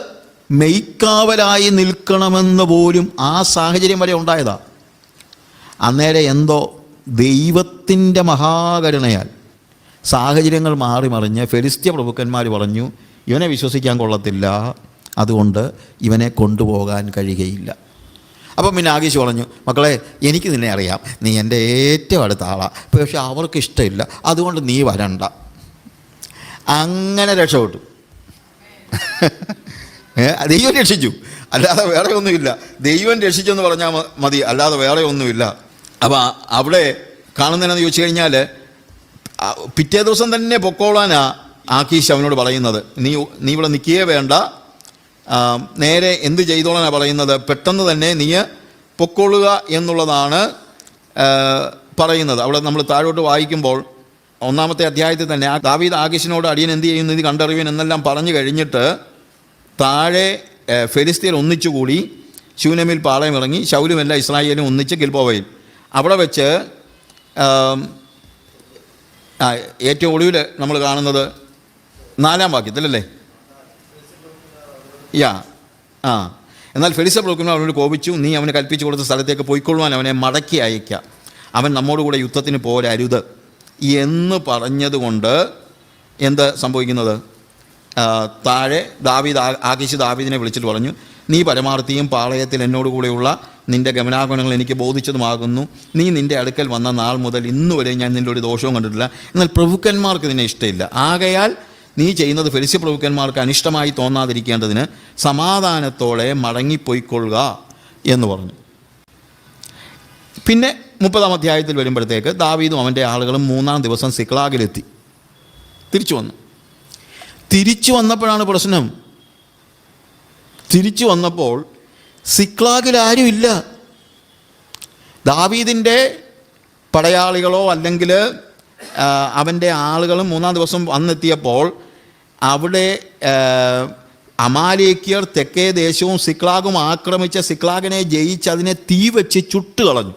മെയ്ക്കാവലായി നിൽക്കണമെന്ന് പോലും ആ സാഹചര്യം വരെ ഉണ്ടായതാ. അന്നേരം എന്തോ ദൈവത്തിൻ്റെ മഹാകരുണയാൽ സാഹചര്യങ്ങൾ മാറി മറിഞ്ഞ് ഫെലിസ്ത്യ പ്രഭുക്കന്മാർ പറഞ്ഞു ഇവനെ വിശ്വസിക്കാൻ കൊള്ളത്തില്ല, അതുകൊണ്ട് ഇവനെ കൊണ്ടുപോകാൻ കഴിയുകയില്ല. അപ്പം പിന്നെ ആകീശ് പറഞ്ഞു, മക്കളെ എനിക്ക് നിന്നെ അറിയാം, നീ എൻ്റെ ഏറ്റവും അടുത്ത ആളാണ്, പക്ഷെ അവർക്ക് ഇഷ്ടമില്ല, അതുകൊണ്ട് നീ വരണ്ട. അങ്ങനെ രക്ഷപ്പെട്ടു. ദൈവം രക്ഷിച്ചു, അല്ലാതെ വേറെ ഒന്നുമില്ല. ദൈവം രക്ഷിച്ചെന്ന് പറഞ്ഞാൽ മതി, അല്ലാതെ വേറെ ഒന്നുമില്ല. അപ്പം അവിടെ കാണുന്നതെന്ന് ചോദിച്ചു കഴിഞ്ഞാൽ പിറ്റേ ദിവസം തന്നെ പൊക്കോളാനാ ആകീശ് അവനോട് പറയുന്നത്. നീ ഇവിടെ നിൽക്കുകയേ വേണ്ട, നേരെ എന്ത് ചെയ്തോളാനാണ് പറയുന്നത്, പെട്ടെന്ന് തന്നെ നീ പൊക്കോളുക എന്നുള്ളതാണ് പറയുന്നത്. അവിടെ നമ്മൾ താഴോട്ട് വായിക്കുമ്പോൾ 1-ാമത്തെ അധ്യായത്തിൽ തന്നെ ദാവീദ് ആകീശിനോട് അടിയൻ എന്ത് ചെയ്യുന്നു ഇത് കണ്ടറിയുവാൻ എന്നെല്ലാം പറഞ്ഞു കഴിഞ്ഞിട്ട് താഴെ ഫെലിസ്ത്യർ ഒന്നിച്ചുകൂടി ശൂനമിൽ പാളയം ഇറങ്ങി, ശൗലും എല്ലാ ഇസ്രായേലും ഒന്നിച്ച് ഗിൽബോവയിൽ. അവിടെ വെച്ച് ഏറ്റവും ഒടുവിൽ നമ്മൾ കാണുന്നത് 4-ാം വാക്യത്തിലല്ലേ? എന്നാൽ ഫെലിസ്ത്യ പ്രഭുക്കന്മാർ അവനോട് കോപിച്ചു, നീ അവന് കൽപ്പിച്ചു കൊടുത്ത സ്ഥലത്തേക്ക് പോയിക്കൊള്ളുവാൻ അവനെ മടക്കി അയക്കുക, അവൻ നമ്മോടുകൂടെ യുദ്ധത്തിന് പോരരുത് പറഞ്ഞതുകൊണ്ട് എന്ത് സംഭവിക്കുന്നത്? താഴെ ആകീശ് ദാവീദിനെ വിളിച്ചിട്ട് പറഞ്ഞു, നീ പരമാർത്ഥിയും പാളയത്തിൽ എന്നോടുകൂടെയുള്ള നിൻ്റെ ഗമനാഗമനങ്ങൾ എനിക്ക് ബോധിച്ചതുമാകുന്നു. നീ നിൻ്റെ അടുക്കൽ വന്ന നാൾ മുതൽ ഇന്നുവരെ ഞാൻ നിൻ്റെ ഒരു ദോഷവും കണ്ടിട്ടില്ല. എന്നാൽ പ്രഭുക്കന്മാർക്ക് നിന്നെ ഇഷ്ടമില്ല. ആകയാൽ നീ ചെയ്യുന്നത് ഫെലിസ്ത്യ പ്രഭുക്കന്മാർക്ക് അനിഷ്ടമായി തോന്നാതിരിക്കേണ്ടതിന് സമാധാനത്തോടെ മടങ്ങിപ്പോയിക്കൊള്ളുക എന്ന് പറഞ്ഞു. പിന്നെ 30-ാം അധ്യായത്തിൽ വരുമ്പോഴത്തേക്ക് ദാവീദും അവൻ്റെ ആളുകളും 3-ാം ദിവസം സിക്ലാഗിലെത്തി. തിരിച്ചു വന്നപ്പോഴാണ് പ്രശ്നം. തിരിച്ചു വന്നപ്പോൾ സിക്ലാഗിൽ ആരുമില്ല. ദാവീദിൻ്റെ പടയാളികളോ അല്ലെങ്കിൽ അവൻ്റെ ആളുകളും 3-ാം ദിവസം വന്നെത്തിയപ്പോൾ അവിടെ അമാലേക്യർ തെക്കേ ദേശവും സിക്ലാഗും ആക്രമിച്ച സിക്ലാഗിനെ ജയിച്ച് അതിനെ തീ വെച്ച് ചുട്ടുകളഞ്ഞു.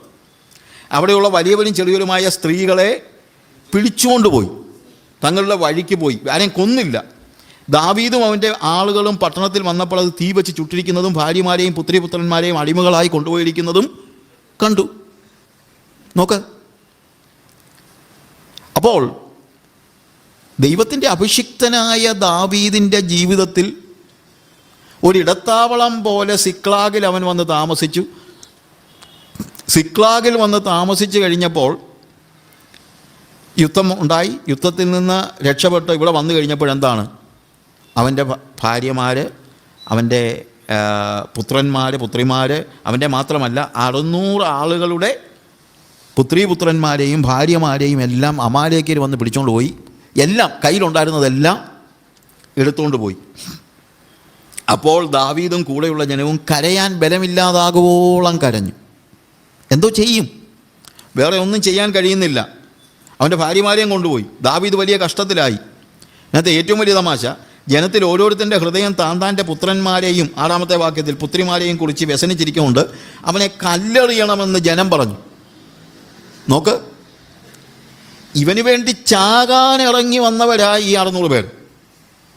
അവിടെയുള്ള വലിയവരും ചെറിയവരുമായ സ്ത്രീകളെ പിടിച്ചുകൊണ്ടുപോയി, തങ്ങളുടെ വഴിക്ക് പോയി. ആരെയും കൊന്നില്ല. ദാവീദും അവൻ്റെ ആളുകളും പട്ടണത്തിൽ വന്നപ്പോൾ അത് തീ വെച്ച് ചുട്ടിരിക്കുന്നതും ഭാര്യമാരെയും പുത്രിപുത്രന്മാരെയും അടിമകളായി കൊണ്ടുപോയിരിക്കുന്നതും കണ്ടു. നോക്ക്. അപ്പോൾ ദൈവത്തിൻ്റെ അഭിഷിക്തനായ ദാവീദിൻ്റെ ജീവിതത്തിൽ ഒരിടത്താവളം പോലെ സിക്ലാഗിൽ അവൻ വന്ന് താമസിച്ചു. സിക്ലാഗിൽ വന്ന് താമസിച്ച് കഴിഞ്ഞപ്പോൾ യുദ്ധം ഉണ്ടായി. യുദ്ധത്തിൽ നിന്ന് രക്ഷപ്പെട്ട് ഇവിടെ വന്നു കഴിഞ്ഞപ്പോഴെന്താണ്, അവൻ്റെ ഭാര്യമാർ, അവൻ്റെ പുത്രിമാർ, അവൻ്റെ മാത്രമല്ല 600 ആളുകളുടെ പുത്രീപുത്രന്മാരെയും ഭാര്യമാരെയും എല്ലാം അമാലേക്യർ വന്ന് പിടിച്ചുകൊണ്ട് പോയി. എല്ലാം കയ്യിലുണ്ടായിരുന്നതെല്ലാം എടുത്തുകൊണ്ട് പോയി. അപ്പോൾ ദാവീദും കൂടെയുള്ള ജനവും കരയാൻ ബലമില്ലാതാകുവോളം കരഞ്ഞു. എന്തോ ചെയ്യും, വേറെ ഒന്നും ചെയ്യാൻ കഴിയുന്നില്ല. അവൻ്റെ ഭാര്യമാരെയും കൊണ്ടുപോയി. ദാവീദ് വലിയ കഷ്ടത്തിലായി. അതിനകത്ത് ഏറ്റവും വലിയ തമാശ, ജനത്തിൽ ഓരോരുത്തൻ്റെ ഹൃദയം താന്താൻ്റെ പുത്രന്മാരെയും 6-ാമത്തെ വാക്യത്തിൽ പുത്രിമാരെയും കുറിച്ച് വ്യസനിച്ചിരിക്കുന്നുണ്ട്. അവനെ കല്ലെറിയണമെന്ന് ജനം പറഞ്ഞു. നോക്ക്, ഇവന് വേണ്ടി ചാകാൻ ഇറങ്ങി വന്നവരാ ഈ 600 പേർ.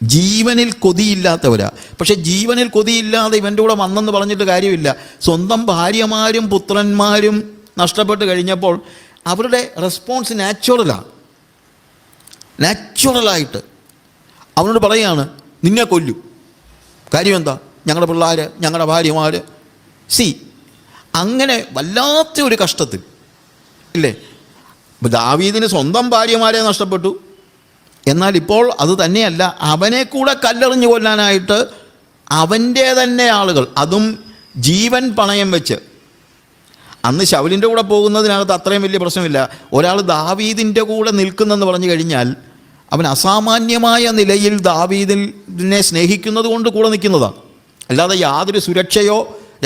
ജീവനിൽ കൊതിയില്ലാത്തവരാ. പക്ഷെ ജീവനിൽ കൊതിയില്ലാതെ ഇവൻ്റെ കൂടെ വന്നെന്ന് പറഞ്ഞിട്ട് കാര്യമില്ല. സ്വന്തം ഭാര്യമാരും പുത്രന്മാരും നഷ്ടപ്പെട്ട് കഴിഞ്ഞപ്പോൾ അവരുടെ റെസ്പോൺസ് നാച്ചുറലായിട്ട് അവനോട് പറയുകയാണ്, നിന്നെ കൊല്ലും. കാര്യം എന്താ? ഞങ്ങളുടെ പിള്ളേർ, ഞങ്ങളുടെ ഭാര്യമാർ. അങ്ങനെ വല്ലാത്ത ഒരു കഷ്ടത്തിൽ ഇല്ലേ? ദാവീദിന് സ്വന്തം ഭാര്യമാരെ നഷ്ടപ്പെട്ടു. എന്നാൽ ഇപ്പോൾ അത് തന്നെയല്ല, അവനെ കൂടെ കല്ലെറിഞ്ഞു കൊല്ലാനായിട്ട് അവൻ്റെ തന്നെ ആളുകൾ, അതും ജീവൻ പണയം വെച്ച്. അന്ന് ശൗലിൻ്റെ കൂടെ പോകുന്നതിനകത്ത് അത്രയും വലിയ പ്രശ്നമില്ല. ഒരാൾ ദാവീദിൻ്റെ കൂടെ നിൽക്കുന്നെന്ന് പറഞ്ഞു കഴിഞ്ഞാൽ അവൻ അസാമാന്യമായ നിലയിൽ ദാവീദിനെ സ്നേഹിക്കുന്നത് കൊണ്ട് കൂടെ നിൽക്കുന്നതാണ്. അല്ലാതെ യാതൊരു സുരക്ഷയോ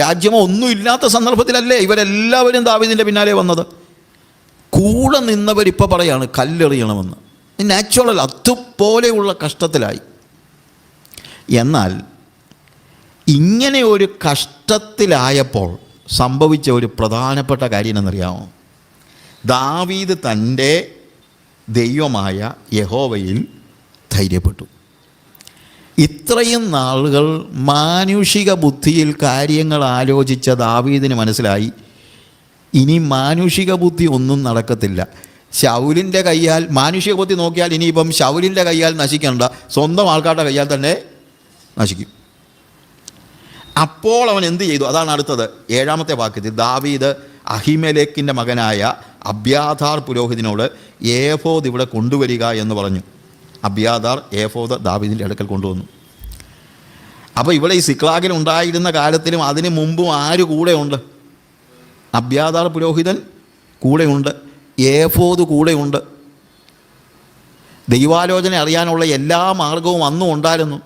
രാജ്യമോ ഒന്നും ഇല്ലാത്ത സന്ദർഭത്തിലല്ലേ ഇവരെല്ലാവരും ദാവീദിൻ്റെ പിന്നാലെ വന്നത്. കൂടെ നിന്നവരിപ്പോൾ പറയാണ് കല്ലെറിയണമെന്ന്. നാച്ചുറൽ, അതുപോലെയുള്ള കഷ്ടത്തിലായി. എന്നാൽ ഇങ്ങനെ ഒരു കഷ്ടത്തിലായപ്പോൾ സംഭവിച്ച ഒരു പ്രധാനപ്പെട്ട കാര്യം എന്നറിയാമോ? ദാവീദ് തൻ്റെ ദൈവമായ യഹോവയിൽ ധൈര്യപ്പെട്ടു. ഇത്രയും നാളുകൾ മാനുഷിക ബുദ്ധിയിൽ കാര്യങ്ങൾ ആലോചിച്ച ദാവീദിന് മനസ്സിലായി, ഇനി മാനുഷിക ബുദ്ധി ഒന്നും നടക്കത്തില്ല. ശൗലിൻ്റെ കയ്യാൽ, മാനുഷിക ബുദ്ധി നോക്കിയാൽ ഇനിയിപ്പം ശൗലിൻ്റെ കയ്യാൽ നശിക്കണ്ട, സ്വന്തം ആൾക്കാരുടെ കയ്യാൽ തന്നെ നശിക്കും. അപ്പോൾ അവൻ എന്ത് ചെയ്തു? അതാണ് അടുത്തത് 7-ാമത്തെ വാക്യത്തിൽ. ദാവീദ് അഹിമേലെക്കിൻ്റെ മകനായ അബ്യാഥാർ പുരോഹിതനോട് ഏഫോദ് ഇവിടെ കൊണ്ടുവരിക എന്ന് പറഞ്ഞു. അബ്യാഥാർ ഏഫോദ് ദാവീദിൻ്റെ അടുക്കൽ കൊണ്ടുവന്നു. അപ്പോൾ ഇവിടെ ഈ സിക്ലാഗിൽ ഉണ്ടായിരുന്ന കാലത്തിലും അതിനു മുമ്പും ആര് കൂടെയുണ്ട്? അബ്യാഥാർ പുരോഹിതൻ കൂടെയുണ്ട്, ഏഫോദ് കൂടെയുണ്ട്. ദൈവാലോചന അറിയാനുള്ള എല്ലാ മാർഗവും അന്നും ഉണ്ടായിരുന്നു.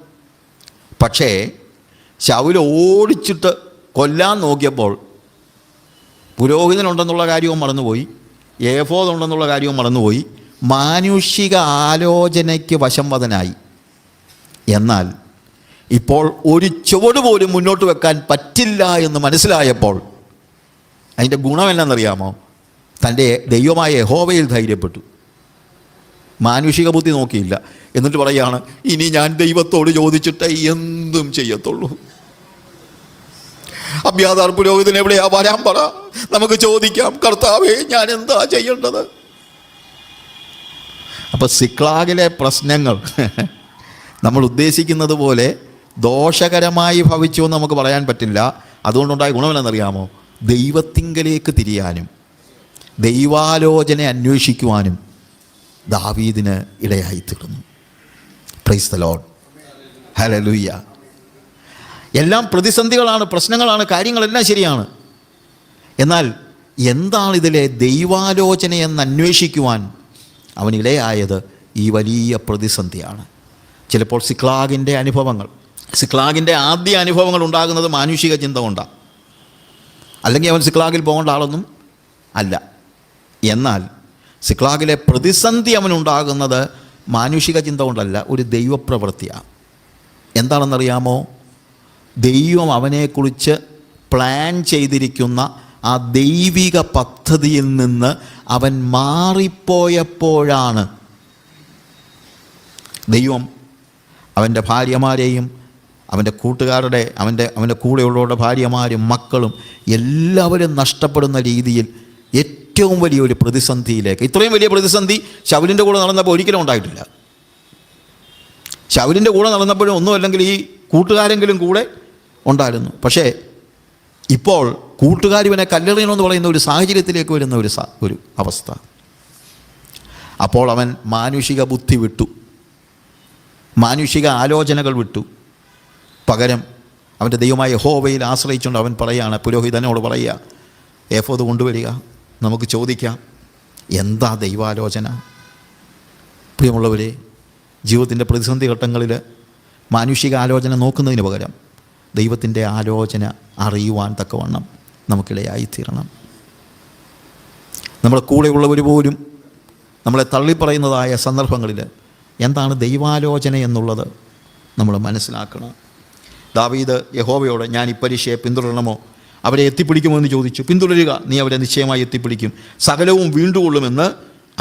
പക്ഷേ ശൗൽ ഓടിച്ചിട്ട് കൊല്ലാൻ നോക്കിയപ്പോൾ പുരോഹിതനുണ്ടെന്നുള്ള കാര്യവും മറന്നുപോയി, ഏഫോദ് ഉണ്ടെന്നുള്ള കാര്യവും മറന്നുപോയി, മാനുഷിക ആലോചനയ്ക്ക് വശംവദനായി. എന്നാൽ ഇപ്പോൾ ഒരു ചുവട് പോലും മുന്നോട്ട് വെക്കാൻ പറ്റില്ല എന്ന് മനസ്സിലായപ്പോൾ അതിൻ്റെ ഗുണമെന്നറിയാമോ? തൻ്റെ ദൈവമായ യഹോവയിൽ ധൈര്യപ്പെട്ടു. മാനുഷിക ബുദ്ധി നോക്കിയില്ല. എന്നിട്ട് പറയുകയാണ്, ഇനി ഞാൻ ദൈവത്തോട് ചോദിച്ചിട്ടേ എന്തും ചെയ്യത്തുള്ളൂ. അബ്യാഥാർ പുരോഹിതൻ എവിടെയാ? വരാൻ പറ, നമുക്ക് ചോദിക്കാം. കർത്താവേ, ഞാൻ എന്താ ചെയ്യേണ്ടത്? അപ്പം സിക്ലാഗിലെ പ്രശ്നങ്ങൾ നമ്മൾ ഉദ്ദേശിക്കുന്നത് പോലെ ദോഷകരമായി ഭവിച്ചു എന്ന് നമുക്ക് പറയാൻ പറ്റില്ല. അതുകൊണ്ടുണ്ടായ ഗുണമെന്നറിയാമോ? ദൈവത്തിങ്കലേക്ക് തിരിയാനും ദൈവാലോചന അന്വേഷിക്കുവാനും ദാവീദിന് ഇടയായിത്തീർന്നു. Praise the Lord, hallelujah. എല്ലാം പ്രതിസന്ധികളാണ്, പ്രശ്നങ്ങളാണ്, കാര്യങ്ങളെല്ലാം ശരിയാണ്. എന്നാൽ എന്താണ് ഇതിലെ ദൈവാലോചനയെന്ന് അന്വേഷിക്കുവാൻ അവനിടയായത്? ഈ വലിയ പ്രതിസന്ധിയാണ്. ചിലപ്പോൾ സിക്ലാഗിൻ്റെ അനുഭവങ്ങൾ, സിക്ലാഗിൻ്റെ ആദ്യ അനുഭവങ്ങൾ ഉണ്ടാകുന്നത് മാനുഷിക ചിന്ത കൊണ്ടാണ്. അല്ലെങ്കിൽ അവൻ സിക്ലാഗിൽ പോകേണ്ട ആളൊന്നും അല്ല. എന്നാൽ സിക്ലാഗിലെ പ്രതിസന്ധി അവനുണ്ടാകുന്നത് മാനുഷിക ചിന്ത കൊണ്ടല്ല, ഒരു ദൈവപ്രവൃത്തിയാണ്. എന്താണെന്നറിയാമോ? ദൈവം അവനെക്കുറിച്ച് പ്ലാൻ ചെയ്തിരിക്കുന്ന ആ ദൈവിക പദ്ധതിയിൽ നിന്ന് അവൻ മാറിപ്പോയപ്പോഴാണ് ദൈവം അവൻ്റെ ഭാര്യമാരെയും അവൻ്റെ കൂട്ടുകാരുടെ അവൻ്റെ കൂടെയുള്ളവരുടെ ഭാര്യമാരും മക്കളും എല്ലാവരും നഷ്ടപ്പെടുന്ന രീതിയിൽ ഏറ്റവും വലിയൊരു പ്രതിസന്ധിയിലേക്ക്. ഇത്രയും വലിയ പ്രതിസന്ധി ശൗലിൻ്റെ കൂടെ നടന്നപ്പോൾ ഒരിക്കലും ഉണ്ടായിട്ടില്ല. ശൗലിൻ്റെ കൂടെ നടന്നപ്പോഴും ഒന്നുമല്ലെങ്കിൽ ഈ കൂട്ടുകാരെങ്കിലും കൂടെ ഉണ്ടായിരുന്നു. പക്ഷേ ഇപ്പോൾ കൂട്ടുകാരിവനെ കല്ലെറിയണമെന്ന് പറയുന്ന ഒരു സാഹചര്യത്തിലേക്ക് വരുന്ന ഒരു അവസ്ഥ. അപ്പോൾ അവൻ മാനുഷിക ബുദ്ധി വിട്ടു, മാനുഷിക ആലോചനകൾ വിട്ടു. പകരം അവൻ്റെ ദൈവമായ യഹോവയിൽ ആശ്രയിച്ചുകൊണ്ട് അവൻ പറയുകയാണ്, പുരോഹിതനോട് പറയുക, ഏഫോദ് കൊണ്ടുവരിക, നമുക്ക് ചോദിക്കാം എന്താ ദൈവാലോചന. പ്രിയമുള്ളവരെ, ജീവിതത്തിൻ്റെ പ്രതിസന്ധി ഘട്ടങ്ങളിൽ മാനുഷിക ആലോചന നോക്കുന്നതിന് പകരം ദൈവത്തിൻ്റെ ആലോചന അറിയുവാൻ തക്കവണ്ണം നമുക്കിടയായിത്തീരണം. നമ്മുടെ കൂടെയുള്ളവർ പോലും നമ്മളെ തള്ളിപ്പറയുന്നതായ സന്ദർഭങ്ങളിൽ എന്താണ് ദൈവാലോചന എന്നുള്ളത് നമ്മൾ മനസ്സിലാക്കണം. ദാവീദ് യഹോവയോട്, ഞാൻ ഈ പരീക്ഷയെ പിന്തുടരണമോ, അവരെ എത്തിപ്പിടിക്കുമോ എന്ന് ചോദിച്ചു. പിന്തുടരുക, നീ അവരെ നിശ്ചയമായി എത്തിപ്പിടിക്കും, സകലവും വീണ്ടുകൊള്ളുമെന്ന്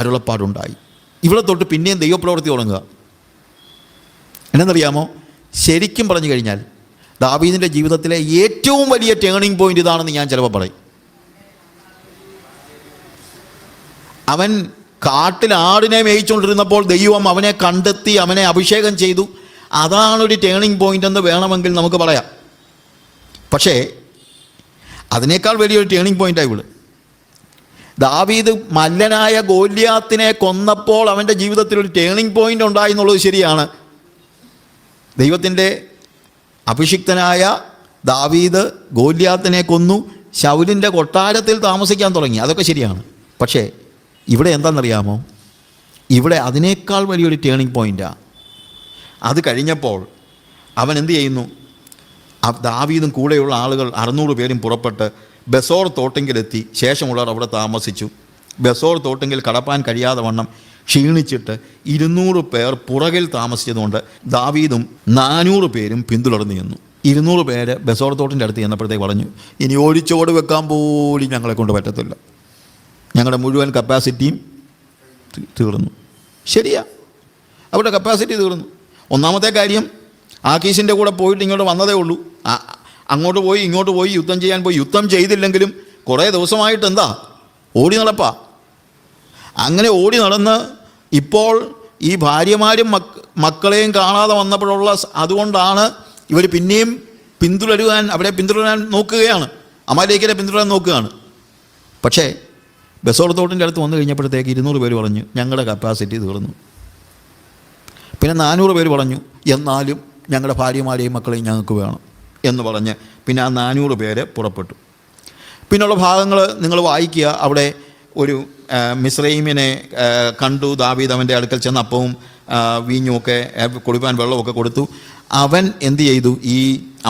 അരുളപ്പാടുണ്ടായി. ഇവിടെ തൊട്ട് പിന്നെയും ദൈവപ്രവൃത്തി തുടങ്ങുക. എന്നറിയാമോ? ശരിക്കും പറഞ്ഞു കഴിഞ്ഞാൽ ദാവീദിൻ്റെ ജീവിതത്തിലെ ഏറ്റവും വലിയ ടേണിംഗ് പോയിൻ്റ് ഇതാണെന്ന് ഞാൻ ചിലപ്പോൾ പറയും. അവൻ കാട്ടിൽ ആടിനെ മേയിച്ചുകൊണ്ടിരുന്നപ്പോൾ ദൈവം അവനെ കണ്ടെത്തി, അവനെ അഭിഷേകം ചെയ്തു. അതാണൊരു ടേണിംഗ് പോയിൻ്റ് എന്ന് വേണമെങ്കിൽ നമുക്ക് പറയാം. പക്ഷേ അതിനേക്കാൾ വലിയൊരു ടേണിംഗ് പോയിൻ്റായി ഇവിടെ. ദാവീദ് മല്ലനായ ഗോല്യാത്തിനെ കൊന്നപ്പോൾ അവൻ്റെ ജീവിതത്തിൽ ഒരു ടേണിംഗ് പോയിൻ്റ് ഉണ്ടായി എന്നുള്ളത് ശരിയാണ്. ദൈവത്തിൻ്റെ അഭിഷിക്തനായ ദാവീദ് ഗോല്യാത്തിനെ കൊന്നു, ശൗലിൻ്റെ കൊട്ടാരത്തിൽ താമസിക്കാൻ തുടങ്ങി, അതൊക്കെ ശരിയാണ്. പക്ഷേ ഇവിടെ എന്താണെന്നറിയാമോ? ഇവിടെ അതിനേക്കാൾ വലിയൊരു ടേണിംഗ് പോയിൻ്റാണ്. അത് കഴിഞ്ഞപ്പോൾ അവൻ എന്ത് ചെയ്യുന്നു? ദാവീദും കൂടെയുള്ള ആളുകൾ 600 പേരും പുറപ്പെട്ട് ബെസോർ തോട്ടിങ്കിലെത്തി. ശേഷമുള്ളവർ അവിടെ താമസിച്ചു. ബെസോർ തോട്ടിങ്കിൽ കടപ്പാൻ കഴിയാതെ വണ്ണം ക്ഷീണിച്ചിട്ട് 200 പേർ പുറകിൽ താമസിച്ചതുകൊണ്ട് ദാവീദും 400 പേരും പിന്തുടർന്നു ചെന്നു. 200 പേര് ബെസോർ തോട്ടിൻ്റെ അടുത്ത് ചെന്നപ്പോഴത്തേക്ക് പറഞ്ഞു, ഇനി ഓടിച്ചോട് വെക്കാൻ പോലും ഞങ്ങളെ കൊണ്ട് പറ്റത്തില്ല, ഞങ്ങളുടെ മുഴുവൻ കപ്പാസിറ്റിയും തീർന്നു. ശരിയാ, അവരുടെ കപ്പാസിറ്റി തീർന്നു. ഒന്നാമത്തെ കാര്യം, ആക്കീശിൻ്റെ കൂടെ പോയിട്ട് ഇങ്ങോട്ട് വന്നതേ ഉള്ളൂ. അങ്ങോട്ട് പോയി ഇങ്ങോട്ട് പോയി യുദ്ധം ചെയ്യാൻ പോയി. യുദ്ധം ചെയ്തില്ലെങ്കിലും കുറേ ദിവസമായിട്ട് എന്താ ഓടി നടപ്പാ. അങ്ങനെ ഓടി നടന്ന് ഇപ്പോൾ ഈ ഭാര്യമാരും മക്കളെയും കാണാതെ വന്നപ്പോഴുള്ള അതുകൊണ്ടാണ് ഇവർ പിന്നെയും അവരെ പിന്തുടരാൻ നോക്കുകയാണ്, അമാലേക്കിനെ പിന്തുടരാൻ നോക്കുകയാണ്. പക്ഷേ ബെസോർ തോട്ടിൻ്റെ അടുത്ത് വന്നു കഴിഞ്ഞപ്പോഴത്തേക്ക് 200 പേര് പറഞ്ഞു, ഞങ്ങളുടെ കപ്പാസിറ്റി തീർന്നു. പിന്നെ 400 പേര് പറഞ്ഞു, എന്നാലും ഞങ്ങളുടെ ഭാര്യമാരെയും മക്കളെയും ഞങ്ങൾക്ക് വേണം എന്ന് പറഞ്ഞ് പിന്നെ ആ 400 പേര് പുറപ്പെട്ടു. പിന്നുള്ള ഭാഗങ്ങൾ നിങ്ങൾ വായിക്കുക. അവിടെ ഒരു മിസ്രൈമിനെ കണ്ടു. ദാവീദ് അവൻ്റെ അടുക്കൽ ചെന്ന് അപ്പവും വീഞ്ഞുമൊക്കെ കുടിപ്പാൻ വെള്ളമൊക്കെ കൊടുത്തു. അവൻ എന്ത് ചെയ്തു? ഈ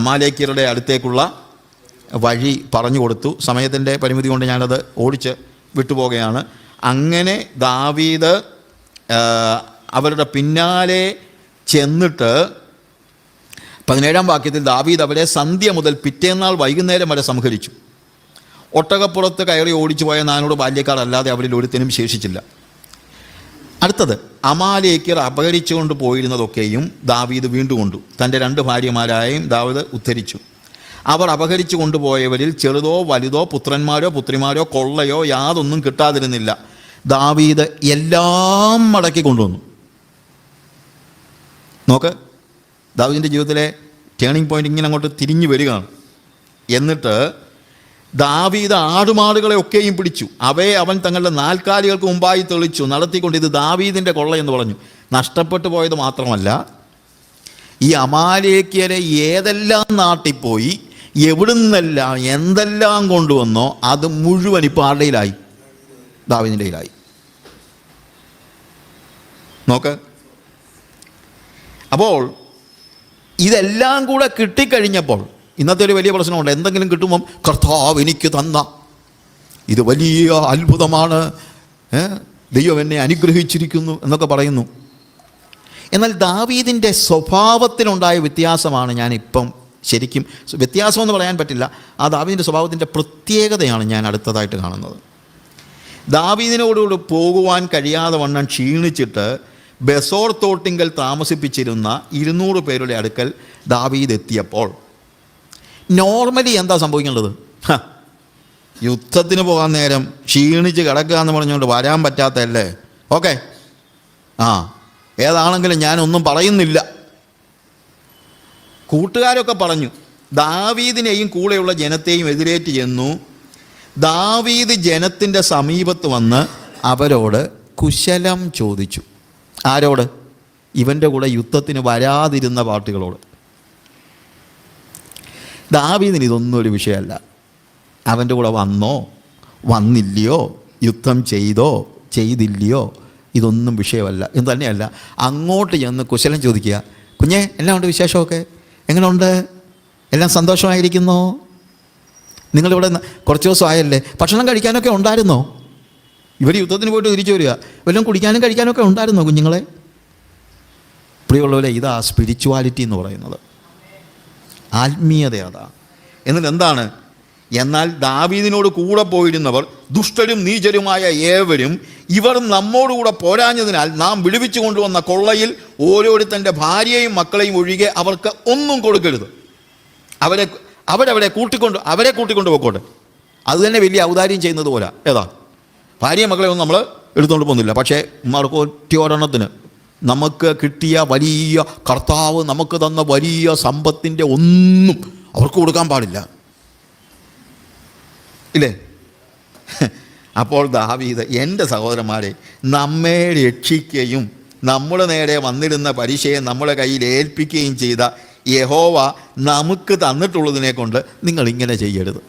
അമാലേക്യരുടെ അടുത്തേക്കുള്ള വഴി പറഞ്ഞു കൊടുത്തു. സമയത്തിൻ്റെ പരിമിതി കൊണ്ട് ഞാനത് ഓടിച്ച് വിട്ടുപോകുകയാണ്. അങ്ങനെ ദാവീദ് അവരുടെ പിന്നാലെ ചെന്നിട്ട് 17-ാം വാക്യത്തിൽ ദാവീദ് അവരെ സന്ധ്യ മുതൽ പിറ്റേന്നാൾ വൈകുന്നേരം വരെ സംഹരിച്ചു. ഒട്ടകപ്പുറത്ത് കയറി ഓടിച്ചു പോയ 400 ബാല്യക്കാർ അല്ലാതെ അവരിൽ ഒരുത്തിനും ശേഷിച്ചില്ല. അടുത്തത്, അമാലേക്യർ അപഹരിച്ചുകൊണ്ട് പോയിരുന്നതൊക്കെയും ദാവീദ് വീണ്ടും കൊണ്ടു. തൻ്റെ 2 ഭാര്യമാരായും ദാവീദ് ഉദ്ധരിച്ചു. അവർ അപഹരിച്ചു കൊണ്ടുപോയവരിൽ ചെറുതോ വലുതോ പുത്രന്മാരോ പുത്രിമാരോ കൊള്ളയോ യാതൊന്നും കിട്ടാതിരുന്നില്ല. ദാവീദ് എല്ലാം മടക്കി കൊണ്ടുവന്നു. നോക്ക്, ദാവീദിൻ്റെ ജീവിതത്തിലെ ടേണിംഗ് പോയിൻ്റ് ഇങ്ങനെ അങ്ങോട്ട് തിരിഞ്ഞു വരികയാണ്. എന്നിട്ട് ദാവീദ് ആടുമാടുകളെ ഒക്കെയും പിടിച്ചു, അവയെ അവൻ തങ്ങളുടെ 4 കാലുകൾക്ക് മുമ്പായി തെളിച്ചു നടത്തിക്കൊണ്ട് ഇത് ദാവീദിൻ്റെ കൊള്ളയെന്ന് പറഞ്ഞു. നഷ്ടപ്പെട്ടു പോയത് മാത്രമല്ല, ഈ അമാലേക്യരെ ഏതെല്ലാം നാട്ടിൽ എവിടുന്നെല്ലാം എന്തെല്ലാം കൊണ്ടുവന്നോ അത് മുഴുവൻ ഇപ്പോൾ ആരുടെയിലായി? ദാവീദിൻ്റെ കയ്യിലായി. നോക്ക്, അപ്പോൾ ഇതെല്ലാം കൂടെ കിട്ടിക്കഴിഞ്ഞപ്പോൾ ഇന്നത്തെ ഒരു വലിയ പ്രശ്നമുണ്ട്. എന്തെങ്കിലും കിട്ടുമ്പം കർത്താവ് എനിക്ക് തന്ന ഇത് വലിയ അത്ഭുതമാണ്, ദൈവം എന്നെ അനുഗ്രഹിച്ചിരിക്കുന്നു എന്നൊക്കെ പറയുന്നു. എന്നാൽ ദാവീദിൻ്റെ സ്വഭാവത്തിനുണ്ടായ വ്യത്യാസമാണ് ഞാനിപ്പം ശരിക്കും വ്യത്യാസമെന്ന് പറയാൻ പറ്റില്ല. ആ ദാവീദിൻ്റെ സ്വഭാവത്തിൻ്റെ പ്രത്യേകതയാണ് ഞാൻ അടുത്തതായിട്ട് കാണുന്നത്. ദാവീദിനോടുകൂടി പോകുവാൻ കഴിയാതെ വണ്ണം ക്ഷീണിച്ചിട്ട് ബെസോർ തോട്ടിങ്കൽ താമസിപ്പിച്ചിരുന്ന 200 പേരുടെ അടുക്കൽ ദാവീദ് എത്തിയപ്പോൾ നോർമലി എന്താ സംഭവിക്കേണ്ടത്? യുദ്ധത്തിന് പോകാൻ നേരം ക്ഷീണിച്ച് കിടക്കുക എന്ന് പറഞ്ഞുകൊണ്ട് വരാൻ പറ്റാത്തല്ലേ? ഓക്കെ, ഏതാണെങ്കിലും ഞാനൊന്നും പറയുന്നില്ല. കൂട്ടുകാരൊക്കെ പറഞ്ഞു. ദാവീദിനെയും കൂടെയുള്ള ജനത്തെയും എതിരേറ്റ് ചെന്നു. ദാവീദ് ജനത്തിൻ്റെ സമീപത്ത് വന്ന് അവരോട് കുശലം ചോദിച്ചു. ആരോട്? ഇവൻ്റെ കൂടെ യുദ്ധത്തിന് വരാതിരുന്ന പാർട്ടികളോട്. ദാവീദിന് ഇതൊന്നും ഒരു വിഷയമല്ല. അവൻ്റെ കൂടെ വന്നോ വന്നില്ലയോ, യുദ്ധം ചെയ്തോ ചെയ്തില്ലയോ, ഇതൊന്നും വിഷയമല്ല. എന്ന് തന്നെയല്ല, അങ്ങോട്ട് ചെന്ന് കുശലം ചോദിക്കുക. കുഞ്ഞേ, എല്ലാം ഉണ്ട്, വിശേഷമൊക്കെ എങ്ങനെയുണ്ട്? എല്ലാം സന്തോഷമായിരിക്കുന്നോ? നിങ്ങളിവിടെ കുറച്ച് ദിവസമായല്ലേ, ഭക്ഷണം കഴിക്കാനൊക്കെ ഉണ്ടായിരുന്നോ? ഇവർ യുദ്ധത്തിന് പോയിട്ട് തിരിച്ചു വരിക, വല്ലതും കുടിക്കാനും കഴിക്കാനൊക്കെ ഉണ്ടായിരുന്നോ കുഞ്ഞുങ്ങളെ? പ്രിയമുള്ളവരെ, ഇതാ സ്പിരിച്വാലിറ്റി എന്ന് പറയുന്നത്, ആത്മീയത അതാ. എന്നിട്ട് എന്താണ്? എന്നാൽ ദാവീദിനോട് കൂടെ പോയിരുന്നവർ ദുഷ്ടരും നീചരുമായ ഏവരും ഇവർ നമ്മോടുകൂടെ പോരാഞ്ഞതിനാൽ നാം വിടുവിച്ചു കൊണ്ടുവന്ന കൊള്ളയിൽ ഓരോരുത്തൻ്റെ ഭാര്യയും മക്കളെയും ഒഴികെ അവർക്ക് ഒന്നും കൊടുക്കരുത്. അവരെ കൂട്ടിക്കൊണ്ട് പോയിക്കോട്ടെ. അത് തന്നെ വലിയ ഔദാര്യം ചെയ്യുന്നത് പോലെ. ഏതാ? ഭാര്യയും മക്കളെ ഒന്നും നമ്മൾ എടുത്തുകൊണ്ട് പോകുന്നില്ല. പക്ഷേ മറുകൊറ്റൊരെണ്ണത്തിന് നമുക്ക് കിട്ടിയ വലിയ കർത്താവ് നമുക്ക് തന്ന വലിയ സമ്പത്തിൻ്റെ ഒന്നും അവർക്ക് കൊടുക്കാൻ പാടില്ല, ഇല്ലേ? അപ്പോൾ ദാവീദ്, എൻ്റെ സഹോദരന്മാരെ, നമ്മെ രക്ഷിക്കുകയും നമ്മുടെ നേരെ വന്നിരുന്ന പരീക്ഷയെ നമ്മുടെ കയ്യിൽ ഏൽപ്പിക്കുകയും ചെയ്ത യഹോവ നമുക്ക് തന്നിട്ടുള്ളതിനെ കൊണ്ട് നിങ്ങളിങ്ങനെ ചെയ്യരുത്.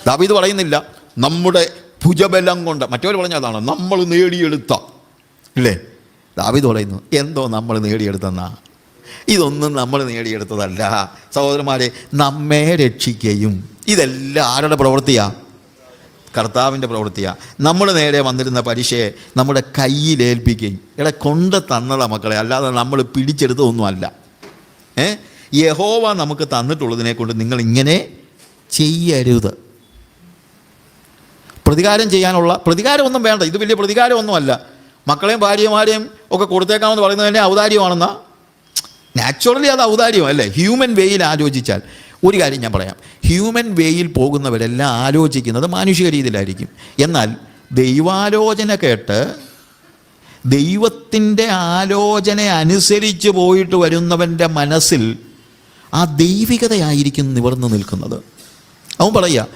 ദാവീദ് പറയുന്നില്ല നമ്മുടെ ഭുജബലം കൊണ്ട്, മറ്റവർ പറഞ്ഞതാണ് നമ്മൾ നേടിയെടുത്ത, ഇല്ലേ? ദാവീദ് പറയുന്നു എന്തോ നമ്മൾ നേടിയെടുത്തെന്നാ, ഇതൊന്നും നമ്മൾ നേടിയെടുത്തതല്ല സഹോദരന്മാരെ. നമ്മെ രക്ഷിക്കുകയും, ഇതെല്ലാം ആരുടെ പ്രവൃത്തിയാണ്? കർത്താവിൻ്റെ പ്രവൃത്തിയാണ്. നമ്മൾ നേരെ വന്നിരുന്ന പരീക്ഷയെ നമ്മുടെ കയ്യിലേൽപ്പിക്കുകയും, കൊണ്ട് തന്നതാ മക്കളെ, അല്ലാതെ നമ്മൾ പിടിച്ചെടുത്തതൊന്നുമല്ല. യഹോവ നമുക്ക് തന്നിട്ടുള്ളതിനെ കൊണ്ട് നിങ്ങളിങ്ങനെ ചെയ്യരുത്. പ്രതികാരം ചെയ്യാനുള്ള പ്രതികാരമൊന്നും വേണ്ട, ഇത് വലിയ പ്രതികാരമൊന്നുമല്ല. മക്കളെയും ഭാര്യമാരെയും ഒക്കെ കൊടുത്തേക്കാമെന്ന് പറയുന്നത് തന്നെ ഔദാര്യമാണെന്നാ. നാച്ചുറലി അത് ഔദാര്യമല്ലേ? ഹ്യൂമൻ വേയിൽ ആലോചിച്ചാൽ ഒരു കാര്യം ഞാൻ പറയാം, ഹ്യൂമൻ വേയിൽ പോകുന്നവരെല്ലാം ആലോചിക്കുന്നത് മാനുഷിക രീതിയിലായിരിക്കും. എന്നാൽ ദൈവാലോചന കേട്ട് ദൈവത്തിൻ്റെ ആലോചന അനുസരിച്ച് പോയിട്ട് വരുന്നവൻ്റെ മനസ്സിൽ ആ ദൈവികതയായിരിക്കും നിവർന്നു നിൽക്കുന്നത്. അവൻ പറയുക,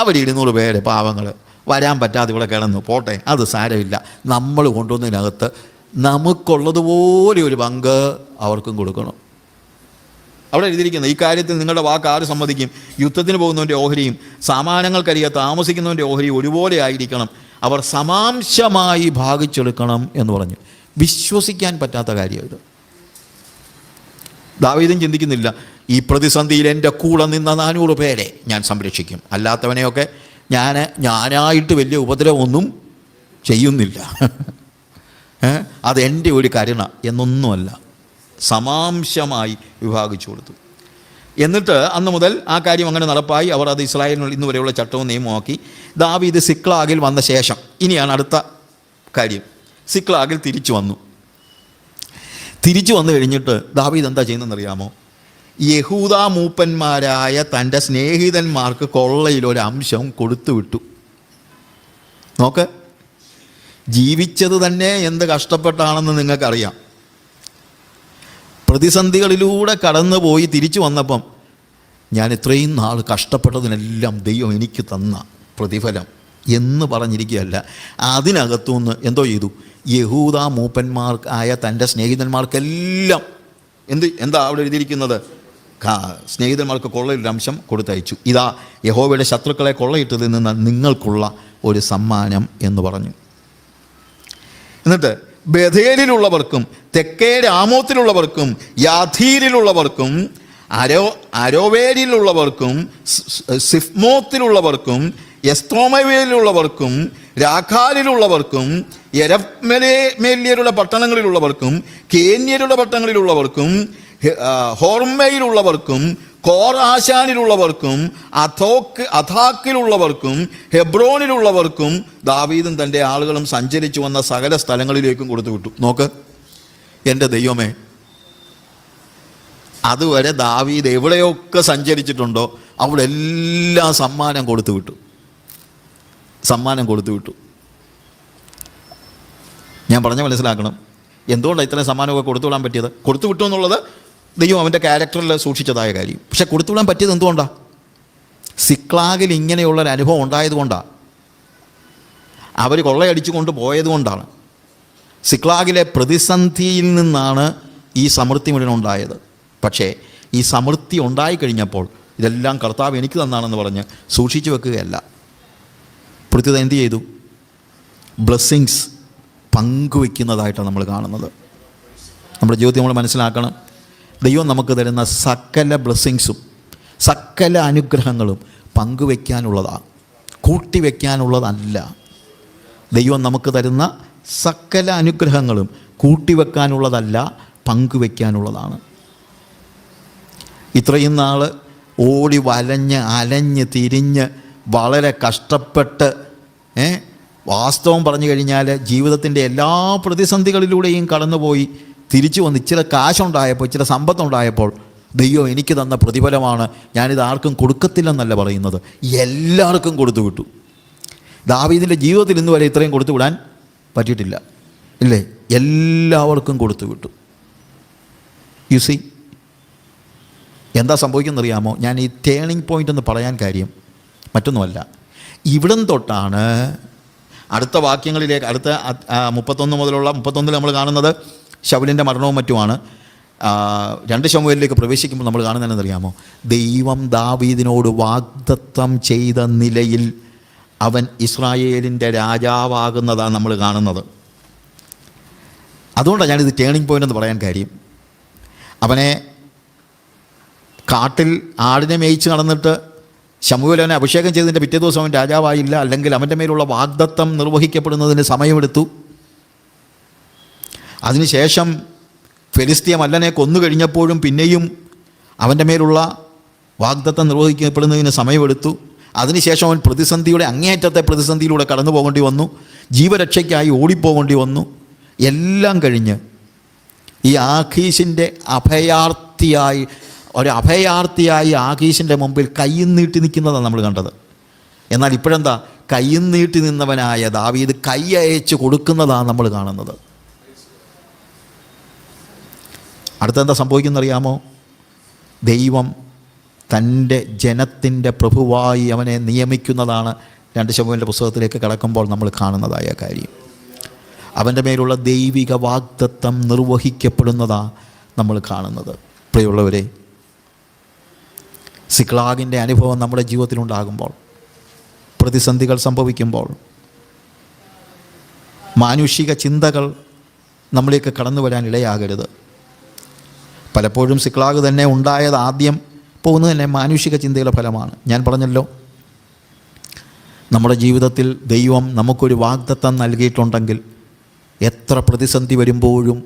അവർ 200 പേര് പാവങ്ങൾ വരാൻ പറ്റാതെ ഇവിടെ കിടന്നു പോട്ടെ, അത് സാരമില്ല, നമ്മൾ കൊണ്ടുവന്നതിനകത്ത് നമുക്കുള്ളതുപോലെ ഒരു പങ്ക് അവർക്കും കൊടുക്കണം. അവിടെ എഴുതിയിരിക്കുന്നത് ഈ കാര്യത്തിൽ നിങ്ങളുടെ വാക്ക് ആര് സമ്മതിക്കും? യുദ്ധത്തിന് പോകുന്നവൻ്റെ ഓഹരിയും സാമാനങ്ങൾക്കരികെ താമസിക്കുന്നവൻ്റെ ഓഹരിയും ഒരുപോലെ ആയിരിക്കണം, അവർ സമാംശമായി ഭാഗിച്ചെടുക്കണം എന്ന് പറഞ്ഞു. വിശ്വസിക്കാൻ പറ്റാത്ത കാര്യം ഇത്. ദാവീദും ചിന്തിക്കുന്നില്ല, ഈ പ്രതിസന്ധിയിൽ എൻ്റെ കൂടെ നിന്ന 400 പേരെ ഞാൻ സംരക്ഷിക്കും, അല്ലാത്തവനെയൊക്കെ ഞാനായിട്ട് വലിയ ഉപദ്രവമൊന്നും ചെയ്യുന്നില്ല, അതെൻ്റെ ഒരു കരുണ എന്നൊന്നുമല്ല, സമാംശമായി വിഭാഗിച്ചു കൊടുത്തു. എന്നിട്ട് അന്ന് മുതൽ ആ കാര്യം അങ്ങനെ നടപ്പായി. അവർ അത് ഇസ്രായേലിന് ഇന്ന് വരെയുള്ള ചട്ടവും നിയമമാക്കി. ദാവീദ് സിക്ലാഗിൽ വന്ന ശേഷം, ഇനിയാണ് അടുത്ത കാര്യം, സിക്ലാഗിൽ തിരിച്ചു വന്നു. തിരിച്ചു വന്നു കഴിഞ്ഞിട്ട് ദാവീദ് എന്താ ചെയ്യുന്നതെന്നറിയാമോ? യഹൂദാ മൂപ്പന്മാരായ തൻ്റെ സ്നേഹിതന്മാർക്ക് കൊള്ളയിലൊരംശം കൊടുത്തു വിട്ടു. നോക്ക്, ജീവിച്ചത് തന്നെ എന്ത് കഷ്ടപ്പെട്ടാണെന്ന് നിങ്ങൾക്കറിയാം. പ്രതിസന്ധികളിലൂടെ കടന്നുപോയി തിരിച്ചു വന്നപ്പം, ഞാൻ ഇത്രയും നാൾ കഷ്ടപ്പെട്ടതിനെല്ലാം ദൈവം എനിക്ക് തന്ന പ്രതിഫലം എന്ന് പറഞ്ഞിരിക്കുകയല്ല, അതിനകത്തുനിന്ന് എന്തോ ചെയ്തു? യഹൂദാ മൂപ്പന്മാർക്കായ തൻ്റെ സ്നേഹിതന്മാർക്കെല്ലാം എന്താ അവിടെ എഴുതിയിരിക്കുന്നത്? സ്നേഹിതന്മാർക്ക് കൊള്ളയൊരു അംശം കൊടുത്തയച്ചു. ഇതാ യഹോവയുടെ ശത്രുക്കളെ കൊള്ളയിട്ടതിൽ നിന്ന് നിങ്ങൾക്കുള്ള ഒരു സമ്മാനം എന്ന് പറഞ്ഞു. എന്നിട്ട് ബഥേലിലുള്ളവർക്കും തെക്കേ രാമോത്തിലുള്ളവർക്കും യാഥീരിലുള്ളവർക്കും അരോവേരിലുള്ളവർക്കും സിഫ്മോത്തിലുള്ളവർക്കും എസ്തോമവേലിലുള്ളവർക്കും രാഖാലിലുള്ളവർക്കും യെരമേല്യരുടെ പട്ടണങ്ങളിലുള്ളവർക്കും കേന്യരുടെ പട്ടണങ്ങളിലുള്ളവർക്കും ഹോർമയിലുള്ളവർക്കും കോറാശാനിലുള്ളവർക്കും അഥാക്കിലുള്ളവർക്കും ഹെബ്രോനിലുള്ളവർക്കും ദാവീദും തൻ്റെ ആളുകളും സഞ്ചരിച്ചു വന്ന സകല സ്ഥലങ്ങളിലേക്കും കൊടുത്തു വിട്ടു. നോക്ക്, എൻ്റെ ദൈവമേ, അതുവരെ ദാവീദ് എവിടെയൊക്കെ സഞ്ചരിച്ചിട്ടുണ്ടോ അവിടെ എല്ലാം സമ്മാനം കൊടുത്തു വിട്ടു. ഞാൻ പറഞ്ഞ മനസ്സിലാക്കണം. എന്തുകൊണ്ടാണ് ഇത്രയും സമ്മാനമൊക്കെ കൊടുത്തു വിടാൻ പറ്റിയത്? കൊടുത്തു വിട്ടു എന്നുള്ളത് ദൈവം അവൻ്റെ ക്യാരക്ടറിൽ സൂക്ഷിച്ചതായ കാര്യം. പക്ഷെ കൊടുത്തു വിടാൻ പറ്റിയത് എന്തുകൊണ്ടാണ്? സിക്ലാഗിൽ ഇങ്ങനെയുള്ളൊരു അനുഭവം ഉണ്ടായതുകൊണ്ടാണ്. അവർ കൊള്ളയടിച്ചു കൊണ്ട് പോയതുകൊണ്ടാണ്. സിക്ലാഗിലെ പ്രതിസന്ധിയിൽ നിന്നാണ് ഈ സമൃദ്ധി മുഴുവൻ ഉണ്ടായത്. പക്ഷേ ഈ സമൃദ്ധി ഉണ്ടായിക്കഴിഞ്ഞപ്പോൾ ഇതെല്ലാം കർത്താവ് എനിക്ക് തന്നാണെന്ന് പറഞ്ഞ് സൂക്ഷിച്ചു വെക്കുകയല്ല. പ്രത്യേകത എന്ത് ചെയ്തു? ബ്ലെസ്സിങ്സ് പങ്കുവയ്ക്കുന്നതായിട്ടാണ് നമ്മൾ കാണുന്നത്. നമ്മുടെ ജീവിതത്തിൽ നമ്മൾ മനസ്സിലാക്കണം, ദൈവം നമുക്ക് തരുന്ന സകല ബ്ലെസ്സിങ്സും സകല അനുഗ്രഹങ്ങളും പങ്കുവയ്ക്കാനുള്ളതാണ്, കൂട്ടിവെക്കാനുള്ളതല്ല. ദൈവം നമുക്ക് തരുന്ന സകല അനുഗ്രഹങ്ങളും കൂട്ടിവെക്കാനുള്ളതല്ല, പങ്കുവെക്കാനുള്ളതാണ്. ഇത്രയും നാൾ ഓടി വലഞ്ഞ് അലഞ്ഞ് തിരിഞ്ഞ് വളരെ കഷ്ടപ്പെട്ട് വാസ്തവം പറഞ്ഞു കഴിഞ്ഞാൽ ജീവിതത്തിൻ്റെ എല്ലാ പ്രതിസന്ധികളിലൂടെയും കടന്നുപോയി തിരിച്ചു വന്ന് ഇച്ചിരി കാശുണ്ടായപ്പോൾ, ഇച്ചിരി സമ്പത്തുണ്ടായപ്പോൾ ദൈവം എനിക്ക് തന്ന പ്രതിഫലമാണ്, ഞാനിത് ആർക്കും കൊടുക്കത്തില്ലെന്നല്ല പറയുന്നത്, എല്ലാവർക്കും കൊടുത്തു വിട്ടു. ദാവീദിൻ്റെ ജീവിതത്തിൽ ഇന്ന് വരെ ഇത്രയും കൊടുത്തു വിടാൻ പറ്റിയിട്ടില്ല. ഇല്ലേ? എല്ലാവർക്കും കൊടുത്തു വിട്ടു. യു സി എന്താ സംഭവിക്കുന്നറിയാമോ? ഞാൻ ഈ ടേണിംഗ് പോയിൻ്റ് എന്ന് പറയാൻ കാര്യം മറ്റൊന്നുമല്ല. ഇവിടം തൊട്ടാണ് അടുത്ത വാക്യങ്ങളിലേക്ക്, അടുത്ത 31 മുതലുള്ള 31 നമ്മൾ കാണുന്നത് ശൗലിൻ്റെ മരണവും മറ്റുമാണ്. 2 ശമൂവേലിലേക്ക് പ്രവേശിക്കുമ്പോൾ നമ്മൾ കാണുന്നതെന്നറിയാമോ? ദൈവം ദാവീദിനോട് വാഗ്ദത്തം ചെയ്ത നിലയിൽ അവൻ ഇസ്രായേലിൻ്റെ രാജാവാകുന്നതാണ് നമ്മൾ കാണുന്നത്. അതുകൊണ്ടാണ് ഞാനിത് ടേണിംഗ് പോയിൻ്റ് എന്ന് പറയാൻ കാര്യം. അവനെ കാട്ടിൽ ആടിനെ മേയിച്ച് നടന്നിട്ട് ശമൂവേൽ അവനെ അഭിഷേകം ചെയ്തതിൻ്റെ പിറ്റേ ദിവസം അവൻ രാജാവായില്ല, അല്ലെങ്കിൽ അവൻ്റെ മേലുള്ള വാഗ്ദത്തം നിർവഹിക്കപ്പെടുന്നതിന് സമയമെടുത്തു. അതിനുശേഷം ഫെലിസ്ത്യ മല്ലനെ കൊന്നു കഴിഞ്ഞപ്പോഴും പിന്നെയും അവൻ്റെ മേലുള്ള വാഗ്ദത്തം നിർവഹിക്കപ്പെടുന്നതിന് സമയമെടുത്തു. അതിനുശേഷം അവൻ പ്രതിസന്ധിയുടെ അങ്ങേയറ്റത്തെ പ്രതിസന്ധിയിലൂടെ കടന്നു പോകേണ്ടി വന്നു, ജീവരക്ഷയ്ക്കായി ഓടിപ്പോകേണ്ടി വന്നു. എല്ലാം കഴിഞ്ഞ് ഈ ആഖീശിൻ്റെ അഭയാർത്ഥിയായി ആഖീശിൻ്റെ മുമ്പിൽ കയ്യും നീട്ടി നിൽക്കുന്നതാണ് നമ്മൾ കണ്ടത്. എന്നാൽ ഇപ്പോഴെന്താ? കയ്യും നീട്ടി നിന്നവനായ ദാവീദ് കൈ അയച്ച് കൊടുക്കുന്നതാണ് നമ്മൾ കാണുന്നത്. അടുത്തെന്താ സംഭവിക്കുന്നറിയാമോ? ദൈവം തൻ്റെ ജനത്തിൻ്റെ പ്രഭുവായി അവനെ നിയമിക്കുന്നതാണ് 2 ശമൂവേലിൻ്റെ പുസ്തകത്തിലേക്ക് കടക്കുമ്പോൾ നമ്മൾ കാണുന്നതായ കാര്യം. അവൻ്റെ മേലുള്ള ദൈവിക വാഗ്ദത്തം നിർവഹിക്കപ്പെടുന്നതാണ് നമ്മൾ കാണുന്നത്. പ്രിയമുള്ളവരെ, സിക്ലാഗിൻ്റെ അനുഭവം നമ്മുടെ ജീവിതത്തിലുണ്ടാകുമ്പോൾ, പ്രതിസന്ധികൾ സംഭവിക്കുമ്പോൾ, മാനുഷിക ചിന്തകൾ നമ്മളിലേക്ക് കടന്നു വരാൻ ഇടയാകരുത്. പലപ്പോഴും സിക്ലാഗ് തന്നെ ഉണ്ടായത് ആദ്യം പോകുന്നത് തന്നെ മാനുഷിക ചിന്തയുടെ ഫലമാണ്. ഞാൻ പറഞ്ഞല്ലോ, നമ്മുടെ ജീവിതത്തിൽ ദൈവം നമുക്കൊരു വാഗ്ദത്തം നൽകിയിട്ടുണ്ടെങ്കിൽ എത്ര പ്രതിസന്ധി വരുമ്പോഴും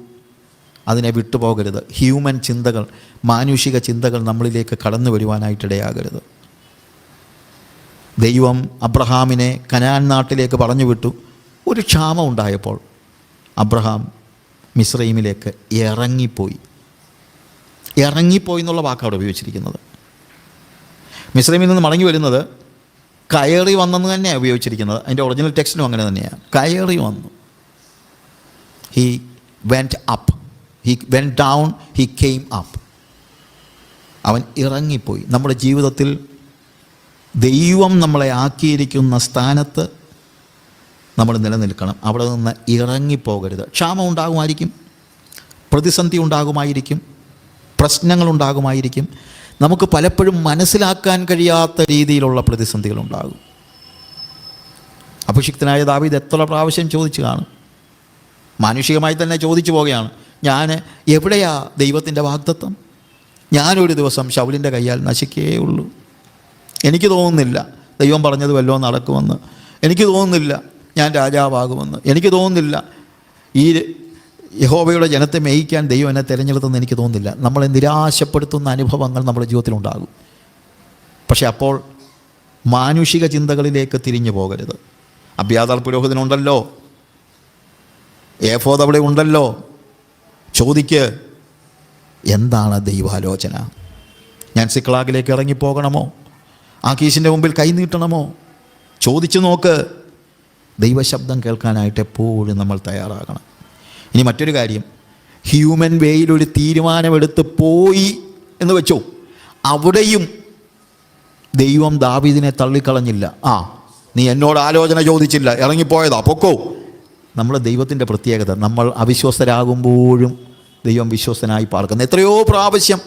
അതിനെ വിട്ടുപോകരുത്. ഹ്യൂമൻ ചിന്തകൾ, മാനുഷിക ചിന്തകൾ നമ്മളിലേക്ക് കടന്നു വരുവാനായിട്ടിടയാകരുത്. ദൈവം അബ്രഹാമിനെ കനാൻ നാട്ടിലേക്ക് പറഞ്ഞു വിട്ടു. ഒരു ക്ഷാമം ഉണ്ടായപ്പോൾ അബ്രഹാം മിസ്രൈമിലേക്ക് ഇറങ്ങിപ്പോയി എന്നുള്ള വാക്കാണ് അവിടെ ഉപയോഗിച്ചിരിക്കുന്നത്. മിസ്രൈമിൽ നിന്ന് മടങ്ങി വരുന്നത് കയറി വന്നെന്ന് തന്നെയാണ് ഉപയോഗിച്ചിരിക്കുന്നത്. അതിൻ്റെ ഒറിജിനൽ ടെക്സ്റ്റിനും അങ്ങനെ തന്നെയാണ്. കയറി വന്നു. He went up, he went down, he came up. അവൻ ഇറങ്ങിപ്പോയി. നമ്മുടെ ജീവിതത്തിൽ ദൈവം നമ്മളെ ആക്കിയിരിക്കുന്ന സ്ഥാനത്ത് നമ്മൾ നിലനിൽക്കണം. അവിടെ നിന്ന് ഇറങ്ങിപ്പോകരുത്. ക്ഷാമം ഉണ്ടാകുമായിരിക്കും, പ്രതിസന്ധി ഉണ്ടാകുമായിരിക്കും, പ്രശ്നങ്ങളുണ്ടാകുമായിരിക്കും. നമുക്ക് പലപ്പോഴും മനസ്സിലാക്കാൻ കഴിയാത്ത രീതിയിലുള്ള പ്രതിസന്ധികളുണ്ടാകും. അഭിഷിക്തനായ ദാവീദ് എത്ര പ്രാവശ്യം ചോദിച്ചു കാണും. മാനുഷികമായി തന്നെ ചോദിച്ചു പോകുകയാണ്, ഞാൻ എവിടെയാ ദൈവത്തിൻ്റെ വാഗ്ദത്തം? ഞാനൊരു ദിവസം ശൗലിൻ്റെ കയ്യാൽ നശിക്കേ ഉള്ളൂ. എനിക്ക് തോന്നുന്നില്ല ദൈവം പറഞ്ഞത് വല്ലതും നടക്കുമെന്ന്. എനിക്ക് തോന്നുന്നില്ല ഞാൻ രാജാവാകുമെന്ന്. എനിക്ക് തോന്നുന്നില്ല ഈ യഹോവയുടെ ജനത്തെ മേയിക്കാൻ ദൈവം എന്നെ തിരഞ്ഞെടുത്തെന്ന് എനിക്ക് തോന്നുന്നില്ല. നമ്മളെ നിരാശപ്പെടുത്തുന്ന അനുഭവങ്ങൾ നമ്മുടെ ജീവിതത്തിലുണ്ടാകും. പക്ഷെ അപ്പോൾ മാനുഷിക ചിന്തകളിലേക്ക് തിരിഞ്ഞു പോകരുത്. അബ്യാഥാർ പുരോഹിതനുണ്ടല്ലോ, ഏഫോദ് അവിടെ ഉണ്ടല്ലോ. ചോദിക്ക്, എന്താണ് ദൈവാലോചന? ഞാൻ സിക്ലാഗിലേക്ക് ഇറങ്ങിപ്പോകണമോ? ആഖീശിൻ്റെ മുമ്പിൽ കൈ നീട്ടണമോ? ചോദിച്ചു നോക്ക്. ദൈവശബ്ദം കേൾക്കാനായിട്ട് എപ്പോഴും നമ്മൾ തയ്യാറാകണം. ഇനി മറ്റൊരു കാര്യം, ഹ്യൂമൻ വേയിലൊരു തീരുമാനമെടുത്ത് പോയി എന്ന് വെച്ചോ, അവിടെയും ദൈവം ദാവീദിനെ തള്ളിക്കളഞ്ഞില്ല. നീ എന്നോട് ആലോചന ചോദിച്ചില്ല, ഇറങ്ങിപ്പോയതാ, പൊക്കോ. നമ്മളെ ദൈവത്തിൻ്റെ പ്രത്യേകത, നമ്മൾ അവിശ്വസ്തരാകുമ്പോഴും ദൈവം വിശ്വസ്തനായി പാർക്കുന്നു. എത്രയോ പ്രാവശ്യം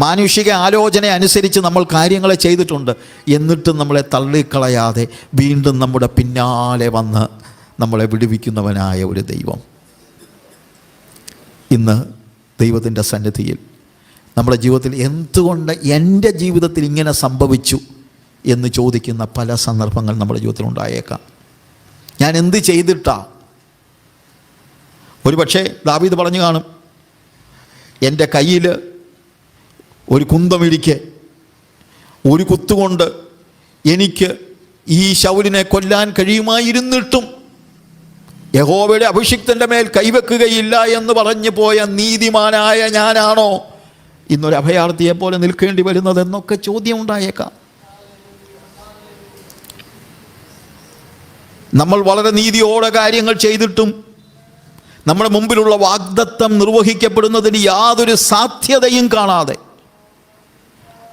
മാനുഷിക ആലോചന അനുസരിച്ച് നമ്മൾ കാര്യങ്ങളെ ചെയ്തിട്ടുണ്ട്. എന്നിട്ടും നമ്മളെ തള്ളിക്കളയാതെ വീണ്ടും നമ്മുടെ പിന്നാലെ വന്ന് നമ്മളെ വിടുവിക്കുന്നവനായ ഒരു ദൈവം. ഇന്ന് ദൈവത്തിൻ്റെ സന്നിധിയിൽ നമ്മുടെ ജീവിതത്തിൽ എന്തുകൊണ്ട് എൻ്റെ ജീവിതത്തിൽ ഇങ്ങനെ സംഭവിച്ചു എന്ന് ചോദിക്കുന്ന പല സന്ദർഭങ്ങൾ നമ്മുടെ ജീവിതത്തിൽ ഉണ്ടായേക്കാം. ഞാൻ എന്ത് ചെയ്തിട്ടാ? ഒരു പക്ഷേ ദാവീദ് പറഞ്ഞു കാണും, എൻ്റെ കയ്യിൽ ഒരു കുന്തമിരിക്കെ ഒരു കുത്തുകൊണ്ട് എനിക്ക് ഈ ശൗലിനെ കൊല്ലാൻ കഴിയുമായിരുന്നിട്ടും യഹോവയുടെ അഭിഷിക്തൻ്റെ മേൽ കൈവെക്കുകയില്ല എന്ന് പറഞ്ഞു പോയ നീതിമാനായ ഞാനാണോ ഇന്നൊരു അഭയാർത്ഥിയെപ്പോലെ നിൽക്കേണ്ടി വരുന്നതെന്നൊക്കെ ചോദ്യം ഉണ്ടായേക്കാം. നമ്മൾ വളരെ നീതിയോടെ കാര്യങ്ങൾ ചെയ്തിട്ടും നമ്മുടെ മുമ്പിലുള്ള വാഗ്ദത്തം നിർവഹിക്കപ്പെടുന്നതിന് യാതൊരു സാധ്യതയും കാണാതെ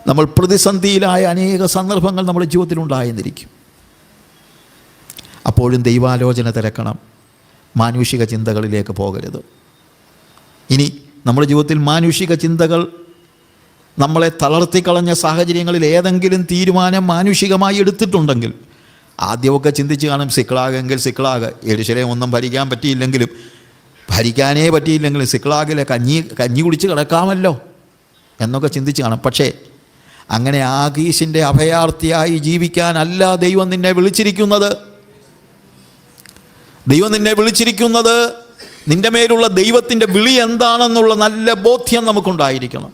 നമ്മൾ പ്രതിസന്ധിയിലായ അനേക സന്ദർഭങ്ങൾ നമ്മുടെ ജീവിതത്തിൽ ഉണ്ടായെന്നിരിക്കും. അപ്പോഴും ദൈവാലോചന തിരക്കണം, മാനുഷിക ചിന്തകളിലേക്ക് പോകരുത്. ഇനി നമ്മുടെ ജീവിതത്തിൽ മാനുഷിക ചിന്തകൾ നമ്മളെ തളർത്തിക്കളഞ്ഞ സാഹചര്യങ്ങളിൽ ഏതെങ്കിലും തീരുമാനം മാനുഷികമായി എടുത്തിട്ടുണ്ടെങ്കിൽ ആദ്യമൊക്കെ ചിന്തിച്ച് കാണും, സിക്ലാഗെങ്കിൽ സിക്ലാഗ്, യെരൂശലേം ഒന്നും ഭരിക്കാൻ പറ്റിയില്ലെങ്കിലും ഭരിക്കാനേ പറ്റിയില്ലെങ്കിലും സിക്ലാഗിലെ കഞ്ഞി കുടിച്ച് കിടക്കാമല്ലോ എന്നൊക്കെ ചിന്തിച്ച് കാണും. പക്ഷേ അങ്ങനെ ആകീശിൻ്റെ അഭയാർത്ഥിയായി ജീവിക്കാനല്ല ദൈവം നിന്നെ വിളിച്ചിരിക്കുന്നത്. ദൈവം നിന്നെ വിളിച്ചിരിക്കുന്നത് നിൻ്റെ മേലുള്ള ദൈവത്തിൻ്റെ വിളി എന്താണെന്നുള്ള നല്ല ബോധ്യം നമുക്കുണ്ടായിരിക്കണം.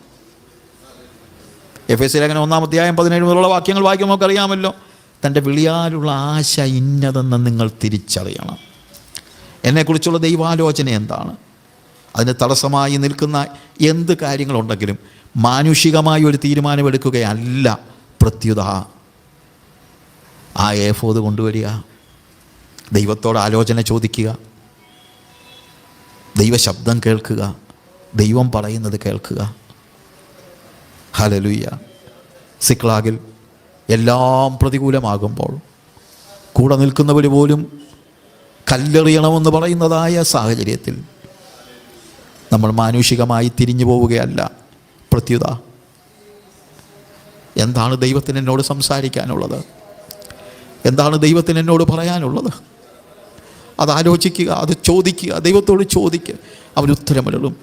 എഫെസ്യർ ലേഖനം 1-ാം-അധ്യായം 17 മുതലുള്ള വാക്യങ്ങൾ വായിക്കുമ്പോൾ നമുക്കറിയാമല്ലോ, തൻ്റെ വിളിയാലുള്ള ആശ ഇന്നതെന്ന് നിങ്ങൾ തിരിച്ചറിയണം. എന്നെക്കുറിച്ചുള്ള ദൈവാലോചന എന്താണ്? അതിന് തടസ്സമായി നിൽക്കുന്ന എന്ത് കാര്യങ്ങളുണ്ടെങ്കിലും മാനുഷികമായി ഒരു തീരുമാനമെടുക്കുകയല്ല പ്രത്യുത. ആ ഏഫോദ് കൊണ്ടുവരിക, ദൈവത്തോട് ആലോചന ചോദിക്കുക, ദൈവശബ്ദം കേൾക്കുക, ദൈവം പറയുന്നത് കേൾക്കുക. ഹല്ലേലൂയ. സിക്ലാഗിൽ എല്ലാം പ്രതികൂലമാകുമ്പോൾ കൂടെ നിൽക്കുന്നവർ പോലും കല്ലെറിയണമെന്ന് പറയുന്നതായ സാഹചര്യത്തിൽ നമ്മൾ മാനുഷികമായി തിരിഞ്ഞു പോവുകയല്ല പ്രത്യുത. എന്താണ് ദൈവത്തിന് എന്നോട് സംസാരിക്കാനുള്ളത്? എന്താണ് ദൈവത്തിന് എന്നോട് പറയാനുള്ളത്? അത് ആലോചിക്കുക, അത് ചോദിക്കുക, ദൈവത്തോട് ചോദിക്കുക, അവൻ ഉത്തരമരുളും.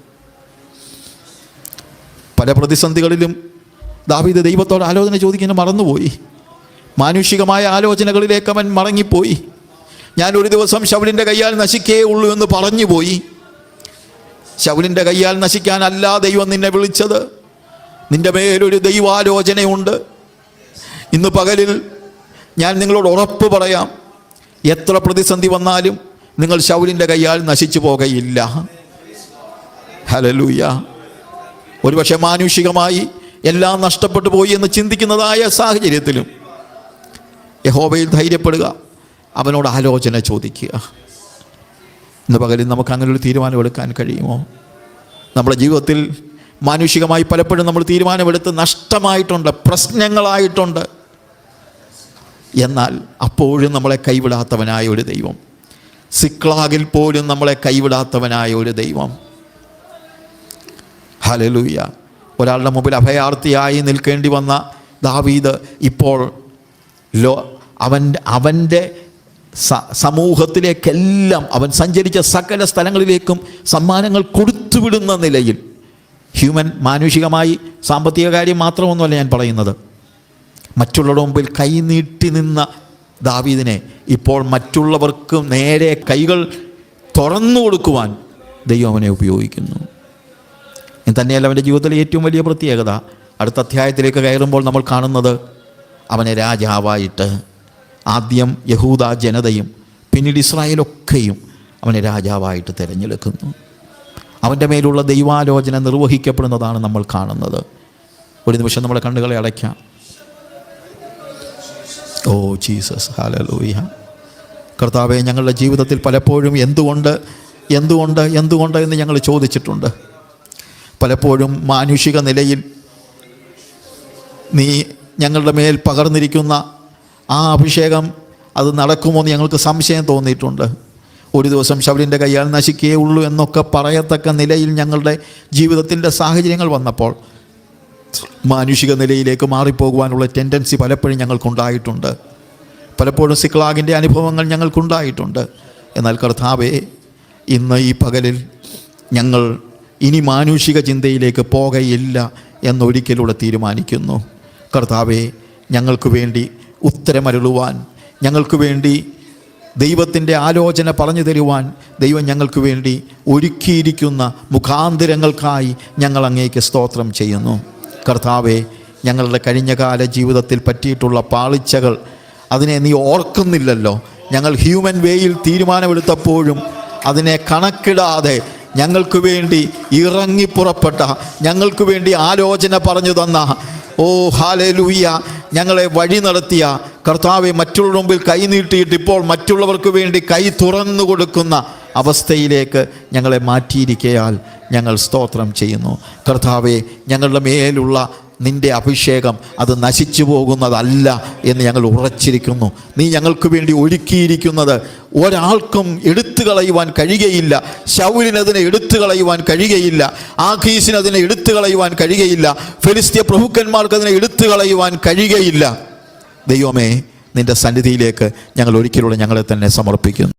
പല പ്രതിസന്ധികളിലും ദാവീദ് ദൈവത്തോട് ആലോചന ചോദിക്കുന്നത് മറന്നുപോയി. മാനുഷികമായ ആലോചനകളിലേക്ക് അവൻ മടങ്ങിപ്പോയി. ഞാൻ ഒരു ദിവസം ശൗലിൻ്റെ കയ്യാൽ നശിക്കേ ഉള്ളൂ എന്ന് പറഞ്ഞുപോയി. ശൗലിൻ്റെ കയ്യാൽ നശിക്കാനല്ല ദൈവം നിന്നെ വിളിച്ചത്. നിൻ്റെ മേലൊരു ദൈവാലോചനയുണ്ട്. ഇന്ന് പകലിൽ ഞാൻ നിങ്ങളോട് ഉറപ്പ് പറയാം, എത്ര പ്രതിസന്ധി വന്നാലും നിങ്ങൾ ശൗലിൻ്റെ കയ്യാൽ നശിച്ചു പോകയില്ല. ഹല്ലേലൂയ. ഒരുപക്ഷെ മാനുഷികമായി എല്ലാം നഷ്ടപ്പെട്ടു പോയി എന്ന് ചിന്തിക്കുന്നതായ സാഹചര്യത്തിലും യഹോവയിൽ ധൈര്യപ്പെടുക, അവനോട് ആലോചന ചോദിക്കുക. ഇന്ന് പകലിൽ നമുക്ക് അങ്ങനെ ഒരു തീരുമാനമെടുക്കാൻ കഴിയുമോ? നമ്മുടെ ജീവിതത്തിൽ മാനുഷികമായി പലപ്പോഴും നമ്മൾ തീരുമാനമെടുത്ത് നഷ്ടമായിട്ടുണ്ട്, പ്രശ്നങ്ങളായിട്ടുണ്ട്. എന്നാൽ അപ്പോഴും നമ്മളെ കൈവിടാത്തവനായ ഒരു ദൈവം, സിക്ലാഗിൽ പോലും നമ്മളെ കൈവിടാത്തവനായ ഒരു ദൈവം. ഹല്ലേലൂയ. ഒരാളുടെ മുമ്പിൽ അഭയാർത്ഥിയായി നിൽക്കേണ്ടി വന്ന ദാവീദ് ഇപ്പോൾ അവൻ്റെ സമൂഹത്തിലേക്കെല്ലാം അവൻ സഞ്ചരിച്ച സകല സ്ഥലങ്ങളിലേക്കും സമ്മാനങ്ങൾ കൊടുത്തുവിടുന്ന നിലയിൽ, മാനുഷികമായി സാമ്പത്തിക കാര്യം മാത്രമൊന്നുമല്ല ഞാൻ പറയുന്നത്, മറ്റുള്ളവരുടെ മുമ്പിൽ കൈനീട്ടി നിന്ന ദാവീദിനെ ഇപ്പോൾ മറ്റുള്ളവർക്ക് നേരെ കൈകൾ തുറന്നു കൊടുക്കുവാൻ ദൈവം അവനെ ഉപയോഗിക്കുന്നു. തന്നെയല്ല അവൻ്റെ ജീവിതത്തിലെ ഏറ്റവും വലിയ പ്രത്യേകത, അടുത്ത അധ്യായത്തിലേക്ക് കയറുമ്പോൾ നമ്മൾ കാണുന്നത് അവനെ രാജാവായിട്ട്, ആദ്യം യഹൂദ ജനതയും പിന്നീട് ഇസ്രായേലൊക്കെയും അവനെ രാജാവായിട്ട് തിരഞ്ഞെടുക്കുന്നു. അവൻ്റെ മേലുള്ള ദൈവാലോചന നിർവഹിക്കപ്പെടുന്നതാണ് നമ്മൾ കാണുന്നത്. ഒരു നിമിഷം നമ്മുടെ കണ്ണുകളെ അടയ്ക്കാം. Oh Jesus, hallelujah. കർത്താവേ, ഞങ്ങളുടെ ജീവിതത്തിൽ പലപ്പോഴും എന്തുകൊണ്ട് എന്ന് ഞങ്ങൾ ചോദിച്ചിട്ടുണ്ട്. പലപ്പോഴും മാനുഷിക നിലയിൽ നീ ഞങ്ങളുടെ മേൽ പകർന്നിരിക്കുന്ന ആ അഭിഷേകം അത് നടക്കുമോ എന്ന് ഞങ്ങൾക്ക് സംശയം തോന്നിയിട്ടുണ്ട്. ഒരു ദിവസം ശൗലിൻ്റെ കയ്യാൽ നശിക്കേ ഉള്ളൂ എന്നൊക്കെ പറയത്തക്ക നിലയിൽ ഞങ്ങളുടെ ജീവിതത്തിൻ്റെ സാഹചര്യങ്ങൾ വന്നപ്പോൾ മാനുഷിക നിലയിലേക്ക് മാറിപ്പോകുവാനുള്ള ടെൻഡൻസി പലപ്പോഴും ഞങ്ങൾക്കുണ്ടായിട്ടുണ്ട്. പലപ്പോഴും സിക്ലാഗിൻ്റെ അനുഭവങ്ങൾ ഞങ്ങൾക്കുണ്ടായിട്ടുണ്ട്. എന്നാൽ കർത്താവേ, ഇന്ന് ഈ പകലിൽ ഞങ്ങൾ ഇനി മാനുഷിക ചിന്തയിലേക്ക് പോകയില്ല എന്നൊരിക്കലൂടെ തീരുമാനിക്കുന്നു. കർത്താവേ, ഞങ്ങൾക്ക് വേണ്ടി ഉത്തരമരുളുവാൻ, ഞങ്ങൾക്ക് വേണ്ടി ദൈവത്തിൻ്റെ ആലോചന പറഞ്ഞു തരുവാൻ ദൈവം ഞങ്ങൾക്ക് വേണ്ടി ഒരുക്കിയിരിക്കുന്ന മുഖാന്തരങ്ങൾക്കായി ഞങ്ങൾ അങ്ങേക്ക് സ്തോത്രം ചെയ്യുന്നു. കർത്താവേ, ഞങ്ങളുടെ കഴിഞ്ഞകാല ജീവിതത്തിൽ പറ്റിയിട്ടുള്ള പാളിച്ചകൾ അതിനെ നീ ഓർക്കുന്നില്ലല്ലോ. ഞങ്ങൾ ഹ്യൂമൻ വേയിൽ തീരുമാനമെടുത്തപ്പോഴും അതിനെ കണക്കിടാതെ ഞങ്ങൾക്ക് വേണ്ടി ഇറങ്ങിപ്പുറപ്പെട്ട, ഞങ്ങൾക്ക് വേണ്ടി ആലോചന പറഞ്ഞു തന്ന, ഓ ഹല്ലേലൂയ, ഞങ്ങളെ വഴി നടത്തിയ കർത്താവെ, മറ്റുള്ളവരുടെ മുമ്പിൽ കൈ നീട്ടിയിട്ട് ഇപ്പോൾ മറ്റുള്ളവർക്ക് വേണ്ടി കൈ തുറന്നു കൊടുക്കുന്ന അവസ്ഥയിലേക്ക് ഞങ്ങളെ മാറ്റിയിരിക്കയാൽ ഞങ്ങൾ സ്തോത്രം ചെയ്യുന്നു. കർത്താവേ, ഞങ്ങളുടെ മേലുള്ള നിൻ്റെ അഭിഷേകം അത് നശിച്ചു പോകുന്നതല്ല എന്ന് ഞങ്ങൾ ഉറച്ചിരിക്കുന്നു. നീ ഞങ്ങൾക്ക് വേണ്ടി ഒരുക്കിയിരിക്കുന്നത് ഒരാൾക്കും എടുത്തു കളയുവാൻ കഴിയുകയില്ല. ശൗലിനതിനെ എടുത്തു കളയുവാൻ കഴിയുകയില്ല, ആഖീസിനതിനെ എടുത്തു കളയുവാൻ കഴിയുകയില്ല, ഫെലിസ്ത്യ പ്രഭുക്കന്മാർക്ക് അതിനെ എടുത്തു കളയുവാൻ കഴിയുകയില്ല. ദൈവമേ, നിൻ്റെ സന്നിധിയിലേക്ക് ഞങ്ങൾ ഒരിക്കലുള്ള ഞങ്ങളെ തന്നെ സമർപ്പിക്കുന്നു.